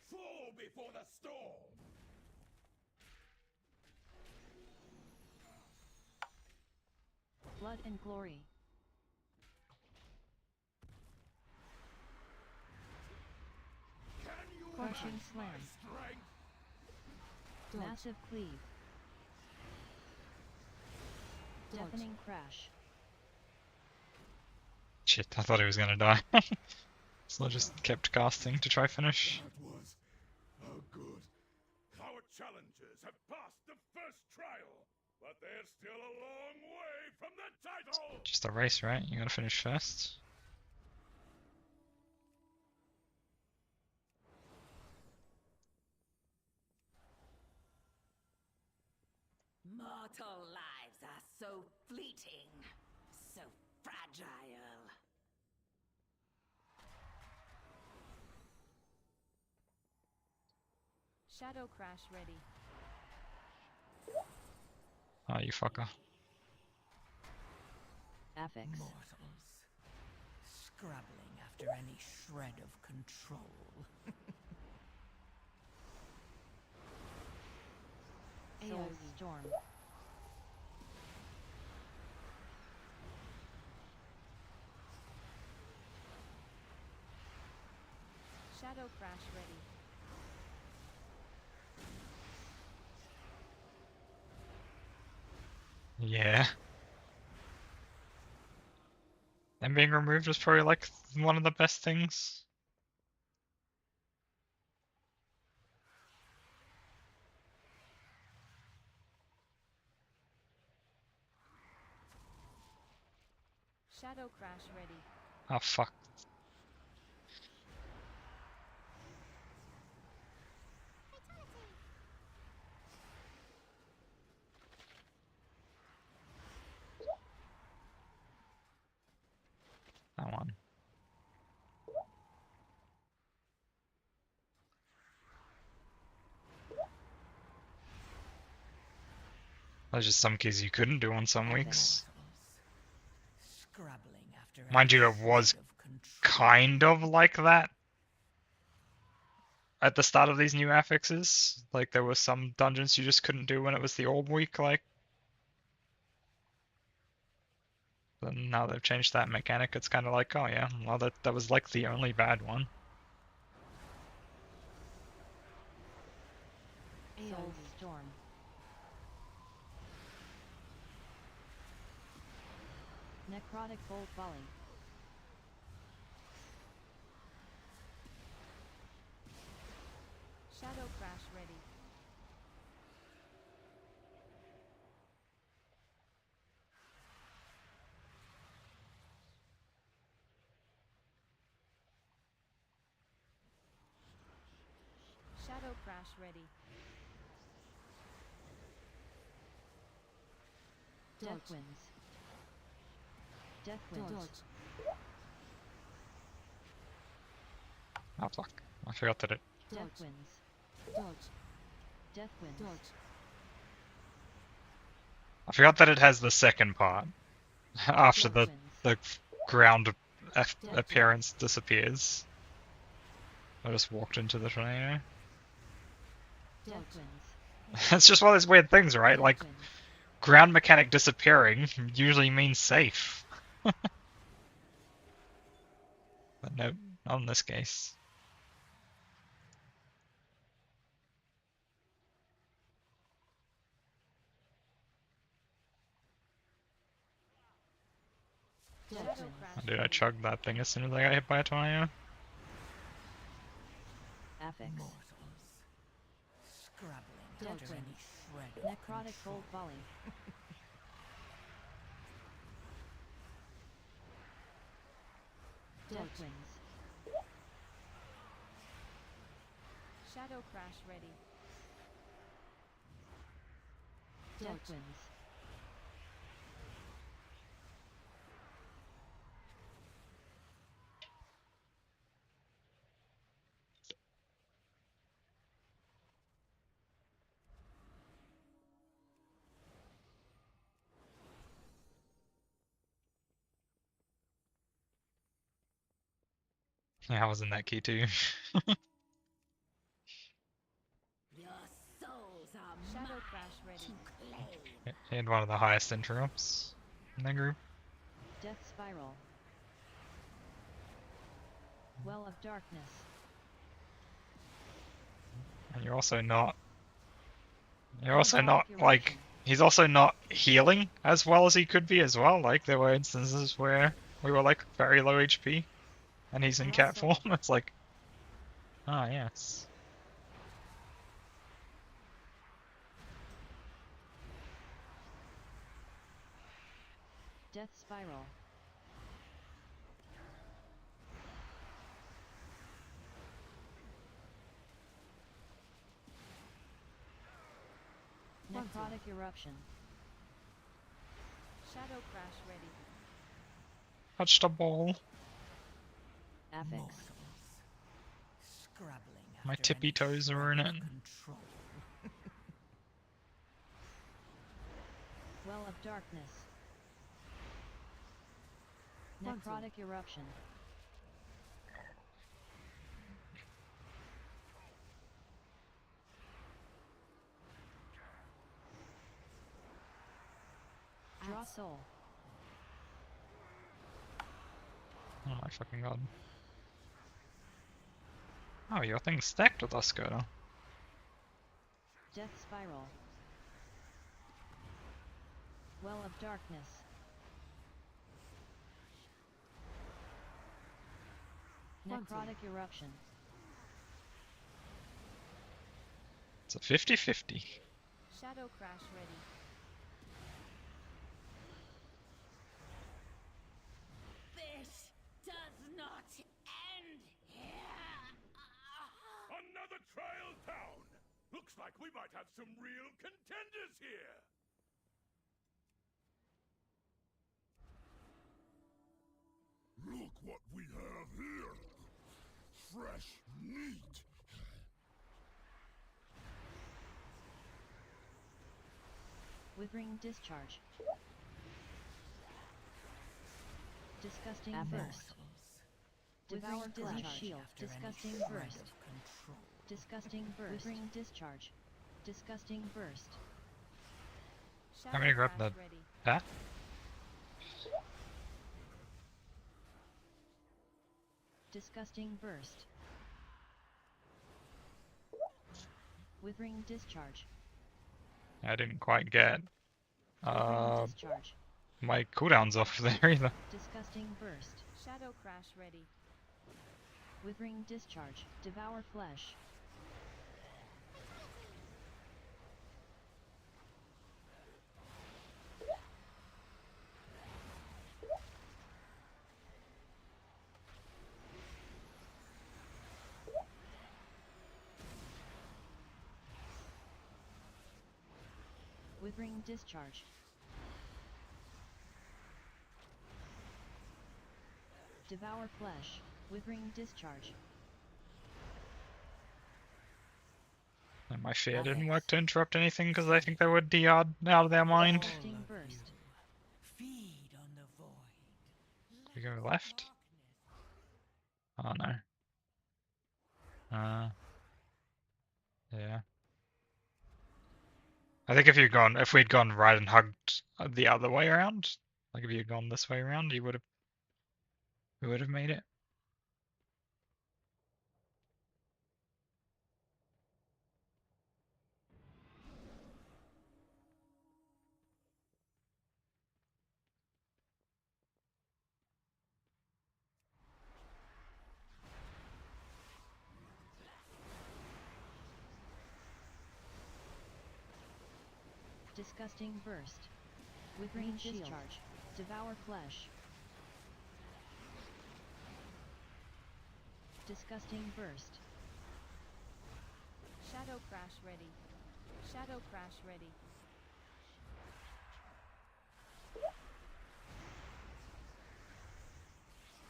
Speaker 8: Fall before the storm.
Speaker 3: Blood and glory. Crushing slam. Massive cleave. Deafening crash.
Speaker 2: Shit, I thought he was gonna die. So I just kept casting to try finish.
Speaker 8: That was good. Our challengers have passed the first trial, but they're still a long way from the title.
Speaker 2: Just a race, right? You gotta finish first.
Speaker 7: Mortal lives are so fleeting, so fragile.
Speaker 5: Shadow crash ready.
Speaker 2: Oh, you fucker.
Speaker 3: Affix.
Speaker 4: Mortals, scrabbling after any shred of control.
Speaker 3: Soul storm.
Speaker 5: Shadow crash ready.
Speaker 2: Yeah. Them being removed was probably like one of the best things.
Speaker 5: Shadow crash ready.
Speaker 2: Oh fuck. That one. There's just some keys you couldn't do on some weeks.
Speaker 4: Scrabbling after
Speaker 2: Mind you, it was kind of like that at the start of these new affixes. Like there were some dungeons you just couldn't do when it was the old week, like. But now they've changed that mechanic, it's kind of like, oh yeah, well that was like the only bad one.
Speaker 3: Soul storm. Necrotic bolt volley.
Speaker 5: Shadow crash ready. Shadow crash ready.
Speaker 3: Death winds. Death winds.
Speaker 2: Oh fuck, I forgot that it...
Speaker 3: Death winds. Dodge. Death winds.
Speaker 2: I forgot that it has the second part. After the ground appearance disappears. I just walked into the tornado.
Speaker 3: Death winds.
Speaker 2: It's just one of those weird things, right? Like, ground mechanic disappearing usually means safe. But nope, not in this case. Dude, I chugged that thing as soon as I got hit by a tornado.
Speaker 3: Affix.
Speaker 4: Scrabbling after any shred of
Speaker 3: Necrotic bolt volley. Death winds.
Speaker 5: Shadow crash ready.
Speaker 3: Death winds.
Speaker 2: Yeah, I was in that key too.
Speaker 7: Your souls are
Speaker 5: Shadow crash ready.
Speaker 7: to claim.
Speaker 2: He had one of the highest interrupts in the group.
Speaker 3: Death spiral. Well of darkness.
Speaker 2: And you're also not. You're also
Speaker 3: Hydraulic
Speaker 2: not
Speaker 3: eruption.
Speaker 2: like. He's also not healing as well as he could be as well. Like there were instances where we were like very low HP, and he's in cat form. It's like, ah yes.
Speaker 3: Death spiral. Necrotic eruption.
Speaker 5: Shadow crash ready.
Speaker 2: Touched a ball.
Speaker 3: Affix.
Speaker 4: Scrabbling
Speaker 2: My
Speaker 4: after
Speaker 2: tippy
Speaker 4: any
Speaker 2: toes are in
Speaker 4: shred
Speaker 2: it.
Speaker 4: of control.
Speaker 3: Well of darkness. Necrotic eruption. Draw soul.
Speaker 2: Oh my fucking god. Oh, your thing's stacked with us, Skoda.
Speaker 3: Death spiral. Well of darkness. Necrotic eruption.
Speaker 2: It's a 50-50.
Speaker 5: Shadow crash ready.
Speaker 7: This does not end here.
Speaker 8: Another trial down! Looks like we might have some real contenders here! Look what we have here! Fresh meat!
Speaker 3: Withering discharge. Disgusting burst. Devour discharge. Shield. Disgusting burst. Disgusting burst. Withering discharge. Disgusting burst.
Speaker 5: Shadow
Speaker 2: I'm gonna grab
Speaker 5: crash
Speaker 2: that.
Speaker 5: ready.
Speaker 2: That?
Speaker 3: Disgusting burst. Withering discharge.
Speaker 2: I didn't quite get
Speaker 3: Withering discharge.
Speaker 2: my cooldowns off there either.
Speaker 3: Disgusting burst.
Speaker 5: Shadow crash ready.
Speaker 3: Withering discharge. Devour flesh. Withering discharge. Devour flesh. Withering discharge.
Speaker 2: And my fear didn't work to interrupt anything because I think they were DR'd out of their mind.
Speaker 3: Disgusting burst.
Speaker 4: Feed on the void.
Speaker 2: We go left? Oh no. Yeah. I think if we'd gone right and hugged the other way around, like if you'd gone this way around, we would have made it.
Speaker 3: Disgusting burst. Withering discharge. Devour flesh. Disgusting burst.
Speaker 5: Shadow crash ready. Shadow crash ready.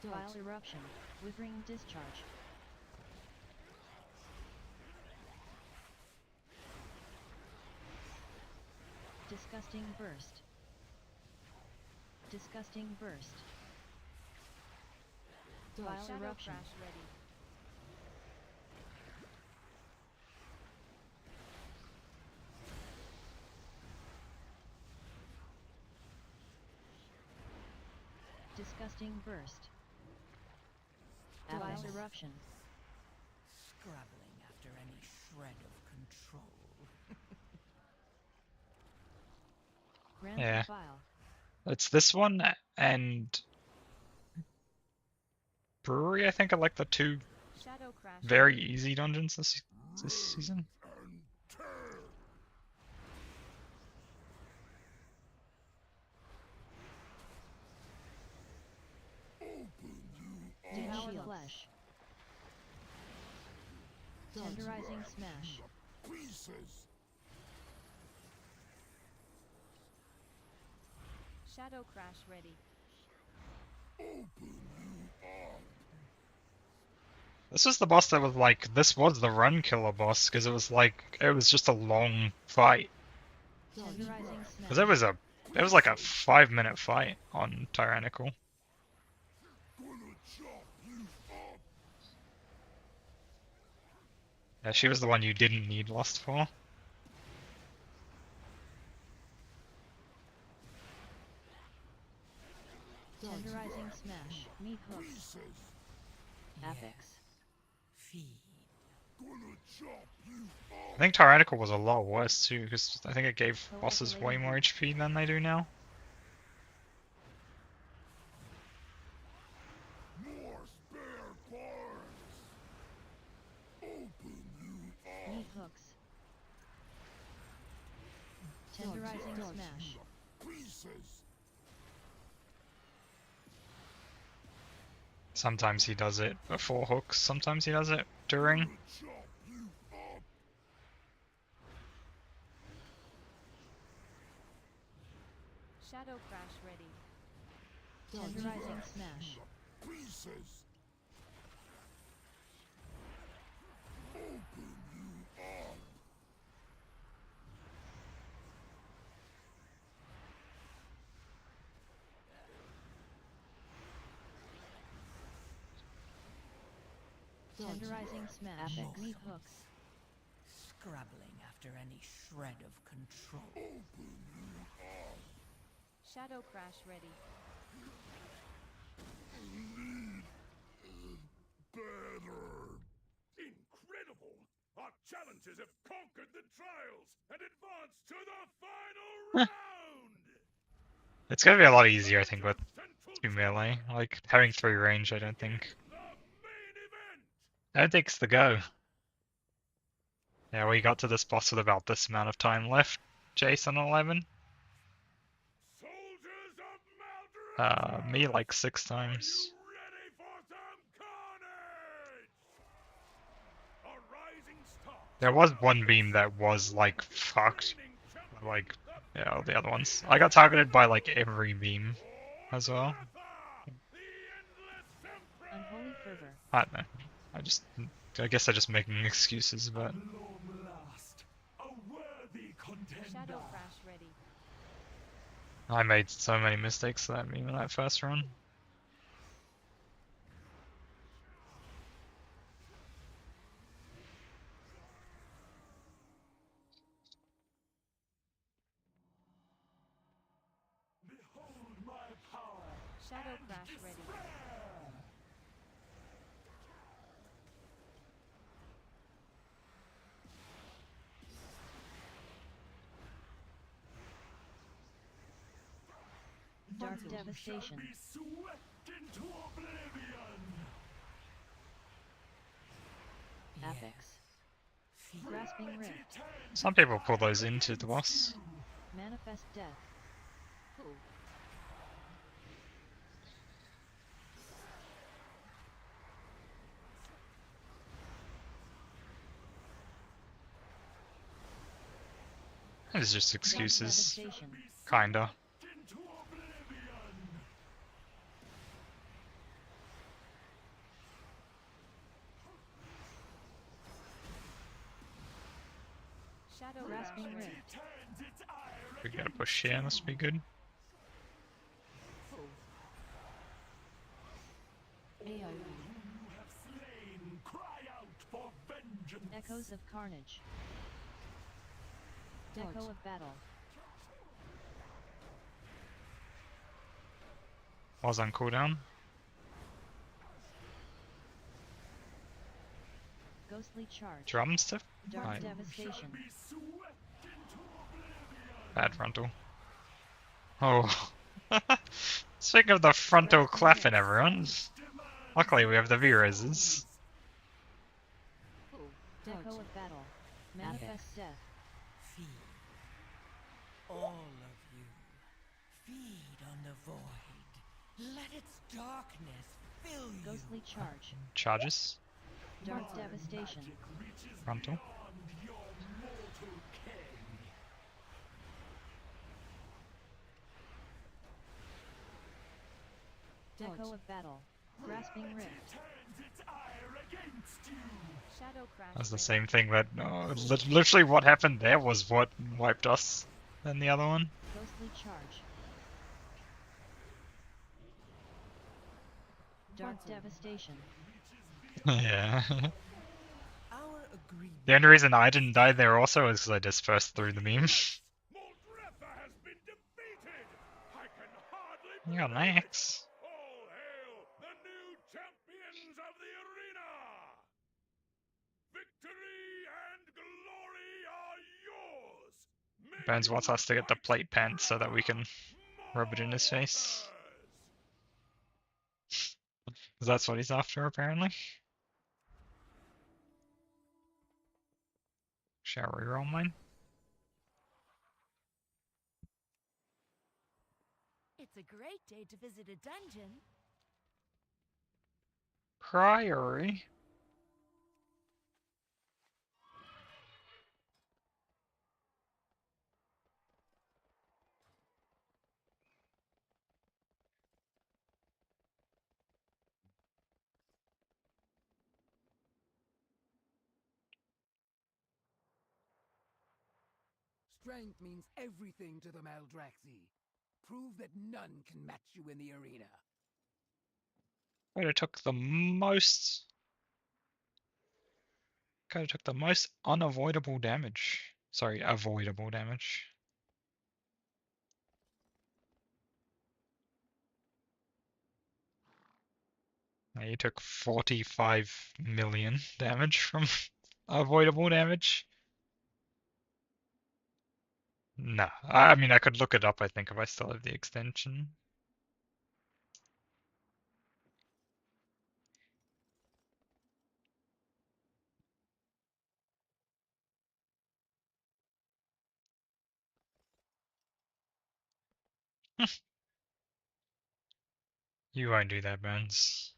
Speaker 3: Vile eruption. Withering discharge. Disgusting burst. Disgusting burst. Vile
Speaker 5: Shadow
Speaker 3: eruption.
Speaker 5: crash ready.
Speaker 3: Disgusting burst. Vile eruption.
Speaker 4: Scrabbling after any shred of control.
Speaker 3: Grand
Speaker 2: Yeah.
Speaker 3: File.
Speaker 2: It's this one and Brewery, I think, are like the two
Speaker 5: Shadow Crash
Speaker 2: very
Speaker 5: ready.
Speaker 2: easy dungeons this season.
Speaker 3: Devour
Speaker 5: Shields.
Speaker 3: Flesh. Tenderizing Smash.
Speaker 5: Shadow Crash ready.
Speaker 2: This was the boss that was like, this was the run killer boss, because it was like, it was just a long fight.
Speaker 3: Tenderizing
Speaker 2: Because
Speaker 3: Smash.
Speaker 2: it was like a 5-minute fight on Tyrannical. Yeah, she was the one you didn't need Lust for.
Speaker 3: Tenderizing Smash. Meat hooks. Apex.
Speaker 4: Feed.
Speaker 2: I think Tyrannical was a lot worse too, because I think it gave bosses way more HP than they do now.
Speaker 3: Meat hooks. Tenderizing Smash.
Speaker 2: Sometimes he does it before hooks, sometimes he does it during.
Speaker 5: Shadow Crash ready.
Speaker 3: Tenderizing Smash. Tenderizing Smash.
Speaker 4: Apex.
Speaker 3: Meat hooks.
Speaker 4: Scrabbling after any shred of control.
Speaker 5: Shadow Crash ready.
Speaker 8: Incredible! Our challengers have conquered the trials and advanced to the final round!
Speaker 2: It's gonna be a lot easier, I think, with 2 melee. Like, having 3 range, I don't think it's the go. Yeah, we got to this boss with about this amount of time left. Jason 11. Me like 6 times.
Speaker 8: Ready for some carnage? A rising star.
Speaker 2: There was one beam that was like fucked. Like, yeah, all the other ones. I got targeted by like every beam as well.
Speaker 3: Unholy Fervor.
Speaker 2: I don't know. I guess I'm just making excuses, but
Speaker 5: Shadow Crash ready.
Speaker 2: I made so many mistakes to that beam in that first run.
Speaker 5: Shadow Crash ready.
Speaker 3: Dark Devastation. Apex. Grasping Rift.
Speaker 2: Some people pull those into the boss.
Speaker 3: Manifest Death.
Speaker 2: It's just excuses.
Speaker 3: Devastation.
Speaker 2: Kinda.
Speaker 5: Shadow
Speaker 3: Grasping
Speaker 5: Crash ready.
Speaker 3: Rift.
Speaker 2: We gotta push here, this will be good.
Speaker 3: AoE. Echoes of Carnage. Echo of Battle.
Speaker 2: Was on cooldown.
Speaker 3: Ghostly charge.
Speaker 2: Drums to
Speaker 3: Dark
Speaker 2: fight.
Speaker 3: devastation.
Speaker 2: Bad frontal. Oh. Speaking of the frontal clapping, everyone. Luckily we have the V-Raises.
Speaker 3: Echo of battle. Manifest death.
Speaker 4: Feed. All of you. Feed on the void. Let its darkness fill you.
Speaker 3: Ghostly charge.
Speaker 2: Charges.
Speaker 3: Dark devastation.
Speaker 2: Frontal.
Speaker 3: Echo of battle. Grasping rift.
Speaker 5: Shadow crash.
Speaker 2: That's the
Speaker 5: ready.
Speaker 2: same thing that literally what happened there was what wiped us than the other one.
Speaker 3: Ghostly charge. Dark devastation.
Speaker 2: Yeah.
Speaker 4: Our agreement.
Speaker 2: The only reason I didn't die there also is because I dispersed through the beam.
Speaker 8: Moldretha has been defeated! I can hardly
Speaker 2: You got an axe.
Speaker 8: All hail the new champions of the arena! Victory and glory are yours! May
Speaker 2: Burns
Speaker 8: you
Speaker 2: wants us to get the
Speaker 8: fight
Speaker 2: plate pants so that we can rub it in his face.
Speaker 8: marvelous!
Speaker 2: 'Cause that's what he's after, apparently. Shall we roll mine?
Speaker 7: It's a great day to visit a dungeon.
Speaker 2: Priory?
Speaker 13: Strength means everything to the Maldraxi. Prove that none can match you in the arena.
Speaker 2: Could have took the most. Could have took the most unavoidable damage. Sorry, avoidable damage. Now you took 45 million damage from avoidable damage. Nah, I mean I could look it up I think if I still have the extension. You won't do that, Burns.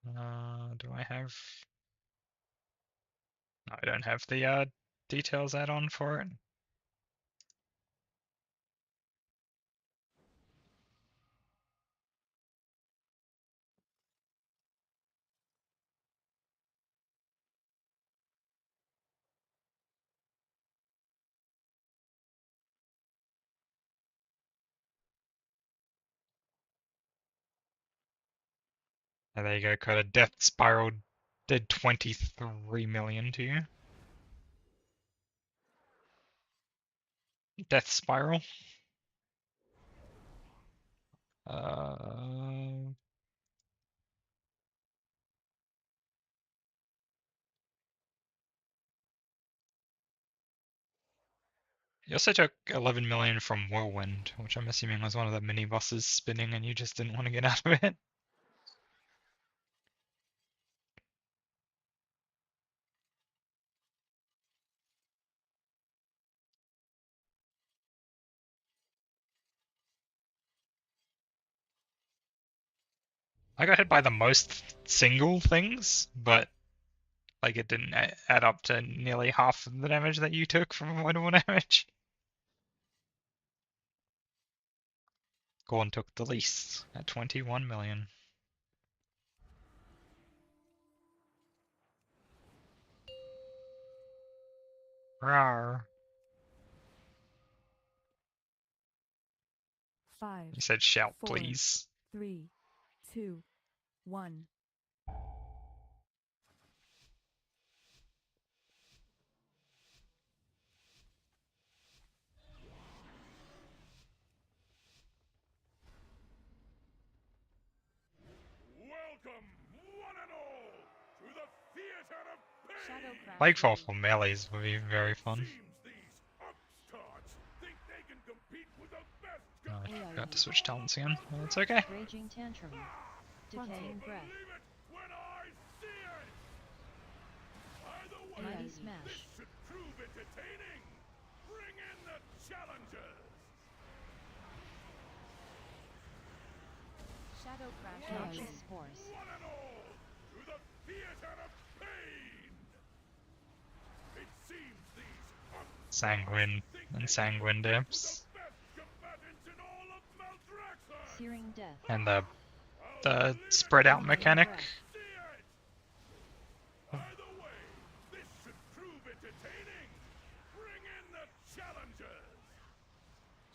Speaker 2: Do I have... No, I don't have the details add-on for it. And there you go, Coda. Death Spiral did 23 million to you. Death Spiral. Uh, you also took 11 million from Whirlwind, which I'm assuming was one of the mini bosses spinning and you just didn't want to get out of it. I got hit by the most single things, but like it didn't add up to nearly half of the damage that you took from avoidable damage. Gorn took the least at 21 million. Rawr.
Speaker 12: 5.
Speaker 2: You said shout,
Speaker 12: 4,
Speaker 2: please.
Speaker 12: 3, 2, 1.
Speaker 8: Welcome, one
Speaker 5: Shadow crash
Speaker 2: Plaguefall
Speaker 5: ready.
Speaker 2: for melees would be very fun. Oh, I forgot to switch talents again. Well, it's okay.
Speaker 3: Raging tantrum. Decaying breath. Mighty smash.
Speaker 5: Shadow crash
Speaker 3: Noxious
Speaker 5: ready.
Speaker 3: spores.
Speaker 2: Sanguine and Sanguine Depths.
Speaker 3: Searing death.
Speaker 2: And the spread out mechanic.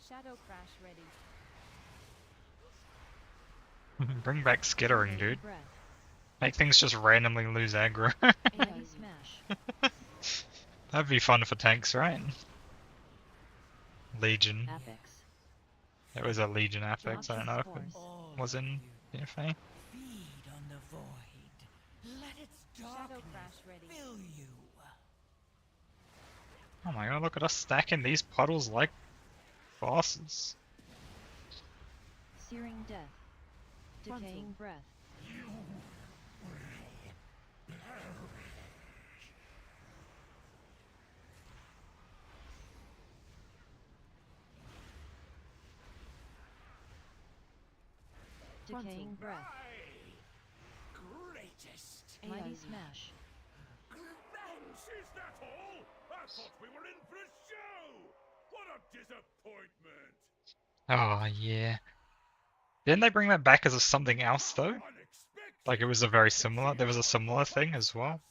Speaker 5: Shadow crash ready.
Speaker 2: Bring back skittering,
Speaker 3: Decaying
Speaker 2: dude.
Speaker 3: breath.
Speaker 2: Make things just randomly lose aggro.
Speaker 3: Mighty smash.
Speaker 2: That'd be fun for tanks, right? Legion.
Speaker 3: Apex.
Speaker 2: It was a Legion Apex, I don't know if it
Speaker 4: All
Speaker 2: was
Speaker 4: of
Speaker 2: in
Speaker 4: you.
Speaker 2: PFA.
Speaker 4: Feed on the void. Let its
Speaker 5: Shadow
Speaker 4: darkness
Speaker 5: crash ready.
Speaker 4: fill you.
Speaker 2: Oh my god, look at us stacking these puddles like bosses.
Speaker 3: Searing death. Decaying breath. Decaying breath.
Speaker 4: Greatest.
Speaker 3: Mighty smash.
Speaker 8: Revenge, is that all? I thought we were in for a show! What a disappointment!
Speaker 2: Oh yeah. Didn't they bring that back as a something else though? Like it was a very similar, there was a similar thing as well.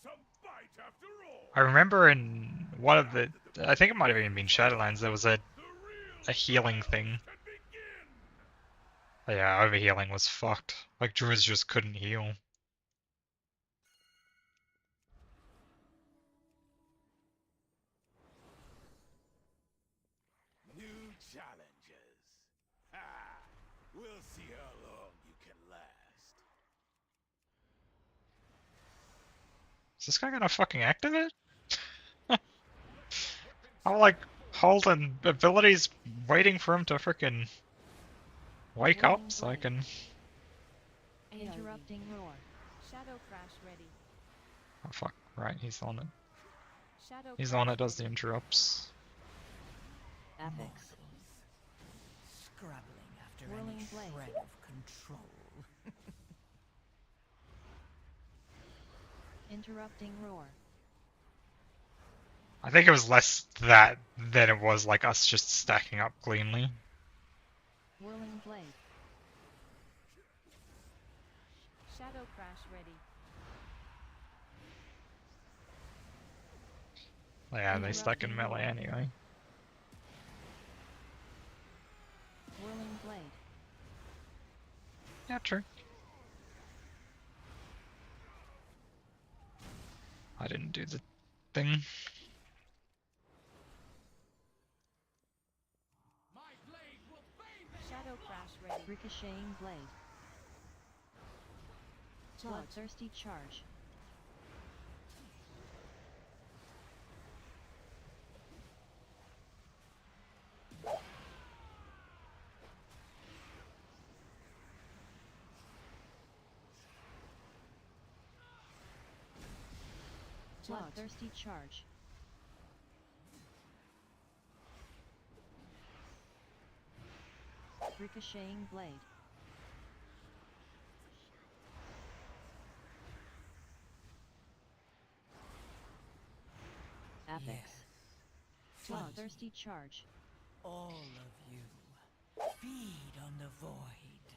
Speaker 2: I remember in one of the, I think it might have even been Shadowlands, there was a healing thing. Yeah, overhealing was fucked. Like druids just couldn't heal.
Speaker 1: New challenges. Ah, we'll see how long you can last.
Speaker 2: Is this guy gonna fucking activate? I'm like holding abilities waiting for him to frickin' wake up so I can...
Speaker 3: Interrupting roar.
Speaker 5: Shadow crash ready.
Speaker 2: Oh fuck, right, he's on it.
Speaker 5: Shadow
Speaker 2: He's the
Speaker 5: crash
Speaker 2: one that does the
Speaker 5: ready.
Speaker 2: interrupts.
Speaker 3: Apex.
Speaker 4: Scrabbling after
Speaker 3: Whirling
Speaker 4: any
Speaker 3: blade.
Speaker 4: shred of control.
Speaker 3: Interrupting roar.
Speaker 2: I think it was less that than it was like us just stacking up cleanly.
Speaker 3: Whirling blade.
Speaker 5: Shadow crash ready.
Speaker 2: Yeah, they stuck in melee anyway.
Speaker 3: Whirling blade.
Speaker 2: Yeah, true. I didn't do the thing.
Speaker 5: Shadow crash ready.
Speaker 3: Ricocheting blade. Bloodthirsty charge. Bloodthirsty charge. Ricocheting blade. Apex.
Speaker 4: Yes.
Speaker 3: Bloodthirsty charge.
Speaker 4: All of you. Feed on the void.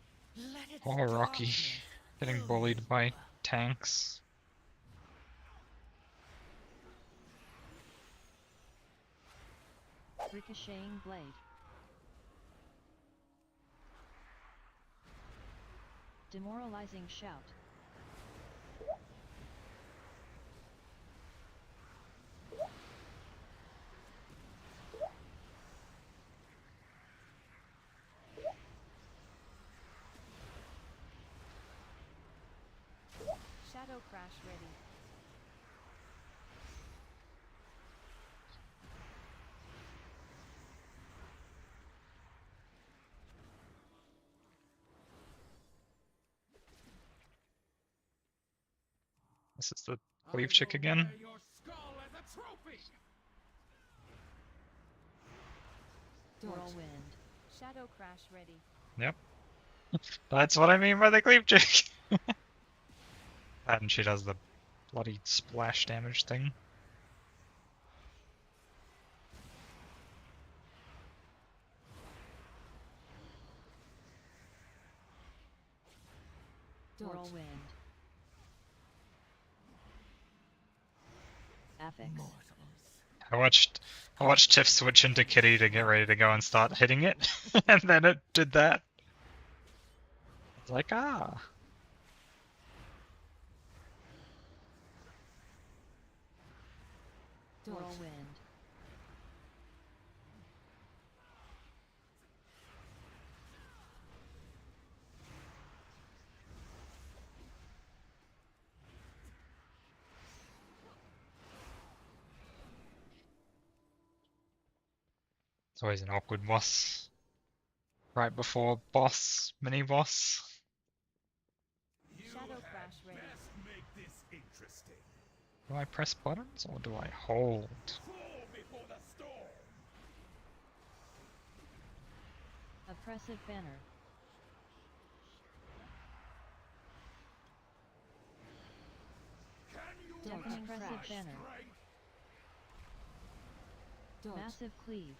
Speaker 4: Let its
Speaker 2: Poor Rocky,
Speaker 4: darkness
Speaker 2: getting
Speaker 4: fill
Speaker 2: bullied
Speaker 4: you.
Speaker 2: by tanks.
Speaker 3: Ricocheting blade. Demoralizing shout.
Speaker 5: Shadow crash ready.
Speaker 2: This is the cleave chick again.
Speaker 13: Your skull as a trophy.
Speaker 3: Whirlwind.
Speaker 5: Shadow Crash ready.
Speaker 2: Yep. That's what I mean by the cleave chick. And she does the bloody splash damage thing.
Speaker 3: Whirlwind. Affix.
Speaker 2: I watched Tiff switch into Kitty to get ready to go and start hitting it, and then it did that. It's like, ah.
Speaker 3: Whirlwind.
Speaker 2: It's always an awkward boss. Right before boss, mini boss.
Speaker 5: Shadow Crash ready.
Speaker 8: Make this interesting.
Speaker 2: Do I press buttons or do I hold?
Speaker 8: Fall before the storm.
Speaker 3: Oppressive banner. Deafening oppressive banner. Massive cleave.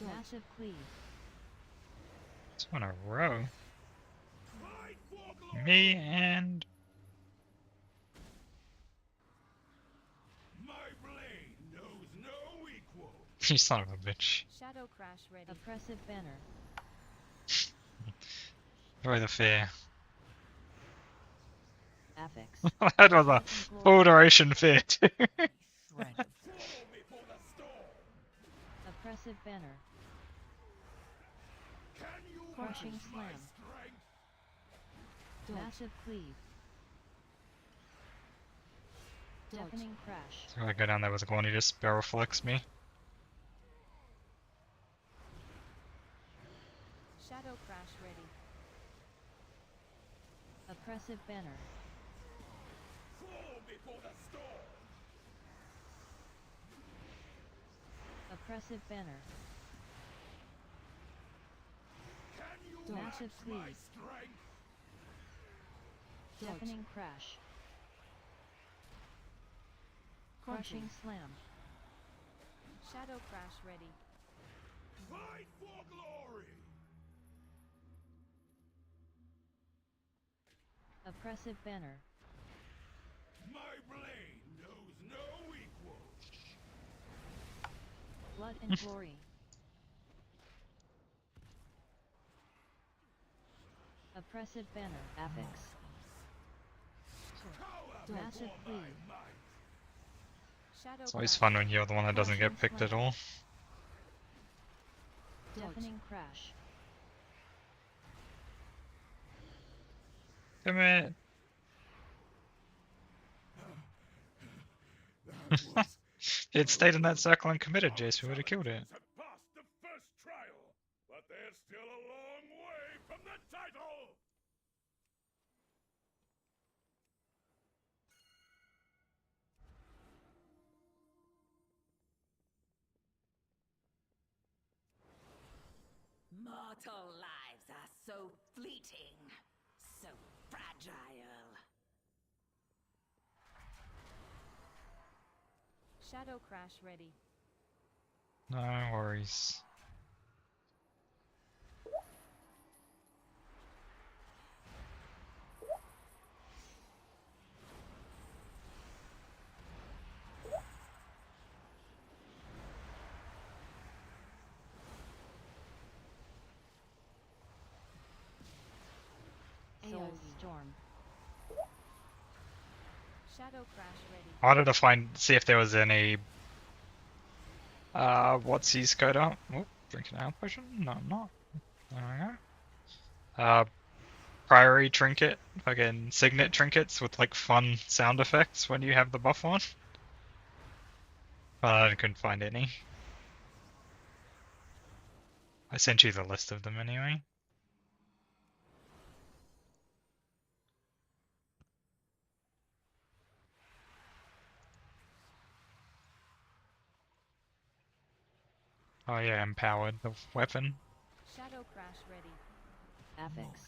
Speaker 3: Massive cleave.
Speaker 2: Two in a row. Me and
Speaker 8: My blade knows no equal.
Speaker 2: you son of a bitch.
Speaker 5: Shadow Crash ready.
Speaker 3: Oppressive banner.
Speaker 2: Enjoy the fear.
Speaker 3: Affix.
Speaker 2: That was a full duration fear too.
Speaker 3: Oppressive banner. Crushing slam. Massive cleave. Deafening crash.
Speaker 2: So I go down there with a one, he just barrel flicks me.
Speaker 5: Shadow Crash ready.
Speaker 3: Oppressive banner.
Speaker 8: Fall before the storm.
Speaker 3: Oppressive banner. Massive cleave. Deafening crash. Crushing slam.
Speaker 5: Shadow Crash ready.
Speaker 8: Fight for glory.
Speaker 3: Oppressive banner.
Speaker 8: My blade knows no equal.
Speaker 3: Blood and glory. Oppressive banner. Affix. Massive cleave.
Speaker 5: Shadow
Speaker 2: It's always
Speaker 5: Crash
Speaker 2: fun when you're the one that doesn't get picked at all.
Speaker 3: Deafening crash.
Speaker 2: Come in. If it stayed in that circle and committed, Jace, we would have killed it.
Speaker 8: Have passed the first trial, but they're still a long way from the title.
Speaker 7: Mortal lives are so fleeting, so fragile.
Speaker 5: Shadow Crash ready.
Speaker 2: No worries.
Speaker 3: Soul storm.
Speaker 5: Shadow Crash ready.
Speaker 2: I wanted to see if there was any what's his code up? Oh, drinking an ale potion? No, I'm not. There we go. Priory trinket, fucking signet trinkets with like fun sound effects when you have the buff on. But I couldn't find any. I sent you the list of them anyway. Oh yeah, empowered the weapon.
Speaker 5: Shadow Crash ready.
Speaker 3: Affix.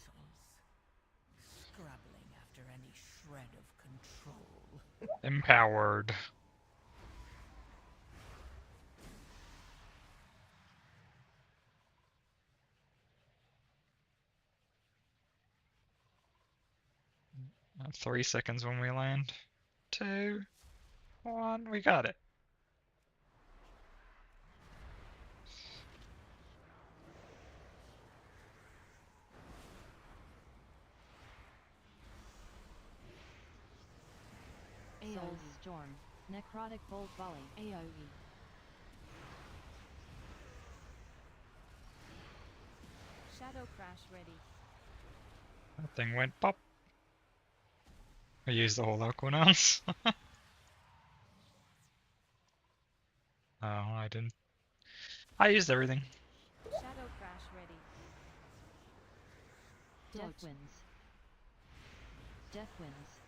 Speaker 4: Scrabbling after any shred of control.
Speaker 2: Empowered. I have 3 seconds when we land. 2, 1, we got it.
Speaker 3: Soul Storm. Necrotic Bolt Volley. AoE.
Speaker 5: Shadow Crash ready.
Speaker 2: That thing went pop. I used the whole Equinox. Oh, I didn't. I used everything.
Speaker 5: Shadow Crash ready.
Speaker 3: Death Winds. Death Winds.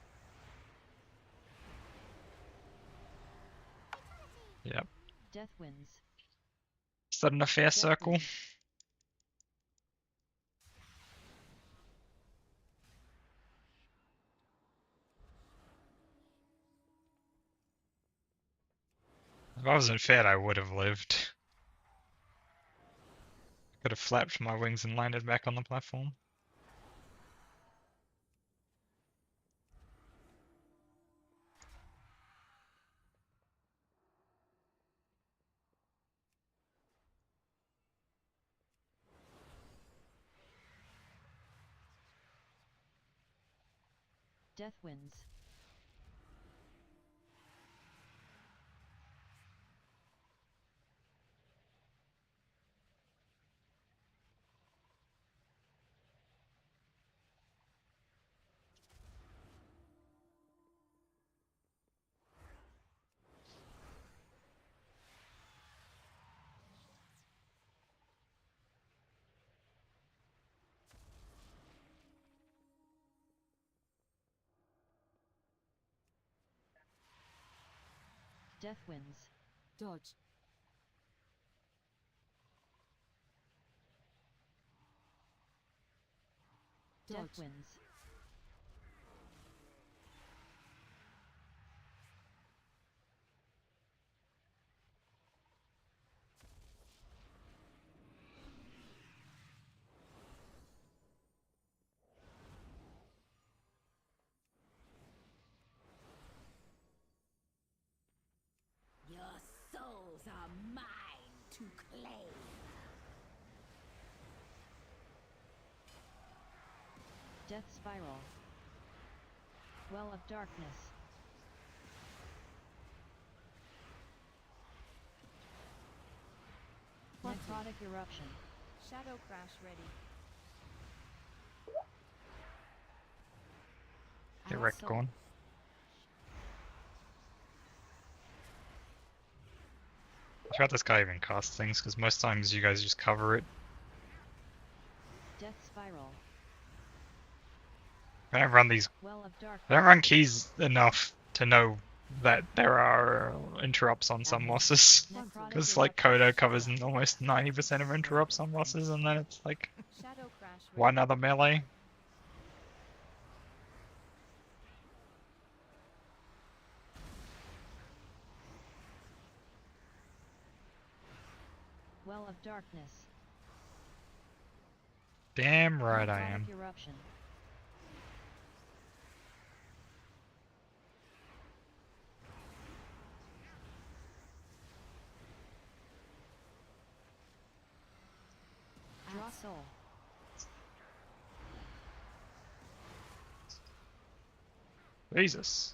Speaker 2: Yep.
Speaker 3: Death Winds.
Speaker 2: Is that in a fair circle? If I wasn't fed, I would have lived. Could have flapped my wings and landed back on the platform.
Speaker 3: Death Winds. Death Winds.
Speaker 7: Dodge.
Speaker 3: Death Winds.
Speaker 7: Your souls are mine to claim.
Speaker 3: Death Spiral. Well of Darkness. Necrotic Eruption.
Speaker 5: Shadow Crash ready.
Speaker 2: Get wrecked, gone. I forgot this guy even casts things, because most times you guys just cover it.
Speaker 3: Death Spiral.
Speaker 2: I don't run these.
Speaker 3: Well of Darkness.
Speaker 2: I don't run keys enough to know that there are interrupts on some bosses. Because like Coda covers almost 90% of interrupts on bosses, and then it's like
Speaker 5: Shadow Crash ready.
Speaker 2: one other melee.
Speaker 3: Well of Darkness.
Speaker 2: Damn right I
Speaker 3: Necrotic
Speaker 2: am.
Speaker 3: Eruption. Draw Soul.
Speaker 2: Jesus.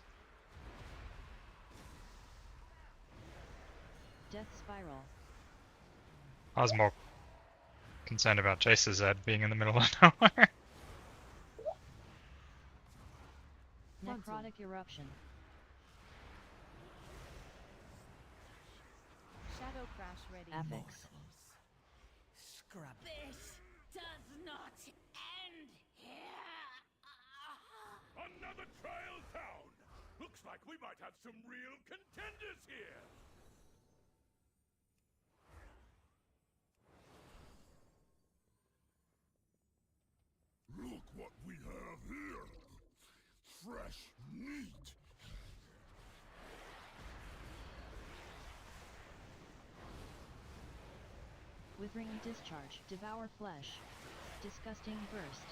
Speaker 3: Death Spiral.
Speaker 2: I was more concerned about Jace's head being in the middle of nowhere.
Speaker 3: Necrotic Eruption.
Speaker 5: Shadow Crash ready.
Speaker 3: Affix.
Speaker 4: Scrub.
Speaker 7: This does not end here.
Speaker 8: Another trial down! Looks like we might have some real contenders here!
Speaker 3: Withering discharge. Devour flesh. Disgusting burst.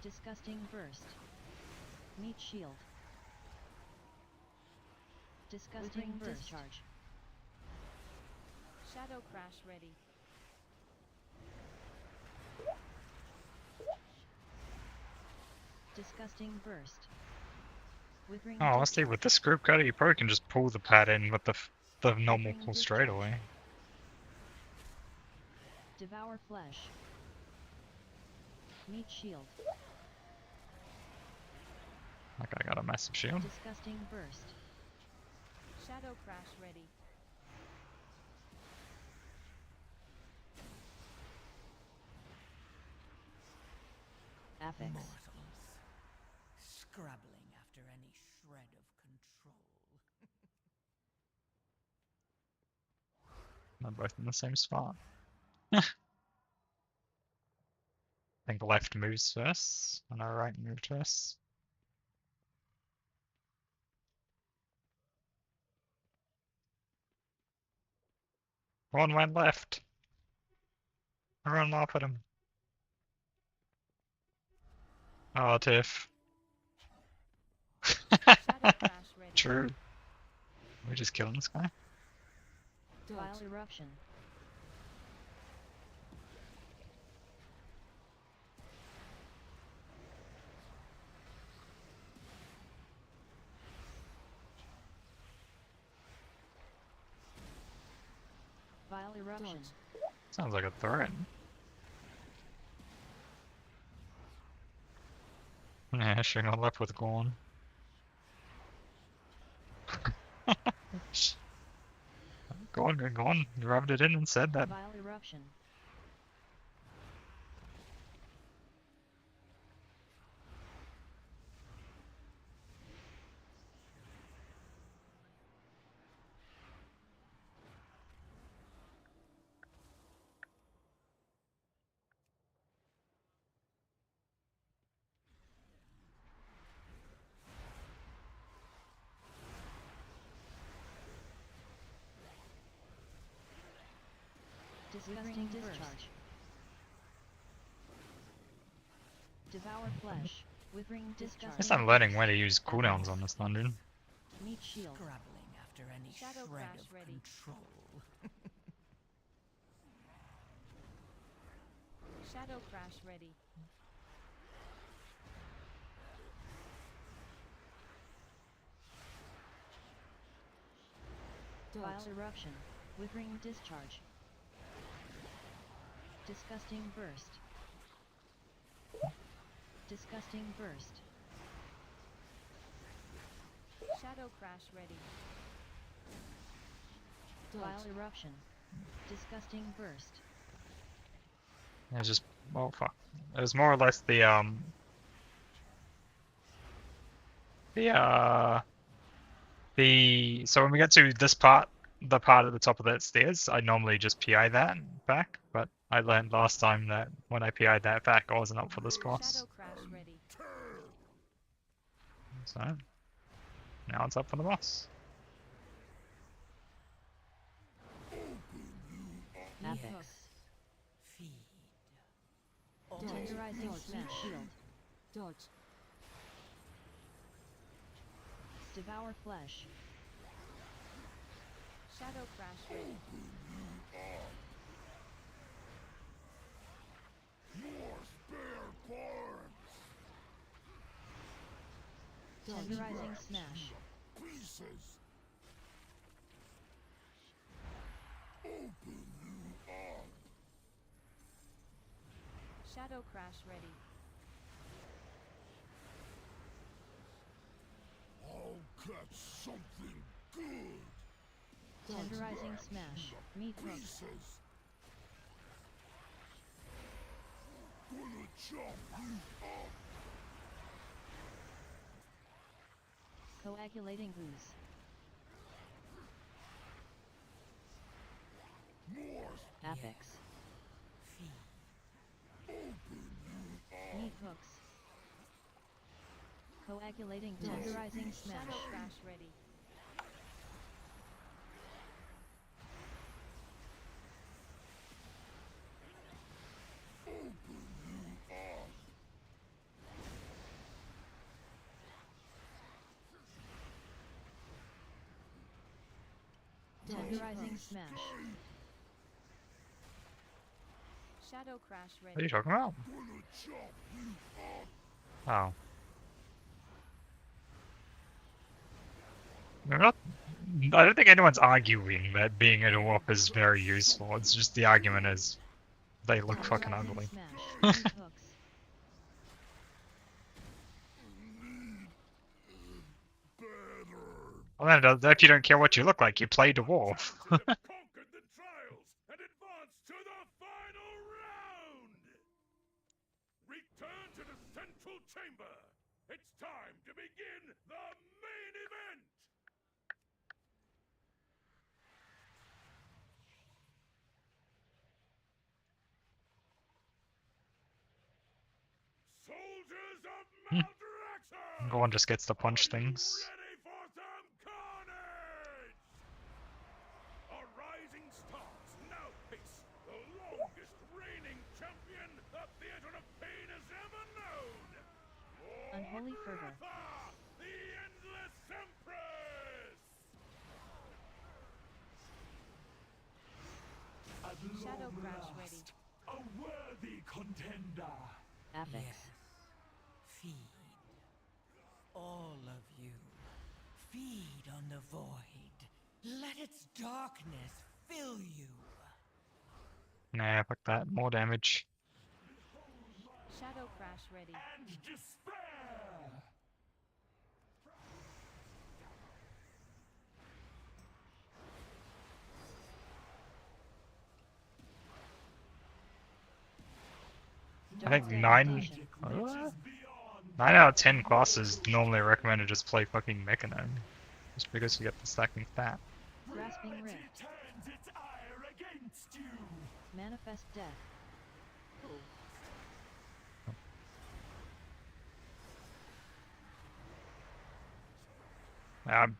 Speaker 3: Disgusting burst. Meat shield. Disgusting burst. Discharge.
Speaker 5: Shadow crash ready.
Speaker 3: Disgusting burst. Withering
Speaker 2: Oh, honestly, with this group cutter, you probably can just pull the pad in with the normal pull straight away.
Speaker 3: Devour flesh. Meat shield.
Speaker 2: That guy got a massive shield.
Speaker 3: Disgusting burst.
Speaker 5: Shadow crash ready.
Speaker 3: Affix.
Speaker 4: Mortals, scrabbling after any shred of control.
Speaker 2: They're both in the same spot. I think left moves first, and our right moves first. One went left. Everyone laugh at him. Oh, Tiff. True. We're just killing this guy.
Speaker 3: Vile eruption. Vile eruption.
Speaker 2: Sounds like a threat. Yeah, shooting on left with Gorn. Go on, you rubbed it in and said that.
Speaker 3: Vile eruption. Disgusting discharge. Devour flesh. Withering discharge.
Speaker 2: At least I'm learning when to use cooldowns on this dungeon.
Speaker 3: Meat shield.
Speaker 4: Scrabbling after any
Speaker 5: Shadow
Speaker 4: shred
Speaker 5: crash
Speaker 4: of
Speaker 5: ready.
Speaker 4: control.
Speaker 5: Shadow crash ready.
Speaker 3: Vile eruption. Withering discharge. Disgusting burst. Disgusting burst.
Speaker 5: Shadow crash ready.
Speaker 3: Vile eruption. Disgusting burst.
Speaker 2: It was just, oh fuck. It was more or less so when we get to this part, the part at the top of that stairs, I normally just PI that back, but I learned last time that when I PI'd that back, I wasn't up for this boss.
Speaker 5: Shadow crash ready.
Speaker 2: So, now it's up for the boss.
Speaker 3: Affix.
Speaker 4: Feed.
Speaker 3: Tenderizing smash shield.
Speaker 7: Dodge.
Speaker 3: Devour flesh.
Speaker 5: Shadow crash ready.
Speaker 8: Your spare parts!
Speaker 3: Tenderizing smash.
Speaker 8: Pieces! Open you up!
Speaker 5: Shadow crash ready.
Speaker 8: I'll catch something good!
Speaker 3: Tenderizing smash. Meat hook.
Speaker 8: Pieces! Gonna chop you up!
Speaker 3: Coagulating ooze.
Speaker 8: More
Speaker 3: Affix.
Speaker 4: Feed.
Speaker 8: open you up!
Speaker 3: Meat hooks. Coagulating tenderizing smash.
Speaker 5: Shadow crash ready.
Speaker 3: Pulverizing smash.
Speaker 5: Shadow Crash ready.
Speaker 2: What are you talking about? Oh. I don't think anyone's arguing that being a dwarf is very useful. It's just the argument is they look fucking
Speaker 3: Pulverizing
Speaker 2: ugly.
Speaker 3: smash. Meat hooks.
Speaker 2: Well, then, if you don't care what you look like, you play dwarf.
Speaker 8: Conquered the trials and advanced to the final round! Return to the central chamber! It's time to begin the main event! Soldiers of Maldraxxus!
Speaker 2: Gohan just gets to punch things.
Speaker 8: Ready for some carnage! A rising stars now face the longest reigning champion the Theater of Pain has ever known!
Speaker 3: Unholy fervor.
Speaker 8: Martha, the Endless Empress!
Speaker 5: Shadow Crash ready.
Speaker 11: A worthy contender.
Speaker 3: Apex.
Speaker 4: Yes. Feed. All of you. Feed on the void. Let its darkness fill you.
Speaker 2: Nah, fuck that. More damage.
Speaker 5: Shadow Crash ready.
Speaker 11: And despair.
Speaker 2: I think
Speaker 3: Dark
Speaker 2: 9
Speaker 3: Devastation.
Speaker 2: out of 10 classes normally recommend to just play fucking Mechano. Just because you get the stacking stat.
Speaker 3: Grasping Rift.
Speaker 11: Turns its ire against you.
Speaker 3: Manifest Death.
Speaker 2: I'm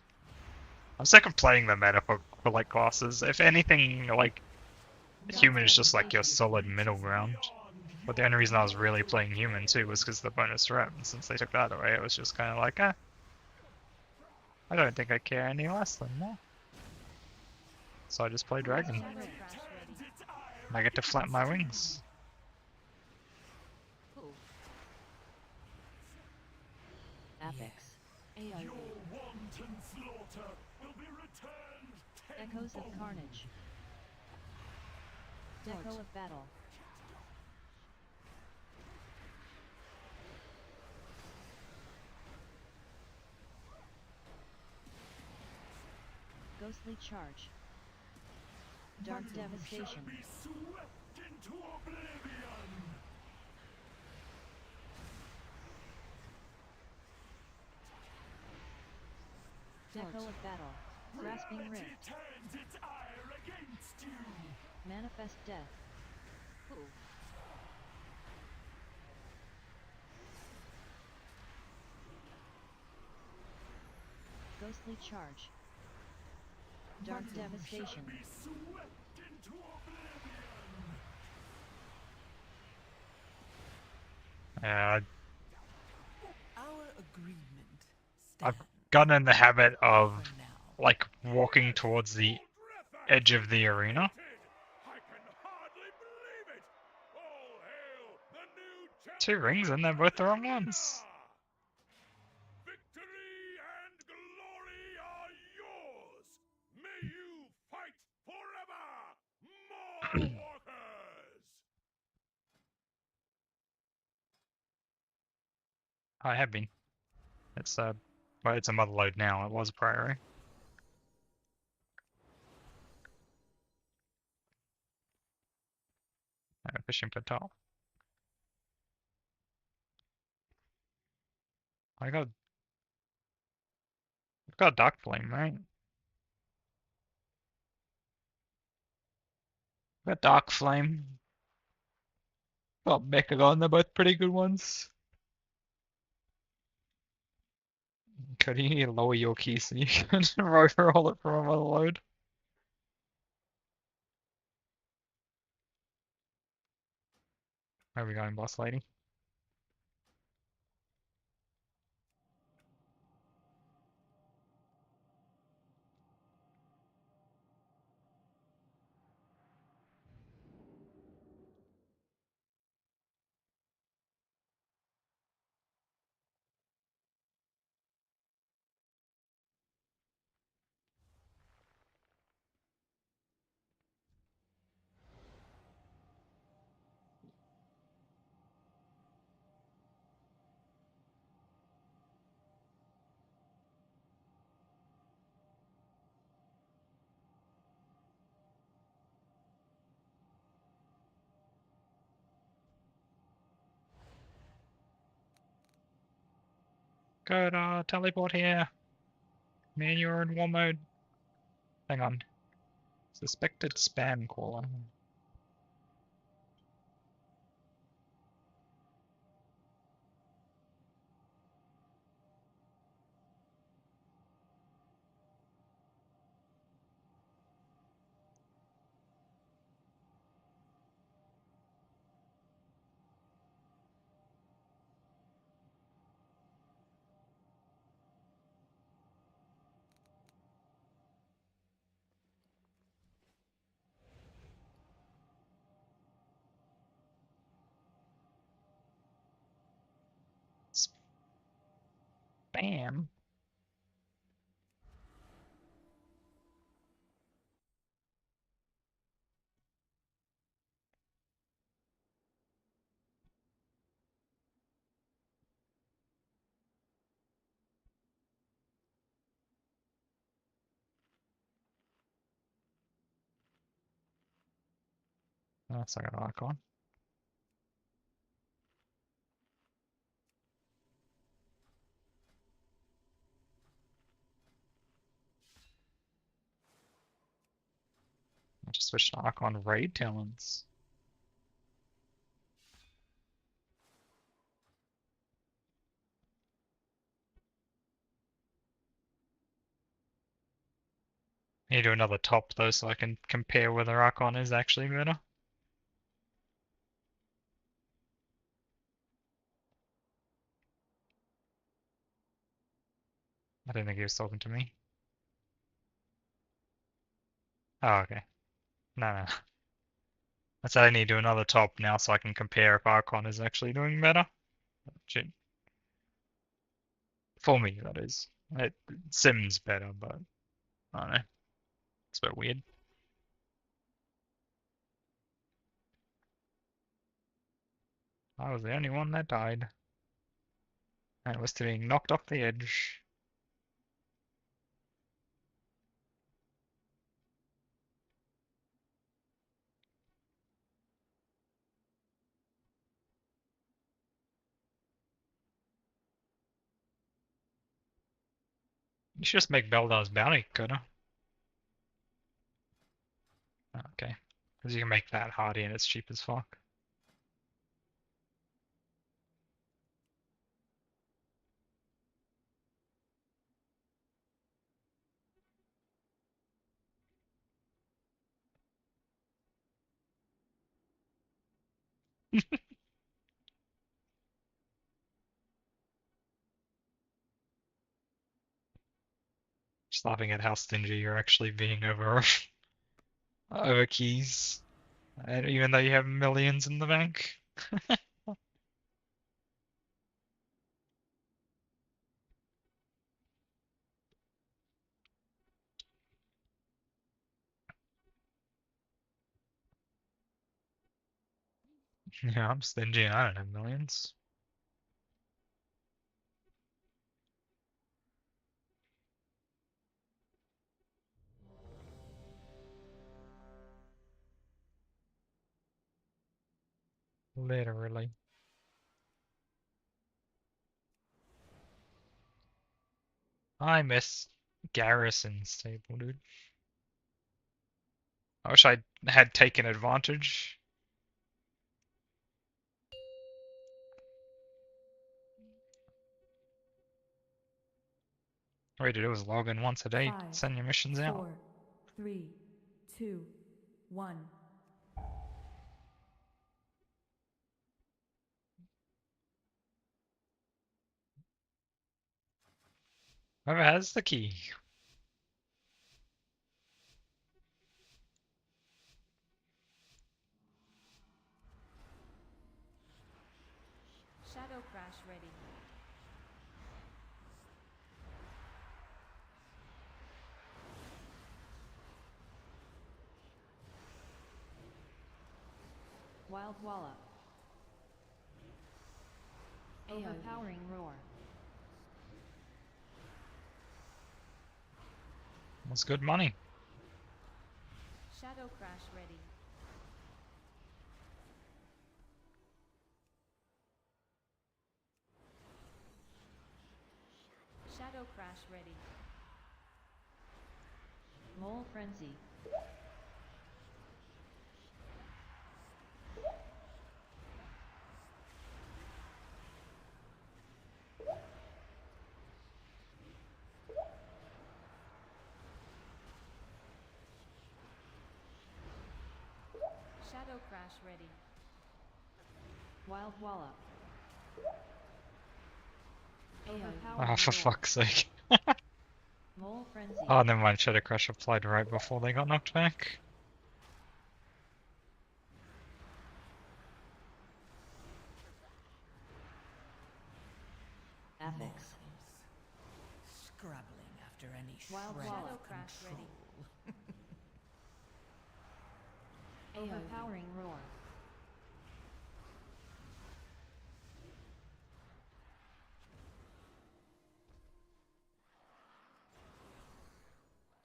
Speaker 2: sick of playing the meta for like classes. If anything, like human is just like your solid middle ground. But the only reason I was really playing human too was because of the bonus rep, and since they took that away, it was just kind of like, I don't think I care any less than that. So I just play dragon.
Speaker 5: Shadow Crash ready.
Speaker 2: And I get to flap my wings.
Speaker 3: Apex. AoE.
Speaker 11: Your wanton slaughter will be returned
Speaker 3: Echoes of
Speaker 11: tenfold.
Speaker 3: Carnage. Echo of Battle. Ghostly Charge. Dark Devastation.
Speaker 11: Shall be swept into oblivion.
Speaker 3: Echo of Battle. Grasping
Speaker 11: Reality
Speaker 3: Rift.
Speaker 11: turns its ire against you.
Speaker 3: Manifest Death. Ghostly Charge. Dark Devastation.
Speaker 11: Shall be swept into oblivion.
Speaker 4: Our agreement
Speaker 2: I've
Speaker 4: stands
Speaker 2: gotten in the habit of
Speaker 4: for now.
Speaker 2: like walking towards the edge of the arena.
Speaker 8: I can hardly believe it! All hail the new
Speaker 2: 2 rings and they're both the wrong ones.
Speaker 8: Victory and glory are yours! May you fight forever! More walkers!
Speaker 2: I have been. It's well, it's a mother load now. It was a priority. Fishing for top. I've got Dark Flame, right? I've got Dark Flame. Got Mechagon, they're both pretty good ones. Cody, you need to lower your keys so you can roll it from a mother load. Where are we going, boss lady? Coda, teleport here. Man, you're in war mode. Hang on. Suspected spam caller. Spam? That's like an icon. I just switched to icon raid talents. Need to do another top though so I can compare whether icon is actually better. I didn't think he was talking to me. Oh, okay. No. I said I need to do another top now so I can compare if Archon is actually doing better. Shit. For me, that is. It sims better, but I don't know. It's a bit weird. I was the only one that died. And it was to being knocked off the edge. You should just make Beldar's bounty, Coda. Okay. Because you can make that hardy and it's cheap as fuck. Just laughing at how stingy you're actually being over over keys. And even though you have millions in the bank. Yeah, I'm stingy and I don't have millions. Literally. I miss Garrison stable, dude. I wish I had taken advantage. All you had to do was log in once a day,
Speaker 12: 5,
Speaker 2: send your missions out.
Speaker 12: 4, 3, 2, 1.
Speaker 2: Whoever has the key.
Speaker 5: Shadow Crash ready.
Speaker 3: Wild Wallop. Overpowering Roar.
Speaker 2: That's good money.
Speaker 5: Shadow Crash ready. Crash ready.
Speaker 3: Mole Frenzy.
Speaker 5: Shadow Crash ready.
Speaker 3: Wild Wallop.
Speaker 2: Oh, for fuck's sake.
Speaker 3: Mole Frenzy.
Speaker 2: Oh, never mind. Shadow Crash applied right before they got knocked back.
Speaker 3: Affix.
Speaker 4: Scrabbling after any
Speaker 3: Wild
Speaker 4: shred
Speaker 5: Shadow
Speaker 4: of
Speaker 5: Crash ready.
Speaker 3: Overpowering Roar.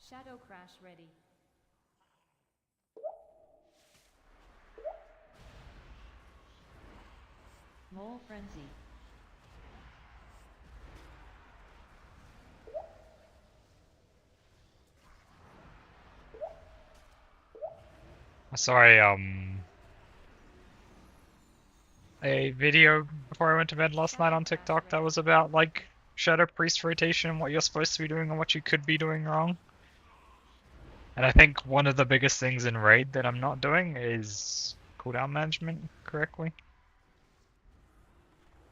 Speaker 5: Shadow Crash ready.
Speaker 3: Mole Frenzy.
Speaker 2: Sorry, a video before I went to bed last night on TikTok that was about, like, Shadow Priest rotation and what you're supposed to be doing and what you could be doing wrong. And I think one of the biggest things in Raid that I'm not doing is cooldown management correctly.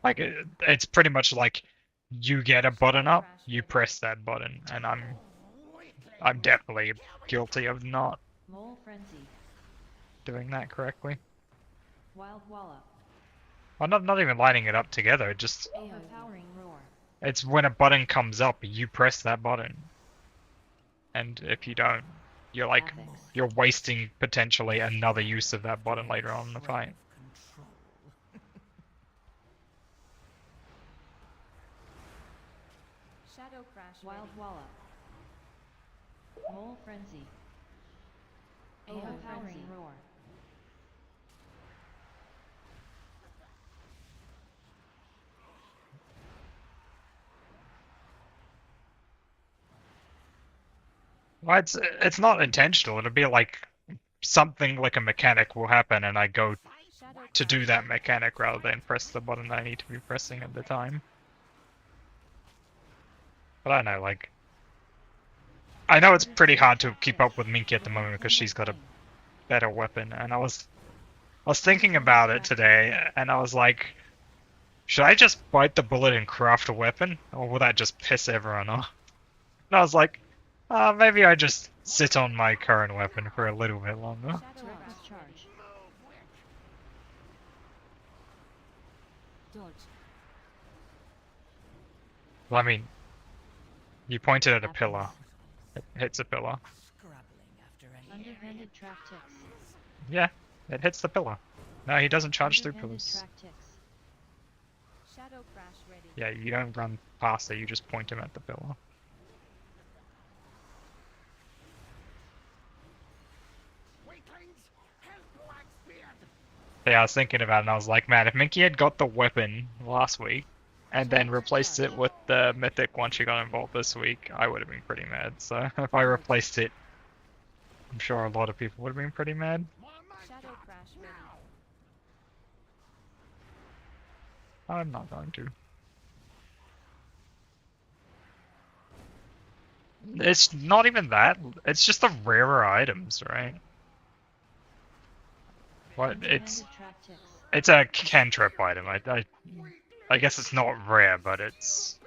Speaker 2: Like, it's pretty much like, you get a button up, you press that button, and I'm definitely guilty of not
Speaker 3: Mole Frenzy.
Speaker 2: doing that correctly.
Speaker 3: Wild Wallop.
Speaker 2: Well, not even lining it up together, just...
Speaker 3: Overpowering Roar.
Speaker 2: It's when a button comes up, you press that button. And if you don't, you're like,
Speaker 3: Affix.
Speaker 2: you're wasting potentially another use of that button later on in the fight.
Speaker 5: Shadow Crash
Speaker 3: Wild
Speaker 5: ready.
Speaker 3: Wallop. Mole Frenzy. Overpowering Roar.
Speaker 2: Well, it's not intentional. It'll be like something like a mechanic will happen, and I go
Speaker 5: Shadow
Speaker 2: to do
Speaker 5: Crash.
Speaker 2: that mechanic rather than press the button I need to be pressing at the time. But I know, like, I know it's pretty hard to keep up with Minky at the moment because she's got a better weapon, and I was thinking about it today, and I was like, should I just bite the bullet and craft a weapon, or will that just piss everyone off? And I was like, maybe I just sit on my current weapon for a little bit longer.
Speaker 5: Shadow
Speaker 3: Reckless
Speaker 5: Crash
Speaker 3: Charge.
Speaker 5: ready.
Speaker 7: Dodge.
Speaker 2: Well, I mean, you pointed at a pillar. It hits a pillar.
Speaker 4: Scrabbling after any
Speaker 3: Underhanded Trap Ticks.
Speaker 2: Yeah, it hits the pillar. No, he doesn't charge through
Speaker 3: Underhanded
Speaker 2: pillars.
Speaker 3: Trap Ticks.
Speaker 5: Shadow Crash ready.
Speaker 2: Yeah, you don't run past it, you just point him at the pillar. Yeah, I was thinking about it and I was like, man, if Minky had got the weapon last week and then replaced it with the mythic one she got involved this week, I would have been pretty mad. So if I replaced it, I'm sure a lot of people would have been pretty mad.
Speaker 5: Shadow Crash ready.
Speaker 2: I'm not going to. It's not even that, it's just the rarer items, right? What? It's a cantrip item. I guess it's not rare, but it's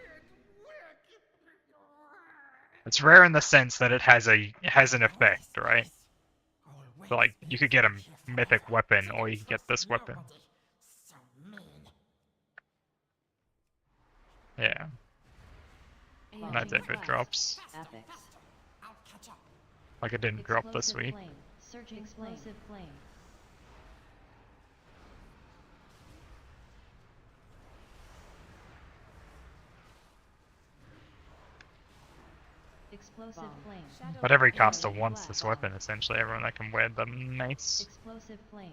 Speaker 2: rare in the sense that it has an effect, right? So like you could get a mythic weapon, or you could get this weapon. Yeah. And that's if it drops.
Speaker 3: Affix.
Speaker 2: Like it didn't drop this week.
Speaker 3: Flame. Surging Explosive Flame. Explosive Flame.
Speaker 5: Shadow
Speaker 2: But every
Speaker 5: Crash
Speaker 2: caster wants this weapon, essentially. Everyone that can wear the mace.
Speaker 3: Explosive Flame.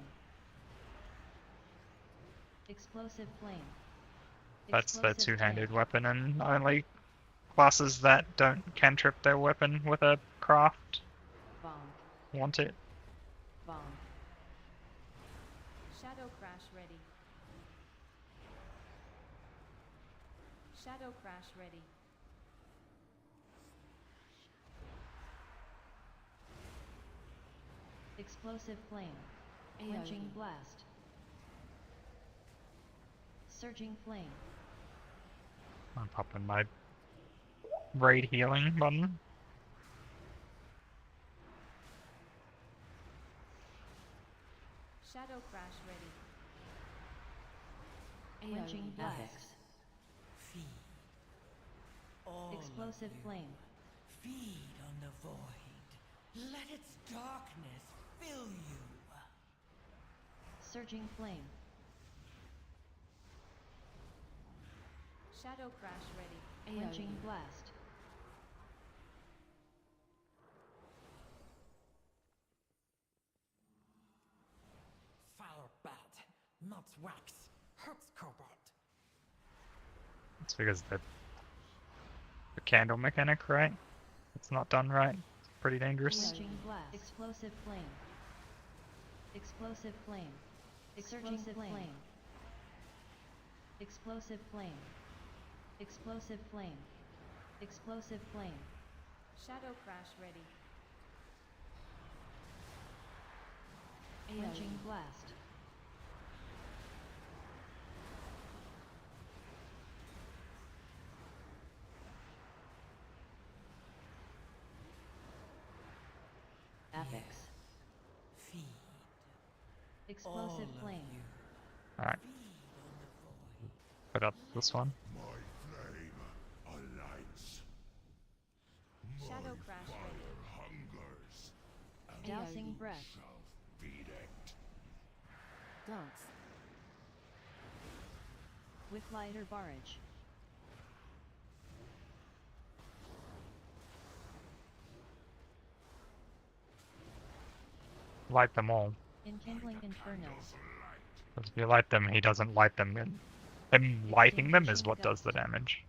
Speaker 3: Explosive Flame.
Speaker 2: That's the
Speaker 3: Explosive
Speaker 2: two-handed
Speaker 3: Flame.
Speaker 2: weapon, and only classes that don't cantrip their weapon with a craft
Speaker 3: Bonk.
Speaker 2: want it.
Speaker 3: Bonk.
Speaker 5: Shadow Crash ready. Shadow Crash ready.
Speaker 3: Explosive flame. Quenching blast. Surging flame.
Speaker 2: I'm popping my raid healing button.
Speaker 5: Shadow Crash ready.
Speaker 3: Quenching blast.
Speaker 4: Feed. All
Speaker 3: Explosive
Speaker 4: of you.
Speaker 3: flame.
Speaker 4: Feed on the void. Let its darkness fill you.
Speaker 3: Surging flame.
Speaker 5: Shadow Crash ready.
Speaker 3: Quenching blast.
Speaker 10: Fire bat, not wax. Hurts cobalt.
Speaker 2: It's because the candle mechanic, right? It's not done right. It's pretty dangerous.
Speaker 3: Quenching blast. Explosive flame. Explosive flame. Explosive flame. Explosive flame. Explosive flame. Explosive flame.
Speaker 5: Shadow Crash ready.
Speaker 3: Quenching blast. Apex.
Speaker 4: Feed.
Speaker 3: Explosive
Speaker 4: All of
Speaker 3: flame.
Speaker 4: you.
Speaker 2: Alright,
Speaker 4: Feed on the void.
Speaker 2: put up this one.
Speaker 8: My flame alights.
Speaker 5: Shadow Crash ready.
Speaker 8: Fire hungers. And
Speaker 3: Dousing
Speaker 8: you
Speaker 3: breath.
Speaker 8: shall feed it.
Speaker 7: Dance.
Speaker 3: With lighter barrage.
Speaker 2: Light them all.
Speaker 3: Enkindling inferno.
Speaker 2: Because if you light them, he doesn't light them. And him lighting them is what does the damage.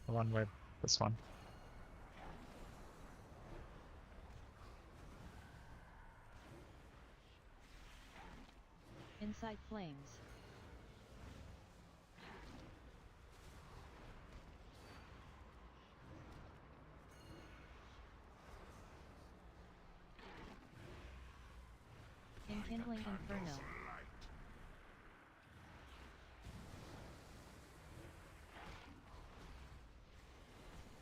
Speaker 2: The one with this one.
Speaker 3: Inside flames. Enkindling inferno.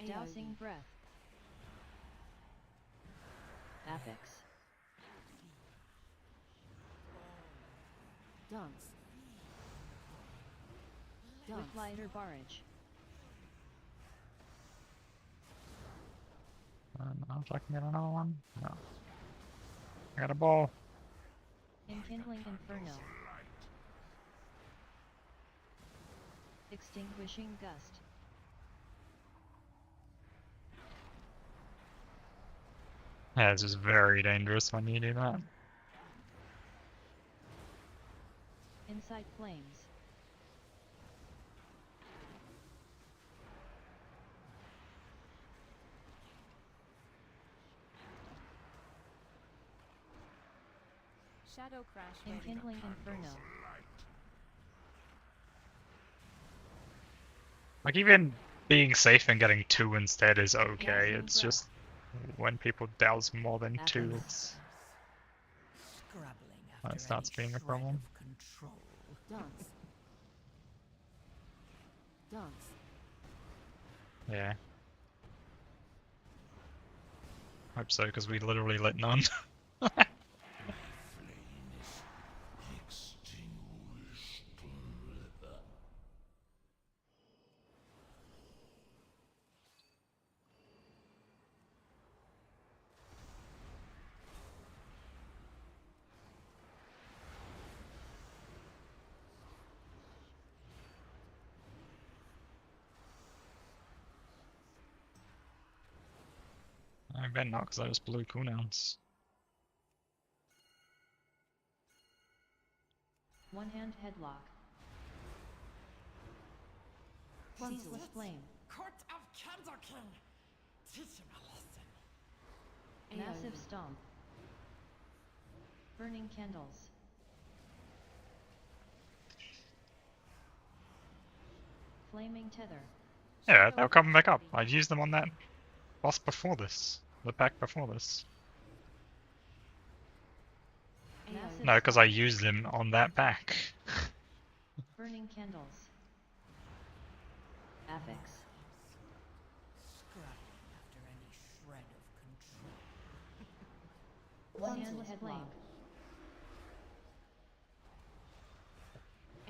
Speaker 3: Dousing breath. Apex.
Speaker 7: Dance.
Speaker 3: With lighter barrage.
Speaker 2: I don't know if I can get another one. No. I got a ball.
Speaker 3: Enkindling inferno. Extinguishing gust.
Speaker 2: Yeah, this is very dangerous when you do that.
Speaker 3: Inside flames.
Speaker 5: Shadow Crash ready.
Speaker 3: Enkindling inferno.
Speaker 2: Like, even being safe and getting 2 instead is okay.
Speaker 3: Dousing
Speaker 2: It's
Speaker 3: breath.
Speaker 2: just when people douse more than 2,
Speaker 3: Apex.
Speaker 2: it's
Speaker 4: Scrabbling
Speaker 2: when
Speaker 4: after
Speaker 2: it starts
Speaker 4: any
Speaker 2: being a
Speaker 4: shred
Speaker 2: problem.
Speaker 4: of control.
Speaker 7: Dance. Dance.
Speaker 2: Yeah. Hope so, because we literally lit none. I bet not, because I just blew cooldowns.
Speaker 3: One hand headlock. Ceaseless flame.
Speaker 10: Court of Candle King! Teach him a lesson.
Speaker 3: Massive stomp. Burning candles. Flaming tether.
Speaker 2: Yeah, they'll come back up. I used them on that boss before this. The pack before this.
Speaker 3: Massive
Speaker 2: No, because I
Speaker 3: stomp.
Speaker 2: used them on that pack.
Speaker 3: Burning candles. Affix.
Speaker 4: Scrapping after any shred of control.
Speaker 3: One-handed flame.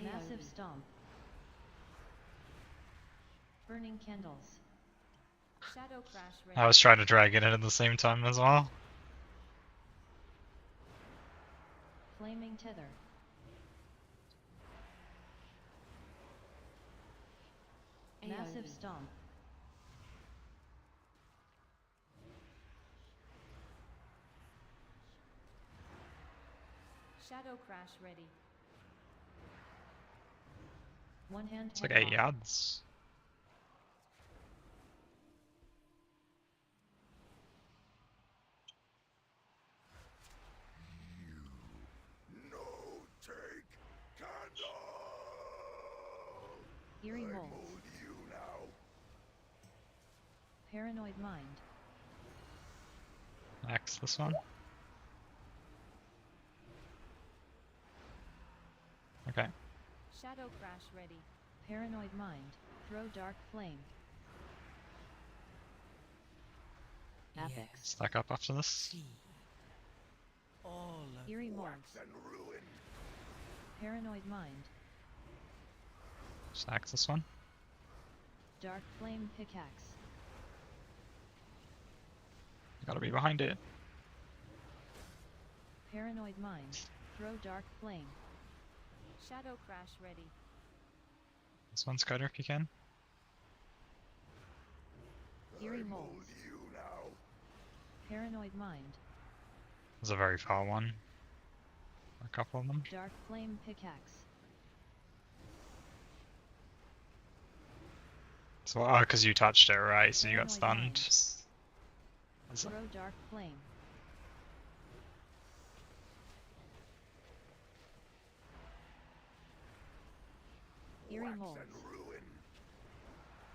Speaker 3: Massive stomp. Burning candles.
Speaker 5: Shadow crash ready.
Speaker 2: I was trying to drag it in at the same time as well.
Speaker 3: Flaming tether. Massive stomp.
Speaker 5: Shadow crash ready.
Speaker 3: One hand
Speaker 2: It's like 8
Speaker 3: headlock.
Speaker 2: yards.
Speaker 8: No take candle!
Speaker 3: Eerie
Speaker 8: I
Speaker 3: molds.
Speaker 8: mold you now.
Speaker 3: Paranoid mind.
Speaker 2: Axe this one. Okay.
Speaker 5: Shadow crash ready.
Speaker 3: Paranoid mind. Throw dark flame. Affix.
Speaker 2: Stack up after this.
Speaker 4: See. All of
Speaker 3: Eerie
Speaker 8: Wax
Speaker 3: molds.
Speaker 8: and ruin.
Speaker 3: Paranoid mind.
Speaker 2: Just axe this one.
Speaker 3: Dark flame pickaxe.
Speaker 2: Gotta be behind it.
Speaker 3: Paranoid mind. Throw dark flame.
Speaker 5: Shadow crash ready.
Speaker 2: This one's cutter if you can.
Speaker 3: Eerie
Speaker 8: I mold
Speaker 3: molds.
Speaker 8: you now.
Speaker 3: Paranoid mind.
Speaker 2: This is a very far one. A couple of them.
Speaker 3: Dark flame pickaxe.
Speaker 2: So, oh, because you touched it, right? So you got
Speaker 3: Paranoid
Speaker 2: stunned.
Speaker 3: mind. Throw dark flame. Eerie
Speaker 8: Wax
Speaker 3: molds.
Speaker 8: and ruin.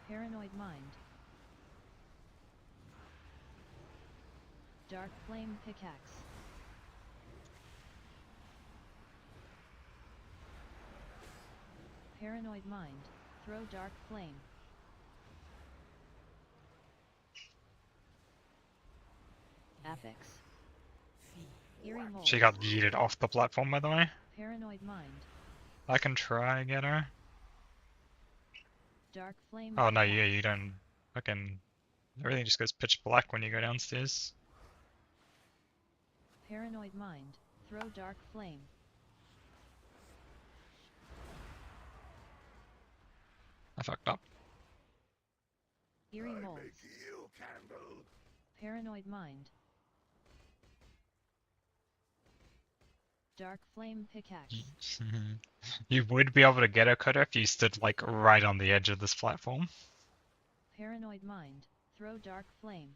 Speaker 3: Paranoid mind. Dark flame pickaxe. Paranoid mind. Throw dark flame. Affix. Eerie molds.
Speaker 2: She got yeeted off the platform, by the way.
Speaker 3: Paranoid mind.
Speaker 2: I can try get her.
Speaker 3: Dark flame
Speaker 2: Oh no, yeah,
Speaker 3: pickaxe.
Speaker 2: you don't. Fucking. Everything just goes pitch black when you go downstairs.
Speaker 3: Paranoid mind. Throw dark flame.
Speaker 2: I fucked up.
Speaker 3: Eerie
Speaker 8: I
Speaker 3: molds.
Speaker 8: make you candle.
Speaker 3: Paranoid mind. Dark flame pickaxe.
Speaker 2: You would be able to get a cutter if you stood like right on the edge of this platform.
Speaker 3: Paranoid mind. Throw dark flame.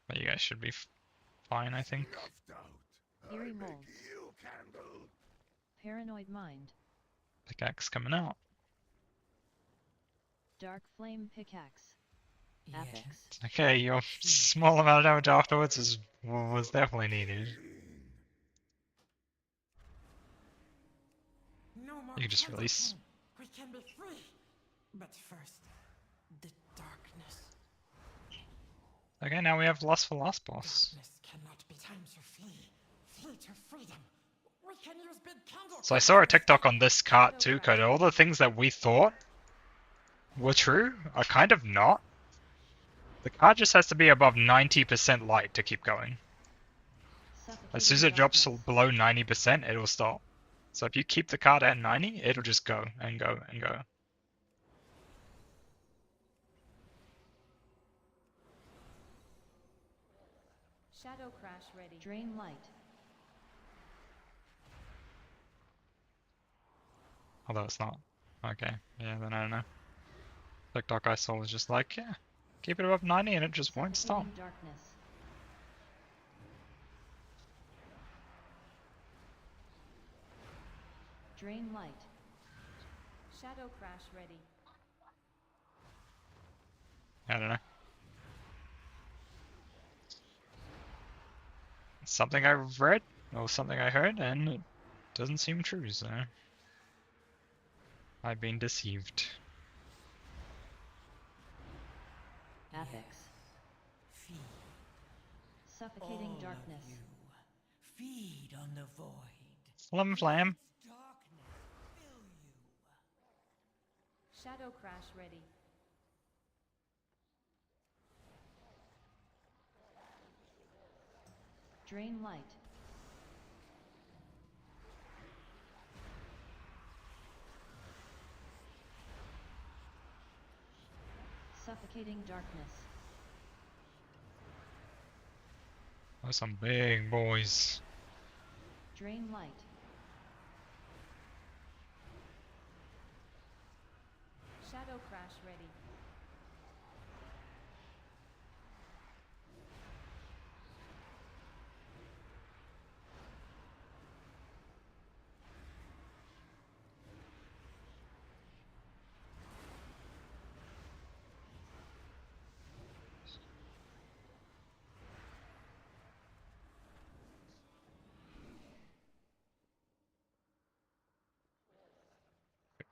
Speaker 2: But you guys should be fine, I think.
Speaker 8: Enough doubt.
Speaker 3: Eerie
Speaker 8: I make
Speaker 3: molds.
Speaker 8: you candle.
Speaker 3: Paranoid mind.
Speaker 2: Pickaxe coming out.
Speaker 3: Dark flame pickaxe. Affix.
Speaker 2: Okay, your small amount of damage afterwards was definitely needed.
Speaker 10: No more
Speaker 2: You can just
Speaker 10: Candle
Speaker 2: release.
Speaker 10: King. We can be free. But first, the darkness.
Speaker 2: Okay, now we have lust for last boss.
Speaker 10: Darkness cannot be time to flee. Flee to freedom. We can use big candle.
Speaker 2: So I saw a TikTok on this cart too, Coda. All the things that we thought were true are kind of not. The card just has to be above 90% light to keep going. As soon as it drops below 90%, it will stop. So if you keep the card at 90, it'll just go and go and go.
Speaker 5: Shadow crash ready.
Speaker 3: Drain light.
Speaker 2: Although it's not. Okay, yeah, then I don't know. TikTok I saw was just like, yeah, keep it above 90 and it just won't stop.
Speaker 3: Suffocating darkness. Drain light.
Speaker 5: Shadow crash ready.
Speaker 2: I don't know. Something I read, or something I heard, and it doesn't seem true, so I've been deceived.
Speaker 3: Affix.
Speaker 4: Feed.
Speaker 3: Suffocating
Speaker 4: All
Speaker 3: darkness.
Speaker 4: of you. Feed on the void.
Speaker 2: Flim flam.
Speaker 4: Darkness fill you.
Speaker 5: Shadow crash ready.
Speaker 3: Drain light. Suffocating darkness.
Speaker 2: Those some big boys.
Speaker 3: Drain light.
Speaker 5: Shadow crash ready.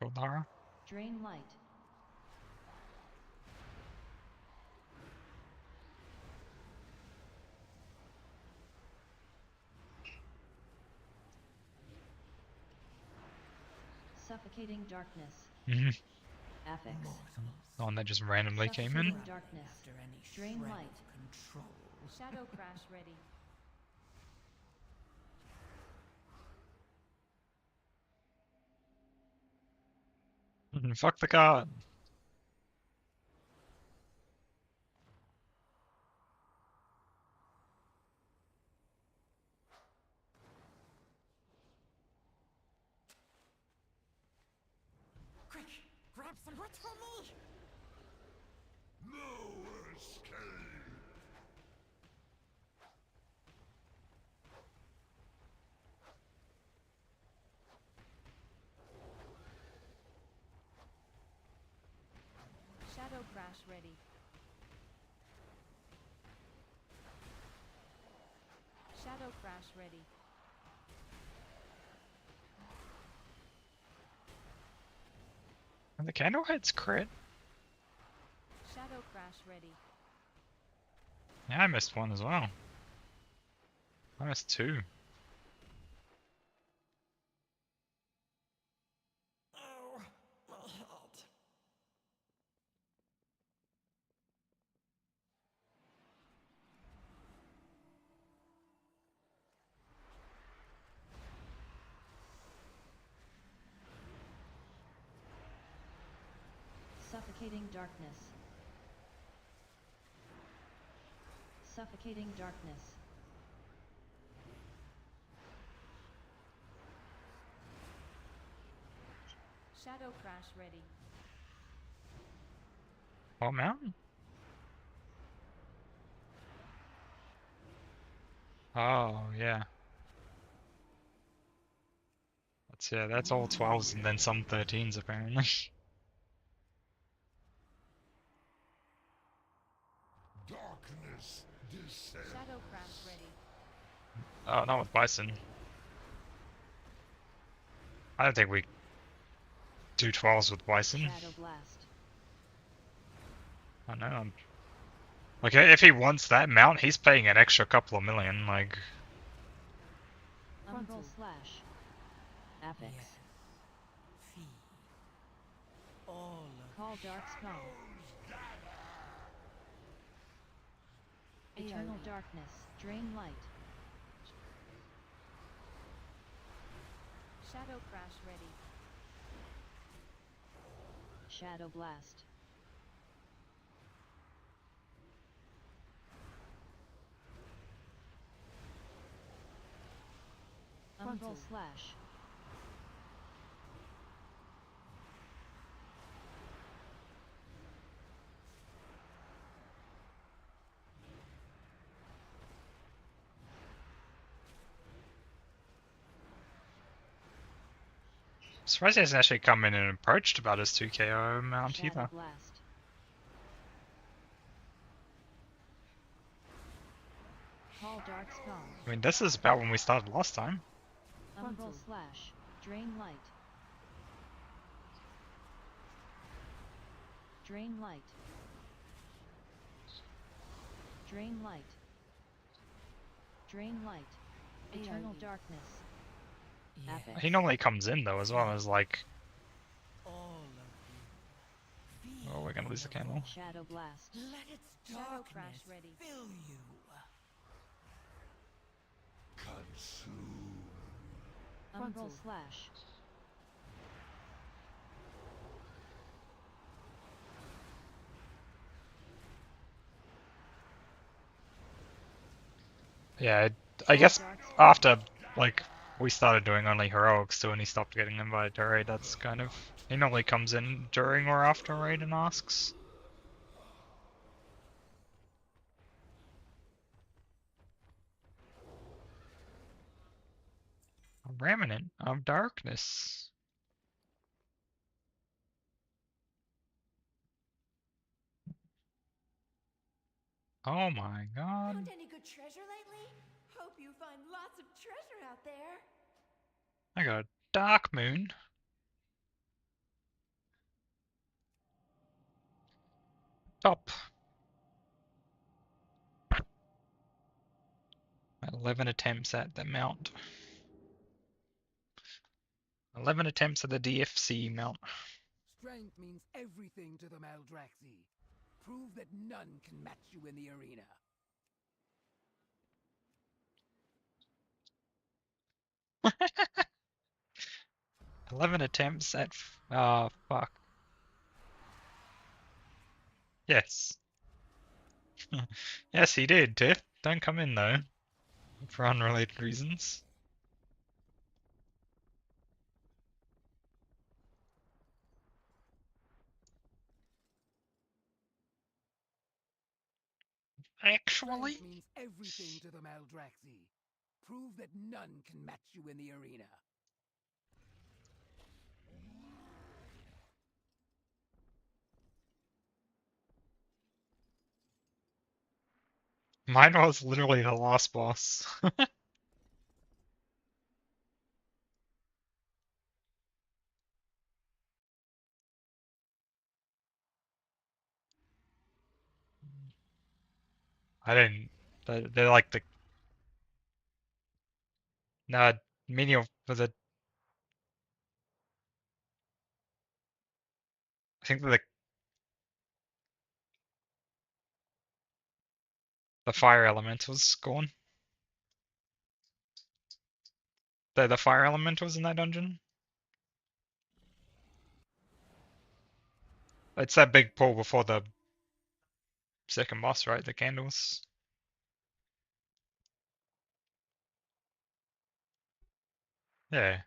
Speaker 2: Goldara.
Speaker 3: Drain light. Suffocating darkness.
Speaker 2: Mm-hmm.
Speaker 3: Affix.
Speaker 2: The one that just randomly came in.
Speaker 3: Suffocating darkness. Drain light.
Speaker 4: Control.
Speaker 5: Shadow crash ready.
Speaker 2: Fuck the god.
Speaker 10: Quick, grab some wood for me.
Speaker 8: No escape!
Speaker 5: Shadow crash ready. Shadow crash ready.
Speaker 2: And the candleheads crit.
Speaker 5: Shadow crash ready.
Speaker 2: Yeah, I missed one as well. I missed two.
Speaker 10: Oh, my head.
Speaker 3: Suffocating darkness. Suffocating darkness.
Speaker 5: Shadow crash ready.
Speaker 2: What mountain? Oh, yeah. That's all 12s and then some 13s apparently.
Speaker 8: Darkness descend.
Speaker 5: Shadow crash ready.
Speaker 2: Oh, not with Bison. I don't think we do 12s with Bison.
Speaker 3: Shadow blast.
Speaker 2: I know. Like, if he wants that mount, he's paying an extra couple of million, like...
Speaker 3: Frontal slash. Affix.
Speaker 4: Yes. Feed. All of
Speaker 3: Call dark skull. Eternal darkness. Drain light.
Speaker 5: Shadow crash ready.
Speaker 3: Shadow blast. Frontal slash.
Speaker 2: Surprised he hasn't actually come in and approached about his 2KO amount
Speaker 3: Shadow
Speaker 2: either.
Speaker 3: Blast. Tall Dark Skull.
Speaker 2: I mean, this is about when we started last time.
Speaker 3: Umbral Slash. Drain Light. Drain Light. Drain Light. Drain Light. Eternal Darkness. Epic.
Speaker 2: He normally comes in though, as well as like.
Speaker 4: All of you.
Speaker 2: Oh, we're gonna lose the candle.
Speaker 3: Shadow Blast.
Speaker 4: Let its
Speaker 5: Shadow Crash
Speaker 4: darkness
Speaker 5: ready.
Speaker 4: fill you.
Speaker 3: Umbral Slash.
Speaker 2: Yeah, I guess after like we started doing only heroics too, and he stopped getting invited to raid. That's kind of he normally comes in during or after raid and asks. Remnant of Darkness. Oh my god.
Speaker 5: Found any good treasure lately? Hope you find lots of treasure out there.
Speaker 2: I got a Dark Moon. Top. 11 attempts at the mount. 11 attempts at the DFC mount.
Speaker 13: Strength means everything to the Maldraxi. Prove that none can match you in the arena.
Speaker 2: 11 attempts at fuck. Yes. Yes, he did, Tiff. Don't come in though. For unrelated reasons. Actually?
Speaker 13: Strength means everything to the Maldraxi. Prove that none can match you in the arena.
Speaker 2: Mine was literally the last boss. I didn't. They're like the. No, menial was it? I think the fire element was gone. The fire element was in that dungeon. It's that big pool before the second boss, right? The candles. Yeah.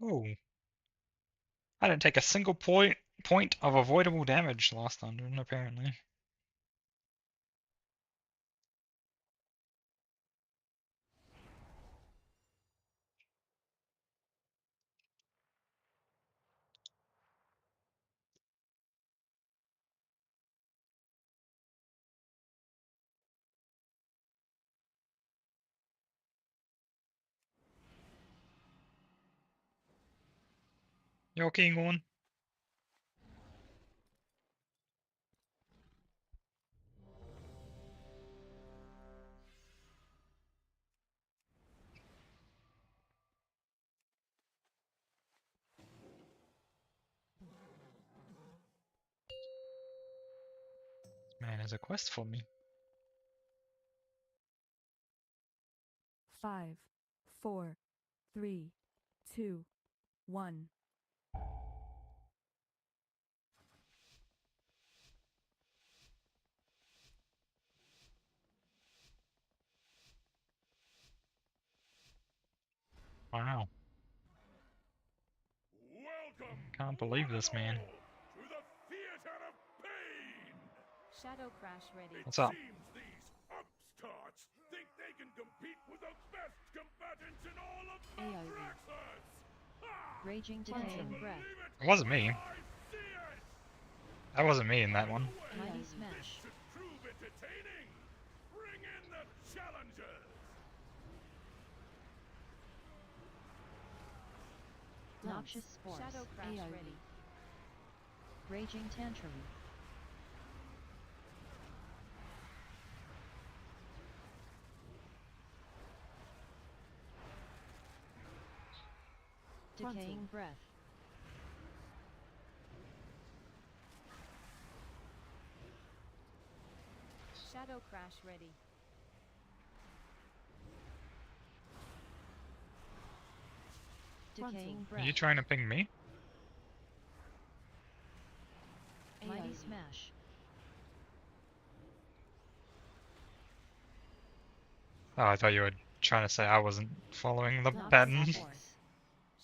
Speaker 2: Oh. I didn't take a single point of avoidable damage last dungeon, apparently. You okay, Gorn? Man, there's a quest for me.
Speaker 12: 5, 4, 3, 2, 1.
Speaker 2: Wow. can't believe this man.
Speaker 8: To the theater of pain!
Speaker 5: Shadow Crash ready.
Speaker 2: What's up?
Speaker 8: Seems these upstarts think they can compete with the best combatants in all of Maldraxxus!
Speaker 3: Raging Decaying Breath.
Speaker 2: It wasn't me. That wasn't me in that one.
Speaker 3: Mighty Smash.
Speaker 8: Should prove entertaining! Bring in the challengers!
Speaker 3: Noxious Spores.
Speaker 5: Shadow Crash ready.
Speaker 3: Raging Tantrum. Decaying Breath.
Speaker 5: Shadow Crash ready.
Speaker 3: Decaying
Speaker 2: Are
Speaker 3: Breath.
Speaker 2: you trying to ping me?
Speaker 3: Mighty Smash.
Speaker 2: Oh, I thought you were trying to say I wasn't following the
Speaker 3: Noxious
Speaker 2: pattern.
Speaker 3: Spores.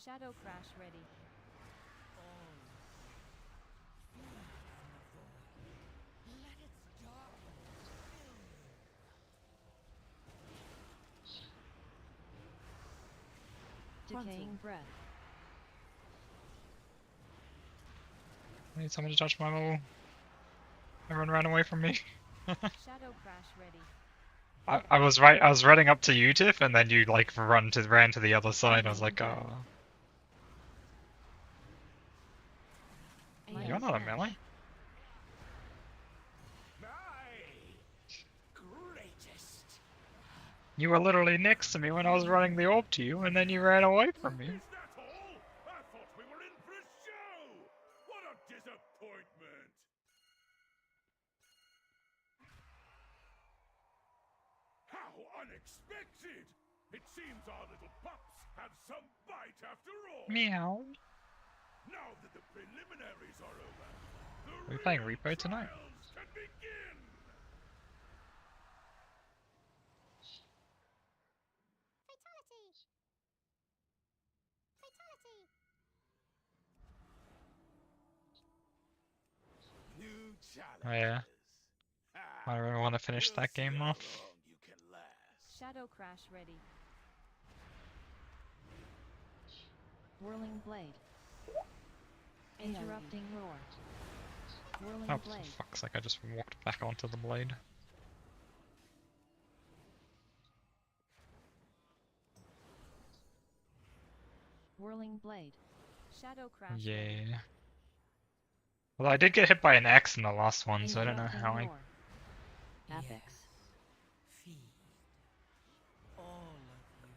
Speaker 5: Shadow Crash ready.
Speaker 4: Let its darkness fill you.
Speaker 3: Decaying Breath.
Speaker 2: I need someone to touch my bubble. Everyone ran away from me.
Speaker 5: Shadow Crash ready.
Speaker 2: I was right. I was running up to you, Tiff, and then you like ran to the other side. I was like, oh,
Speaker 3: Mighty
Speaker 2: you're not a
Speaker 3: Smash.
Speaker 2: melee.
Speaker 8: Greatest!
Speaker 2: You were literally next to me when I was running the orb to you, and then you ran away from me.
Speaker 8: Is that all? I thought we were in for a show! What a disappointment! How unexpected! It seems our little pups have some bite after all!
Speaker 2: Meow.
Speaker 8: Now that the preliminaries are over, the
Speaker 2: Are we playing
Speaker 8: real
Speaker 2: Repo tonight?
Speaker 8: trials can begin! New challenges.
Speaker 2: Oh yeah. I really want to finish that game off.
Speaker 8: You can last.
Speaker 5: Shadow Crash ready.
Speaker 3: Whirling Blade. Interrupting Roar. Whirling
Speaker 2: Oh, for
Speaker 3: Blade.
Speaker 2: fuck's sake, I just walked back onto the blade.
Speaker 3: Whirling Blade.
Speaker 5: Shadow Crash ready.
Speaker 2: Yeah. Well, I did get hit by an X in the last one, so I don't know
Speaker 3: Interrupting
Speaker 2: how I...
Speaker 3: Roar. Apex.
Speaker 4: Feed. All of you.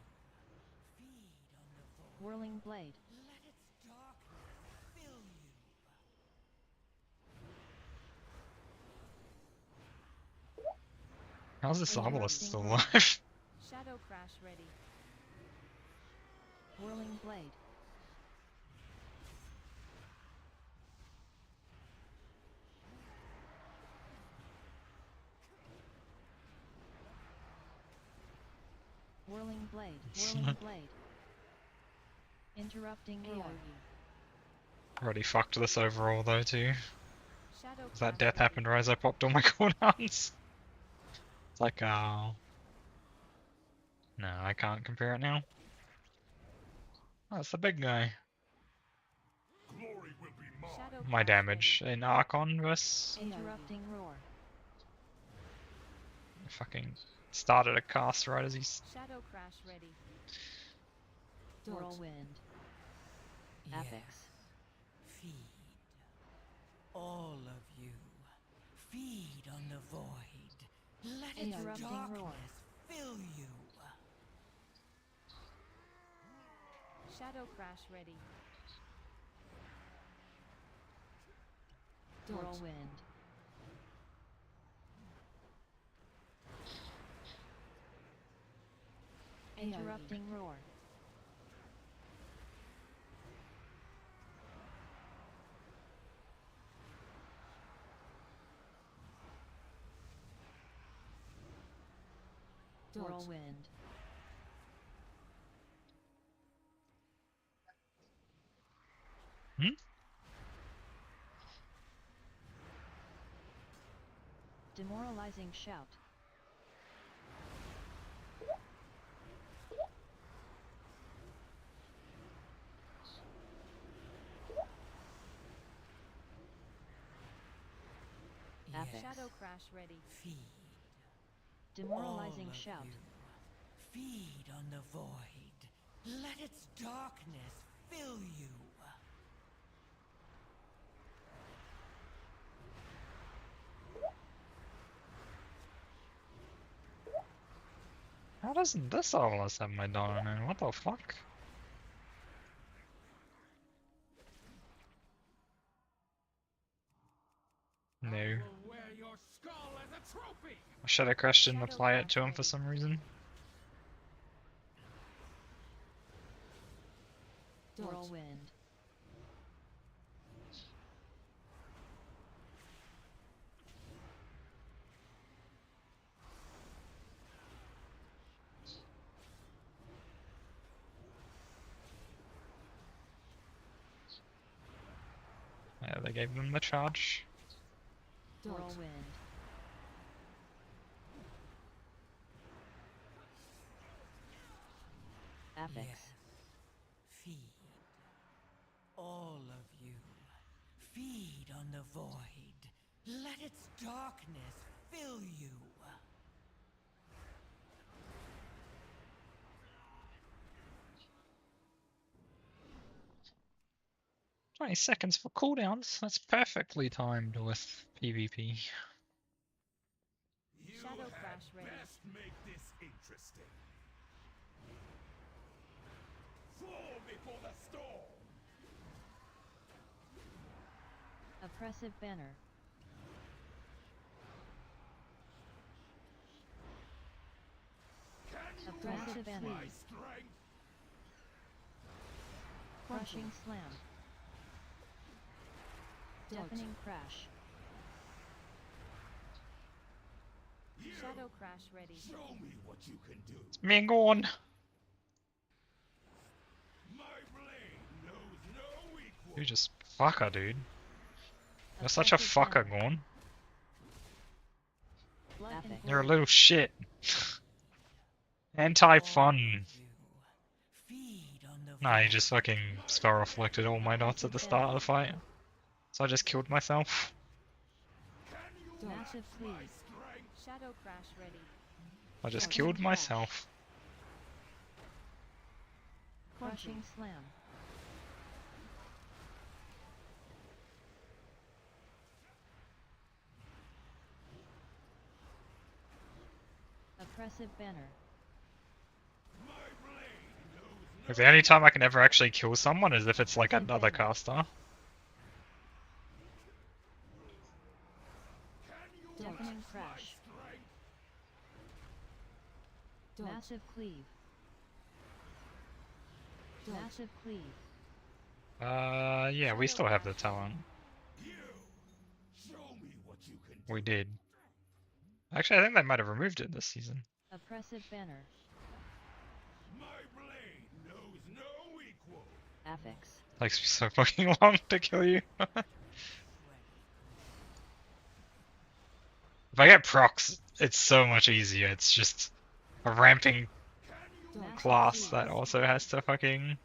Speaker 4: Feed on the void.
Speaker 3: Whirling Blade.
Speaker 4: Let its darkness fill you.
Speaker 2: How's this obelisk still
Speaker 3: Interrupting
Speaker 2: alive?
Speaker 5: Shadow Crash ready.
Speaker 3: Whirling Blade. Whirling Blade. Whirling Blade. Interrupting Roar.
Speaker 2: Already fucked this overall though too.
Speaker 5: Shadow
Speaker 2: 'Cause that
Speaker 5: Crash
Speaker 2: death
Speaker 5: ready.
Speaker 2: happened right as I popped all my cooldowns. It's like, oh. No, I can't compare it now. Oh, it's the big guy.
Speaker 8: Glory will be mine.
Speaker 5: Shadow
Speaker 2: My
Speaker 5: Crash
Speaker 2: damage in Archon versus
Speaker 3: Interrupting Roar.
Speaker 2: fucking started a cast right as he's...
Speaker 5: ready. Shadow Crash ready.
Speaker 3: Whirlwind. Apex.
Speaker 4: Feed. All of you. Feed on the void. Let its
Speaker 3: Interrupting
Speaker 4: darkness
Speaker 3: Roar.
Speaker 4: fill you.
Speaker 5: Shadow Crash ready.
Speaker 3: Whirlwind. Interrupting Roar. Whirlwind.
Speaker 2: Hmm?
Speaker 3: Demoralizing shout. Affix.
Speaker 5: Shadow Crash ready.
Speaker 4: Feed.
Speaker 3: Demoralizing
Speaker 4: All of
Speaker 3: shout.
Speaker 4: you. Feed on the void. Let its darkness fill you.
Speaker 2: How doesn't this always have my dollar in? What the fuck? No.
Speaker 13: Wear your skull as a trophy.
Speaker 2: Shadow Crash didn't apply it to him for some reason.
Speaker 3: Whirlwind.
Speaker 2: Yeah, they gave them the charge.
Speaker 3: Whirlwind. Affix.
Speaker 4: Yes. Feed. All of you. Feed on the void. Let its darkness fill you.
Speaker 2: 20 seconds for cooldowns. That's perfectly timed with PvP.
Speaker 5: Shadow Crash ready.
Speaker 11: Best make this interesting. Fall before the storm.
Speaker 3: Oppressive banner. Oppressive banner.
Speaker 11: My strength.
Speaker 3: Crushing slam. Deafening crash.
Speaker 5: Shadow Crash ready.
Speaker 11: Show me what you can do.
Speaker 2: It's me and Gorn.
Speaker 11: My blade knows no equal.
Speaker 2: You just fucker, dude. You're such a fucker, Gorn. You're a little shit. Anti-fun. Nah, you just fucking spell reflected all my dots at the start of the fight. So I just killed myself.
Speaker 3: Massive cleave.
Speaker 5: Shadow Crash ready.
Speaker 2: I just killed myself.
Speaker 3: Crushing slam. Oppressive banner.
Speaker 2: Like, the only time I can ever actually kill someone is if it's like another caster.
Speaker 3: Deafening crash. Massive cleave. Massive cleave.
Speaker 2: Yeah, we still have the talent.
Speaker 11: Show me what you can do.
Speaker 2: We did. Actually, I think they might have removed it this season.
Speaker 3: Oppressive banner.
Speaker 11: My blade knows no equal.
Speaker 3: Affix.
Speaker 2: Takes me so fucking long to kill you. If I get procs, it's so much easier. It's just a ramping class that also has to fucking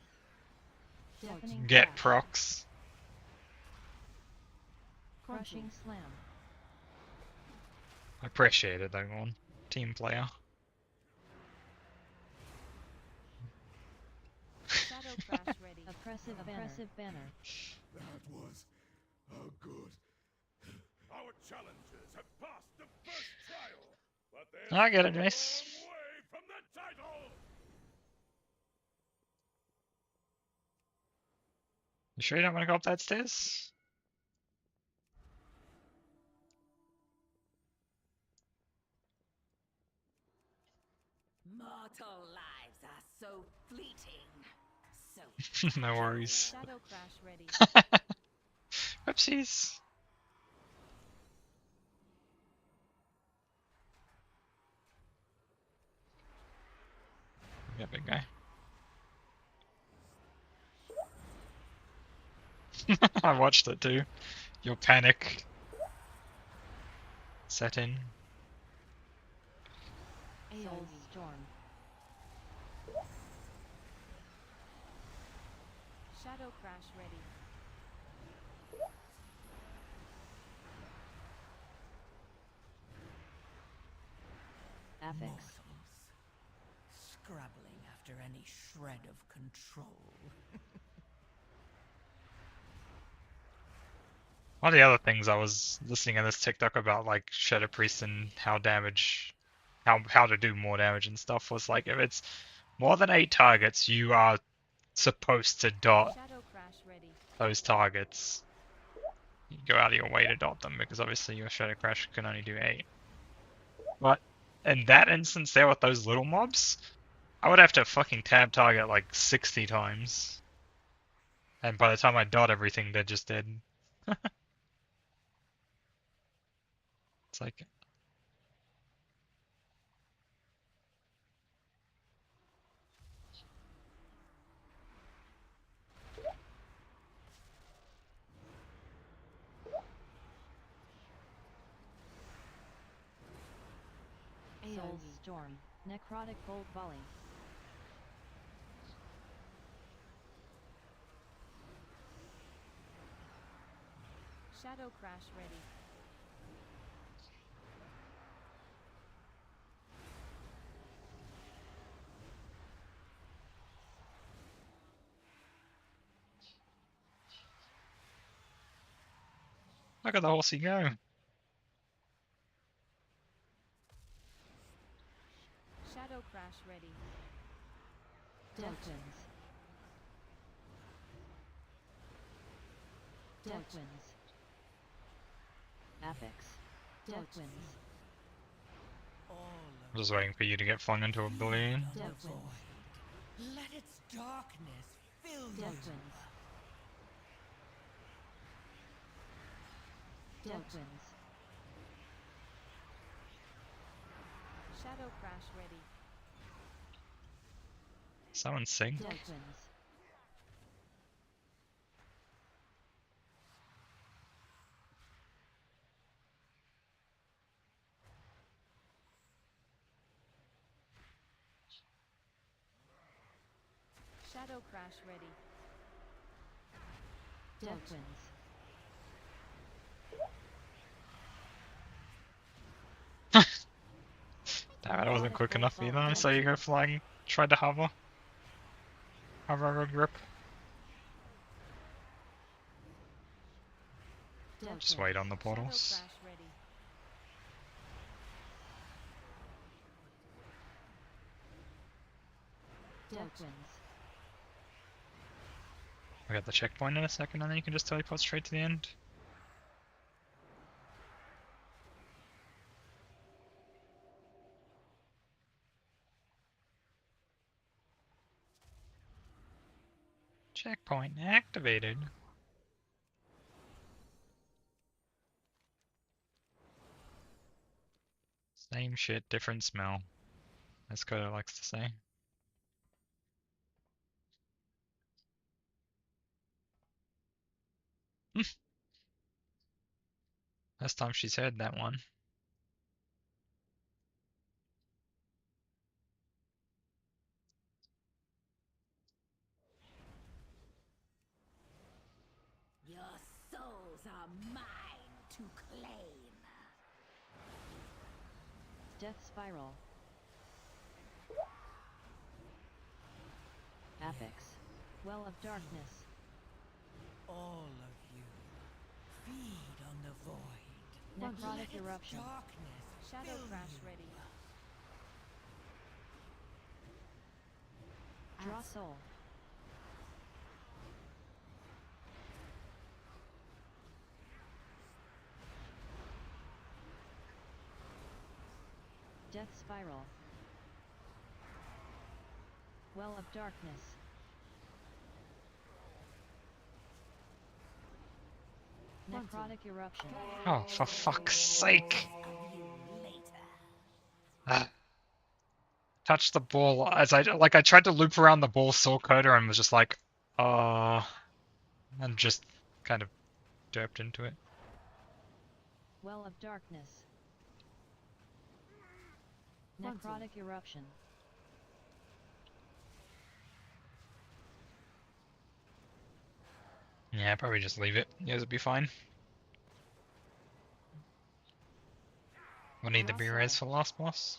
Speaker 2: get procs.
Speaker 3: Crushing slam.
Speaker 2: I appreciate it though, Gorn. Team player.
Speaker 5: Shadow Crash ready.
Speaker 3: Oppressive banner.
Speaker 11: That was a good. Our challengers have passed the first trial, but they're
Speaker 2: I get it,
Speaker 11: still a
Speaker 2: Jace.
Speaker 11: long way from the title.
Speaker 2: You sure you don't want to go up that stairs?
Speaker 7: Mortal lives are so fleeting. So
Speaker 2: No worries.
Speaker 5: Shadow Crash ready.
Speaker 2: Whoopsies. Yeah, big guy. I watched it too. Your panic. set in.
Speaker 3: Soul Storm.
Speaker 5: Shadow Crash ready.
Speaker 3: Affix.
Speaker 4: Mortals, scrabbling after any shred of control.
Speaker 2: One of the other things I was listening in this TikTok about, like Shadow Priest and how to do more damage and stuff, was like if it's more than 8 targets, you are supposed to dot
Speaker 5: Shadow Crash ready.
Speaker 2: those targets. You go out of your way to dot them because obviously your Shadow Crash can only do 8. But in that instance there with those little mobs, I would have to fucking tab target like 60 times. And by the time I dot everything, they're just dead. It's like...
Speaker 3: Soul Storm. Necrotic Bolt Volley.
Speaker 5: Shadow Crash ready.
Speaker 2: Look at the horsey go.
Speaker 5: Shadow Crash ready.
Speaker 3: Death Winds. Death Winds. Affix. Death Winds.
Speaker 2: I'm just waiting for you to get flung into oblivion.
Speaker 3: Death Winds.
Speaker 4: Let its darkness fill you.
Speaker 3: Death Winds. Death Winds.
Speaker 5: Shadow Crash ready.
Speaker 2: Someone sing.
Speaker 3: Death Winds.
Speaker 5: Shadow Crash ready.
Speaker 3: Death Winds.
Speaker 2: Damn it, I wasn't quick enough either. I saw you go flying, tried to hover. Hover a grip.
Speaker 3: Death
Speaker 2: Just
Speaker 3: Winds.
Speaker 2: wait on the
Speaker 5: Shadow
Speaker 2: portals.
Speaker 5: Crash ready.
Speaker 3: Death Winds.
Speaker 2: We got the checkpoint in a second and then you can just teleport straight to the end. Checkpoint activated. Same shit, different smell. As Kodo likes to say. Last time she's heard that one.
Speaker 7: Your souls are mine to claim.
Speaker 3: Death Spiral. Affix. Well of Darkness.
Speaker 4: All of you, feed on the void.
Speaker 3: Necrotic
Speaker 4: Let its
Speaker 3: Eruption.
Speaker 4: darkness
Speaker 5: Shadow
Speaker 4: fill
Speaker 5: Crash
Speaker 4: you.
Speaker 5: ready.
Speaker 3: Draw Soul. Death Spiral. Well of Darkness. Necrotic Eruption.
Speaker 2: Oh, for fuck's sake! Touched the ball as I tried to loop around the ball, saw Coda and was just like, and just kind of derped into it.
Speaker 3: Well of Darkness. Necrotic eruption.
Speaker 2: Yeah, probably just leave it. Yeah, it'll be fine. We'll need the B-res for last boss.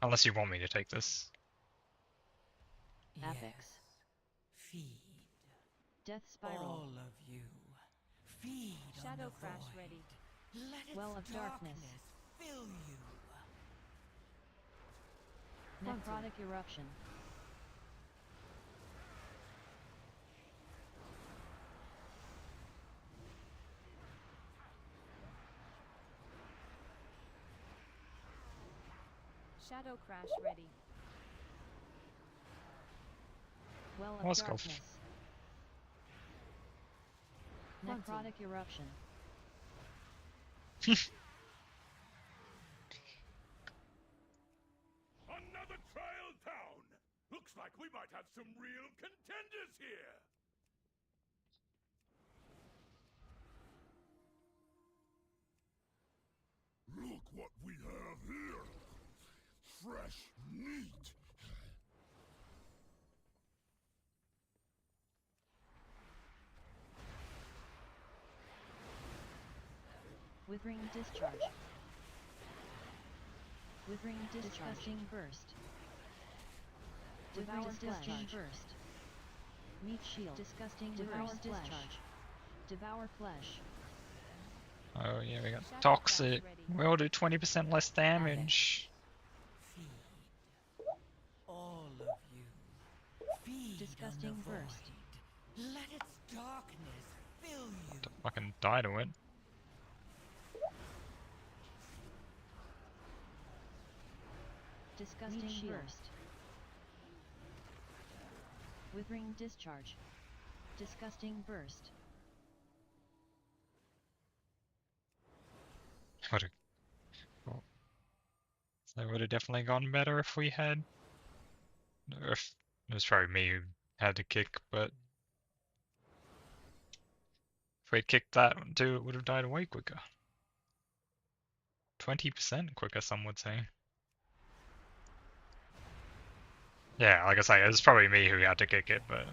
Speaker 2: Unless you want me to take this.
Speaker 3: Apex.
Speaker 4: Feed.
Speaker 3: Death spiral.
Speaker 4: All of you. Feed
Speaker 5: Shadow
Speaker 4: on the
Speaker 5: crash
Speaker 4: void.
Speaker 5: ready.
Speaker 4: Let its
Speaker 3: Well of darkness.
Speaker 4: fill you.
Speaker 3: Necrotic eruption.
Speaker 5: Shadow crash ready.
Speaker 3: Well of
Speaker 2: Let's go.
Speaker 3: darkness. Necrotic eruption.
Speaker 11: Another trial down! Looks like we might have some real contenders here! Look what we have here! Fresh meat!
Speaker 3: Withering discharge. Withering disgusting burst. Devour disgusting burst. Meat shield. Disgusting devour discharge. Devour flesh.
Speaker 2: Oh yeah, we got toxic. We'll do 20% less damage.
Speaker 4: Feed. All of you. Feed
Speaker 3: Disgusting
Speaker 4: on the
Speaker 3: burst.
Speaker 4: void. Let its darkness fill you.
Speaker 2: Don't fucking die to it.
Speaker 3: Disgusting burst. Withering discharge. Disgusting burst.
Speaker 2: Would've, well, that would have definitely gone better if we had. Or if it was probably me who had to kick, but if we'd kicked that too, it would have died way quicker. 20% quicker, some would say. Yeah, like I say, it was probably me who had to kick it, but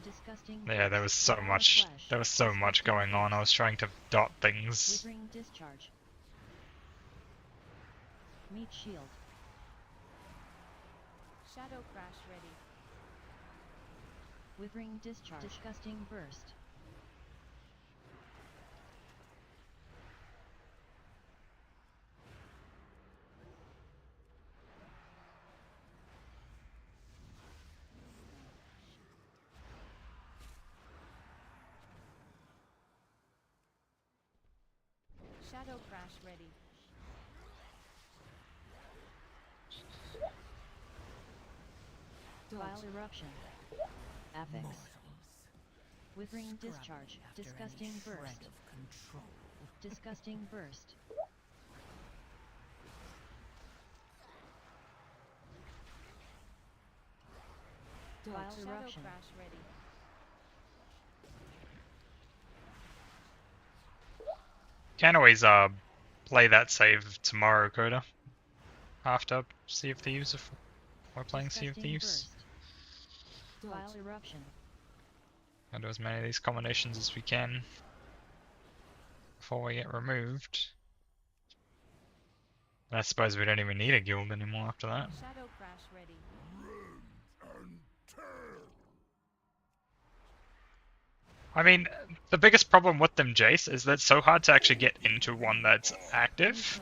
Speaker 3: Disgusting
Speaker 2: yeah, there was so much going on. I was trying to dot things.
Speaker 3: Withering discharge. Meat shield.
Speaker 5: Shadow crash ready.
Speaker 3: Withering discharge. Disgusting burst.
Speaker 5: Shadow crash ready.
Speaker 3: Vile eruption. Apex.
Speaker 4: Mortals.
Speaker 3: Withering
Speaker 4: Scrubbing
Speaker 3: discharge.
Speaker 4: after any
Speaker 3: Disgusting
Speaker 4: shred
Speaker 3: burst.
Speaker 4: of control.
Speaker 3: Disgusting burst. Vile
Speaker 5: Shadow
Speaker 3: eruption.
Speaker 5: crash ready.
Speaker 2: Can always play that save tomorrow, Coda. After Sea of Thieves, if we're playing Sea of Thieves.
Speaker 3: Vile eruption.
Speaker 2: And do as many of these combinations as we can before we get removed. And I suppose we don't even need a guild anymore after that.
Speaker 5: Shadow crash ready.
Speaker 11: And tear!
Speaker 2: I mean, the biggest problem with them, Jace, is that it's so hard to actually get into one that's active.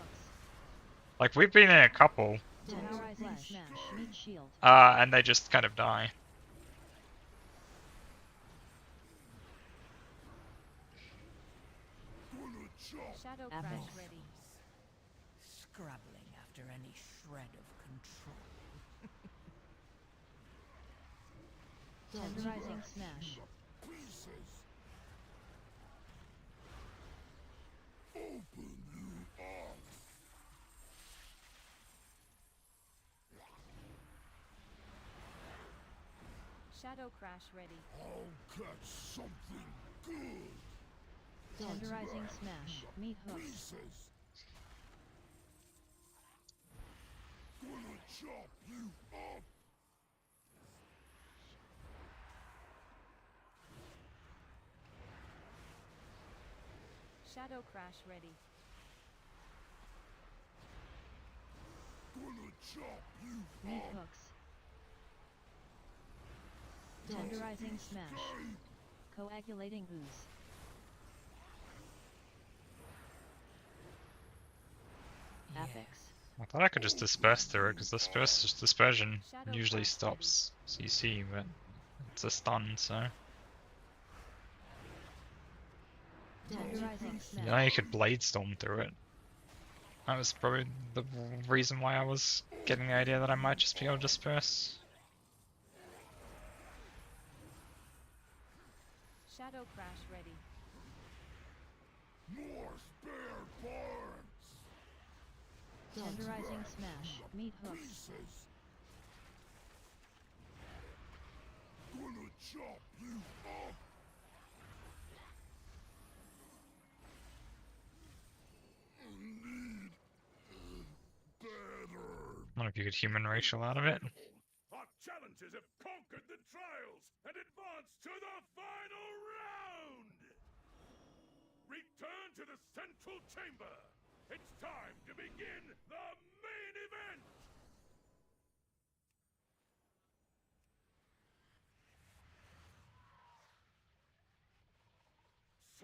Speaker 2: Like, we've been in a couple,
Speaker 3: Terrorizing smash. Meat shield.
Speaker 2: and they just kind of die.
Speaker 5: Shadow
Speaker 3: Apex.
Speaker 5: crash ready.
Speaker 4: Scrabbling after any shred of control.
Speaker 3: Tenderizing smash.
Speaker 11: Pieces! Open you up!
Speaker 5: Shadow crash ready.
Speaker 11: I'll catch something good!
Speaker 3: Tenderizing smash. Meat hooks.
Speaker 11: Gonna chop you up.
Speaker 5: Shadow crash ready.
Speaker 11: Gonna chop you
Speaker 3: Meat
Speaker 11: up.
Speaker 3: hooks. Tenderizing smash. Coagulating ooze. Apex.
Speaker 2: I thought I could just disperse through it, because dispersion usually stops CC, but it's a stun, so...
Speaker 3: Tenderizing smash.
Speaker 2: You know, you could Blade Storm through it. That was probably the reason why I was getting the idea that I might just be able to disperse.
Speaker 5: Shadow crash ready.
Speaker 11: More spare parts.
Speaker 3: Tenderizing smash. Meat hooks.
Speaker 11: Gonna chop you up. Need better.
Speaker 2: I wonder if you could human racial out of it.
Speaker 11: Our challengers have conquered the trials and advanced to the final round. Return to the central chamber. It's time to begin the main event!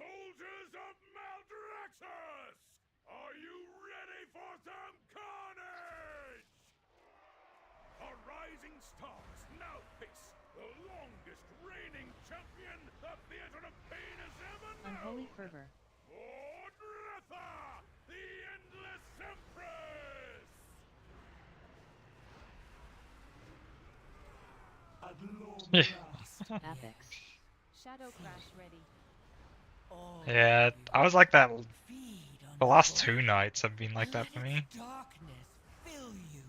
Speaker 11: Soldiers of Maldraxxus! Are you ready for some carnage? Our rising stars now face the longest reigning champion the Theater of Pain has ever known!
Speaker 3: Unholy fervor.
Speaker 11: Odretha, the Endless Empress!
Speaker 3: Apex.
Speaker 5: Shadow crash ready.
Speaker 2: Yeah, I was like that. The last 2 nights have been like that for me.
Speaker 4: Darkness fill you.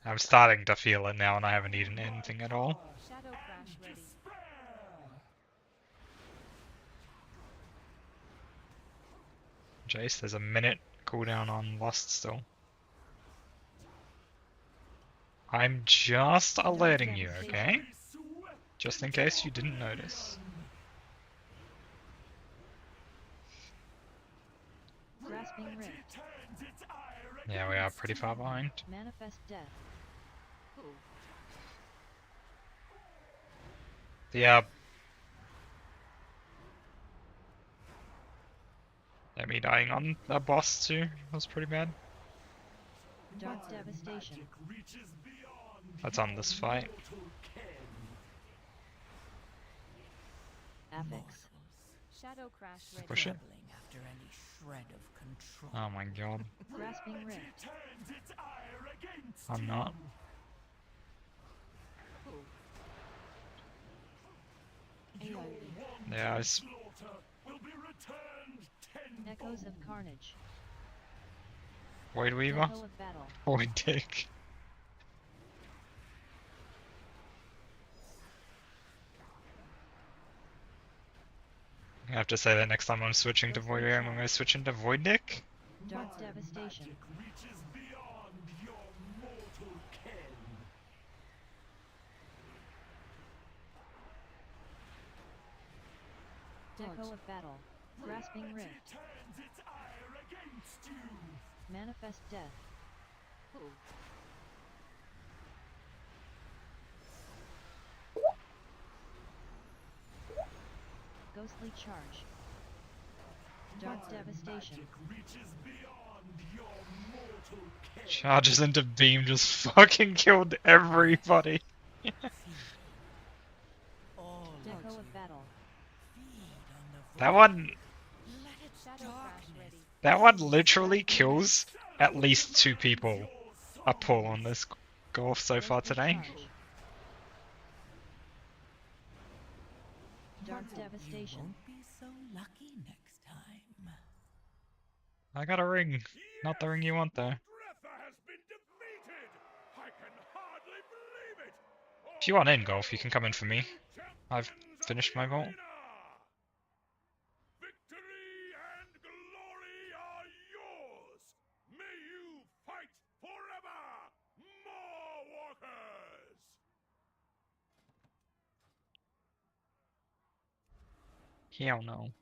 Speaker 2: I'm starting to feel it now, and I haven't eaten anything at all.
Speaker 5: Shadow crash ready.
Speaker 2: Jace, there's a minute cooldown on Lust still. I'm just alerting you, okay? Just in case you didn't notice.
Speaker 3: Grasping rift.
Speaker 2: Yeah, we are pretty far behind.
Speaker 3: Manifest death.
Speaker 2: Yeah. Me dying on a boss too was pretty bad.
Speaker 3: Dark devastation.
Speaker 2: That's on this fight.
Speaker 3: Apex.
Speaker 5: Shadow crash ready.
Speaker 2: Push it.
Speaker 4: After any shred of control.
Speaker 2: Oh my god.
Speaker 3: Grasping rift.
Speaker 2: I'm not. Yeah, it's...
Speaker 3: Echoes of carnage.
Speaker 2: Void Weaver?
Speaker 3: Echo of battle.
Speaker 2: Void Dick. I have to say that next time I'm switching to Void Weaver, I'm going to switch into Void Dick.
Speaker 3: Dark devastation. Echo of battle. Grasping rift. Manifest death. Ghostly charge. Dark devastation.
Speaker 2: Charges into beam, just fucking killed everybody.
Speaker 3: Echo of battle.
Speaker 2: That one...
Speaker 5: Shadow crash ready.
Speaker 2: That one literally kills at least 2 people a pull on this golf so far today.
Speaker 3: Dark devastation.
Speaker 4: Won't be so lucky next time.
Speaker 2: I got a ring. Not the ring you want though.
Speaker 11: Odretha has been defeated! I can hardly believe it!
Speaker 2: If you want in, Golf, you can come in for me. I've finished my vault.
Speaker 11: Victory and glory are yours! May you fight forever, more walkers!
Speaker 2: Hell no.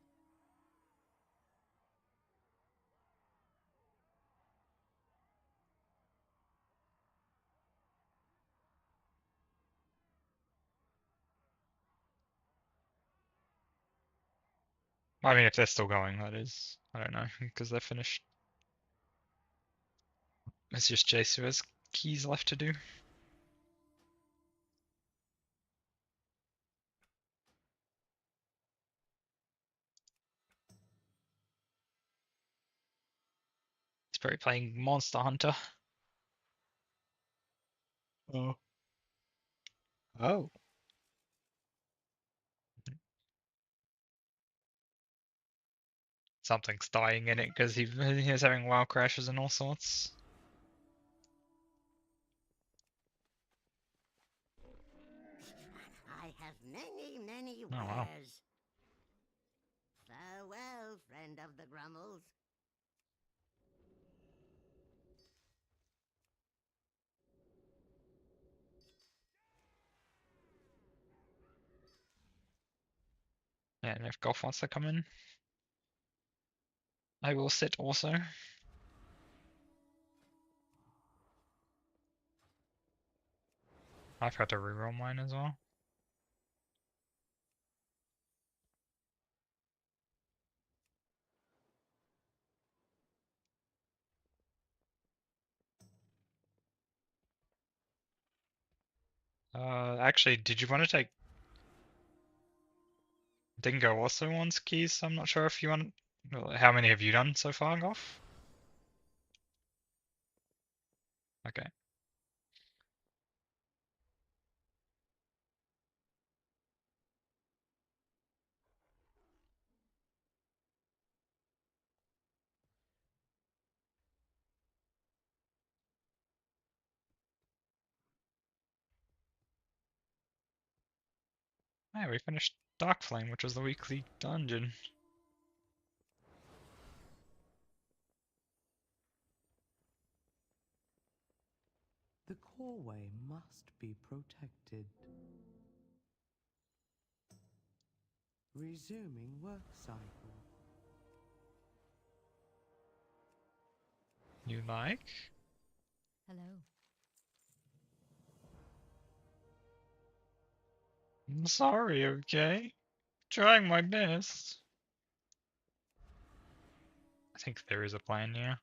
Speaker 2: I mean, if they're still going, that is. I don't know, because they're finished. It's just Jace who has keys left to do. He's probably playing Monster Hunter. Oh. Oh. Something's dying in it because he was having WoW crashes and all sorts.
Speaker 9: I have many
Speaker 2: Oh, wow.
Speaker 9: wares. Farewell, friend of the Grummles.
Speaker 2: Yeah, and if Golf wants to come in, I will sit also. I've had to reroll mine as well. Actually, did you want to take Dingo also wants keys? I'm not sure if you want. Well, how many have you done so far, Golf? Okay. Yeah, we finished Dark Flame, which was the weekly dungeon.
Speaker 14: The coreway must be protected. Resuming work cycle.
Speaker 2: You like?
Speaker 3: Hello.
Speaker 2: I'm sorry, okay? Trying my best. I think there is a plan, yeah.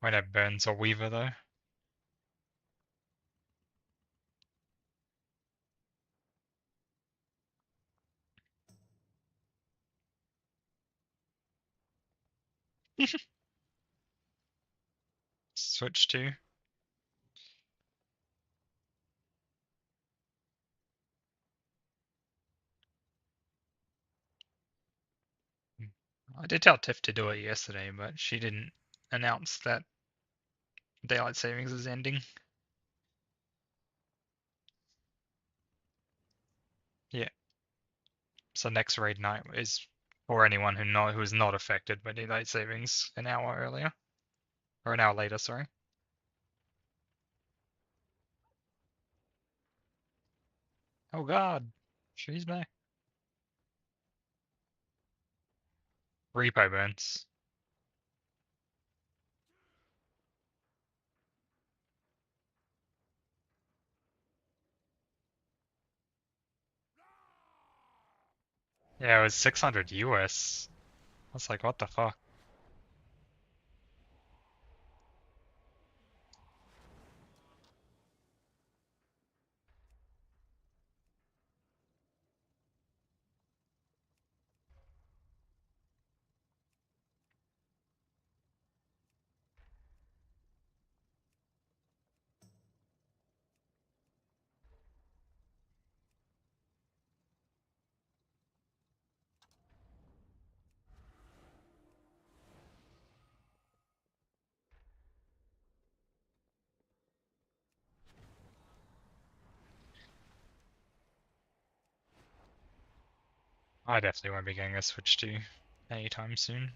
Speaker 2: Might have Burns or Weaver though. Switch to. I did tell Tiff to do it yesterday, but she didn't announce that daylight savings is ending. Yeah. So next raid night is for anyone who is not affected by daylight savings an hour earlier. Or an hour later, sorry. Oh god. She's back. Repo burns. Yeah, it was 600 US. I was like, what the fuck? I definitely won't be getting a Switch 2 anytime soon.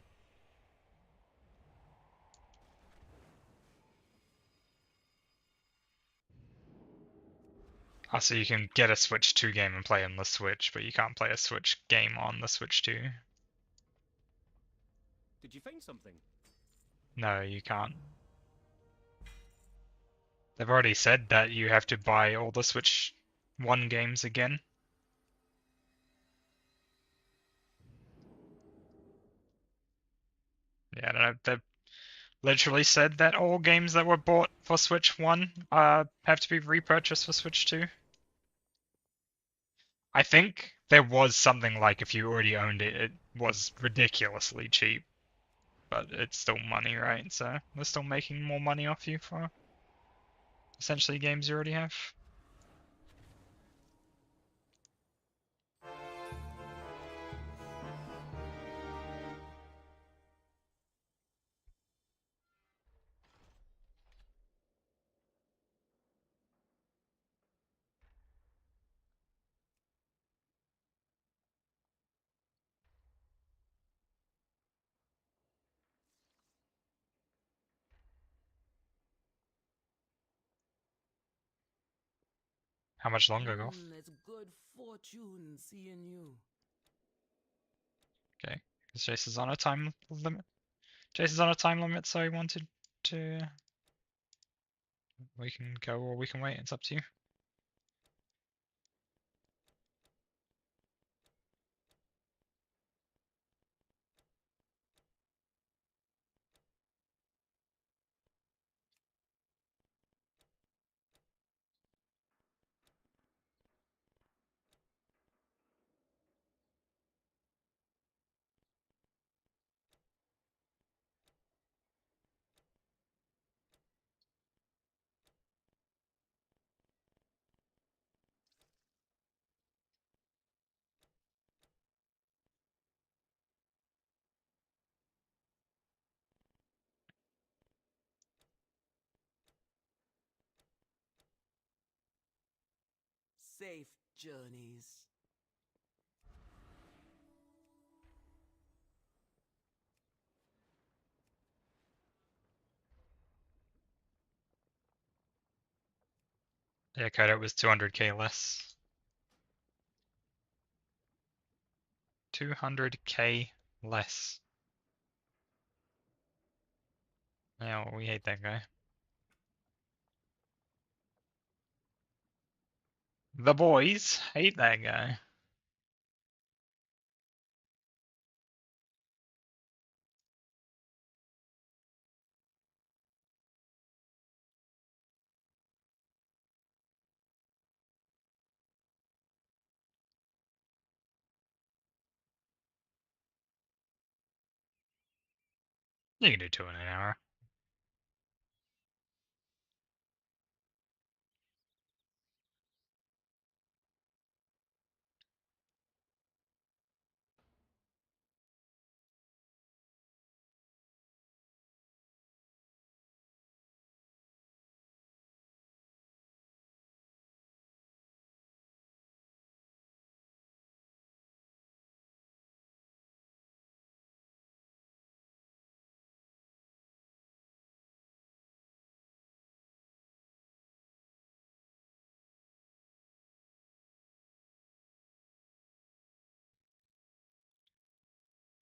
Speaker 2: Also, you can get a Switch 2 game and play on the Switch, but you can't play a Switch game on the Switch 2.
Speaker 15: Did you find something?
Speaker 2: No, you can't. They've already said that you have to buy all the Switch 1 games again. Yeah, I don't know. They've literally said that all games that were bought for Switch 1 have to be repurchased for Switch 2. I think there was something like if you already owned it, it was ridiculously cheap. But it's still money, right? So they're still making more money off you for essentially games you already have. How much longer, Golf?
Speaker 13: It's good fortune seeing you.
Speaker 2: Okay, because Jason's on a time limit. Jason's on a time limit, so he wanted to. We can go or we can wait. It's up to you.
Speaker 13: Safe journeys.
Speaker 2: Yeah, Kodo was 200k less. 200k less. Yeah, well, we hate that guy. The boys hate that guy. You can do 2 in an hour.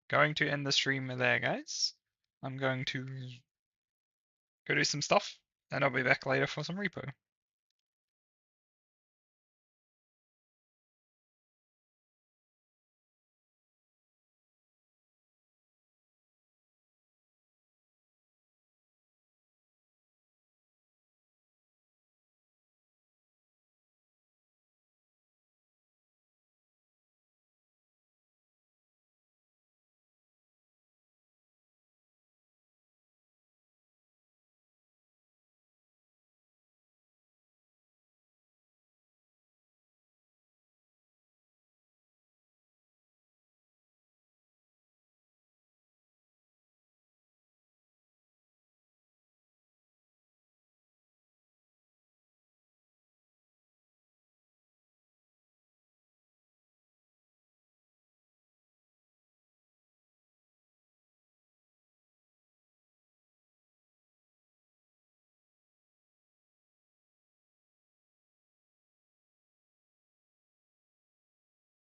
Speaker 2: Going to end the stream there, guys. I'm going to go do some stuff, and I'll be back later for some repo.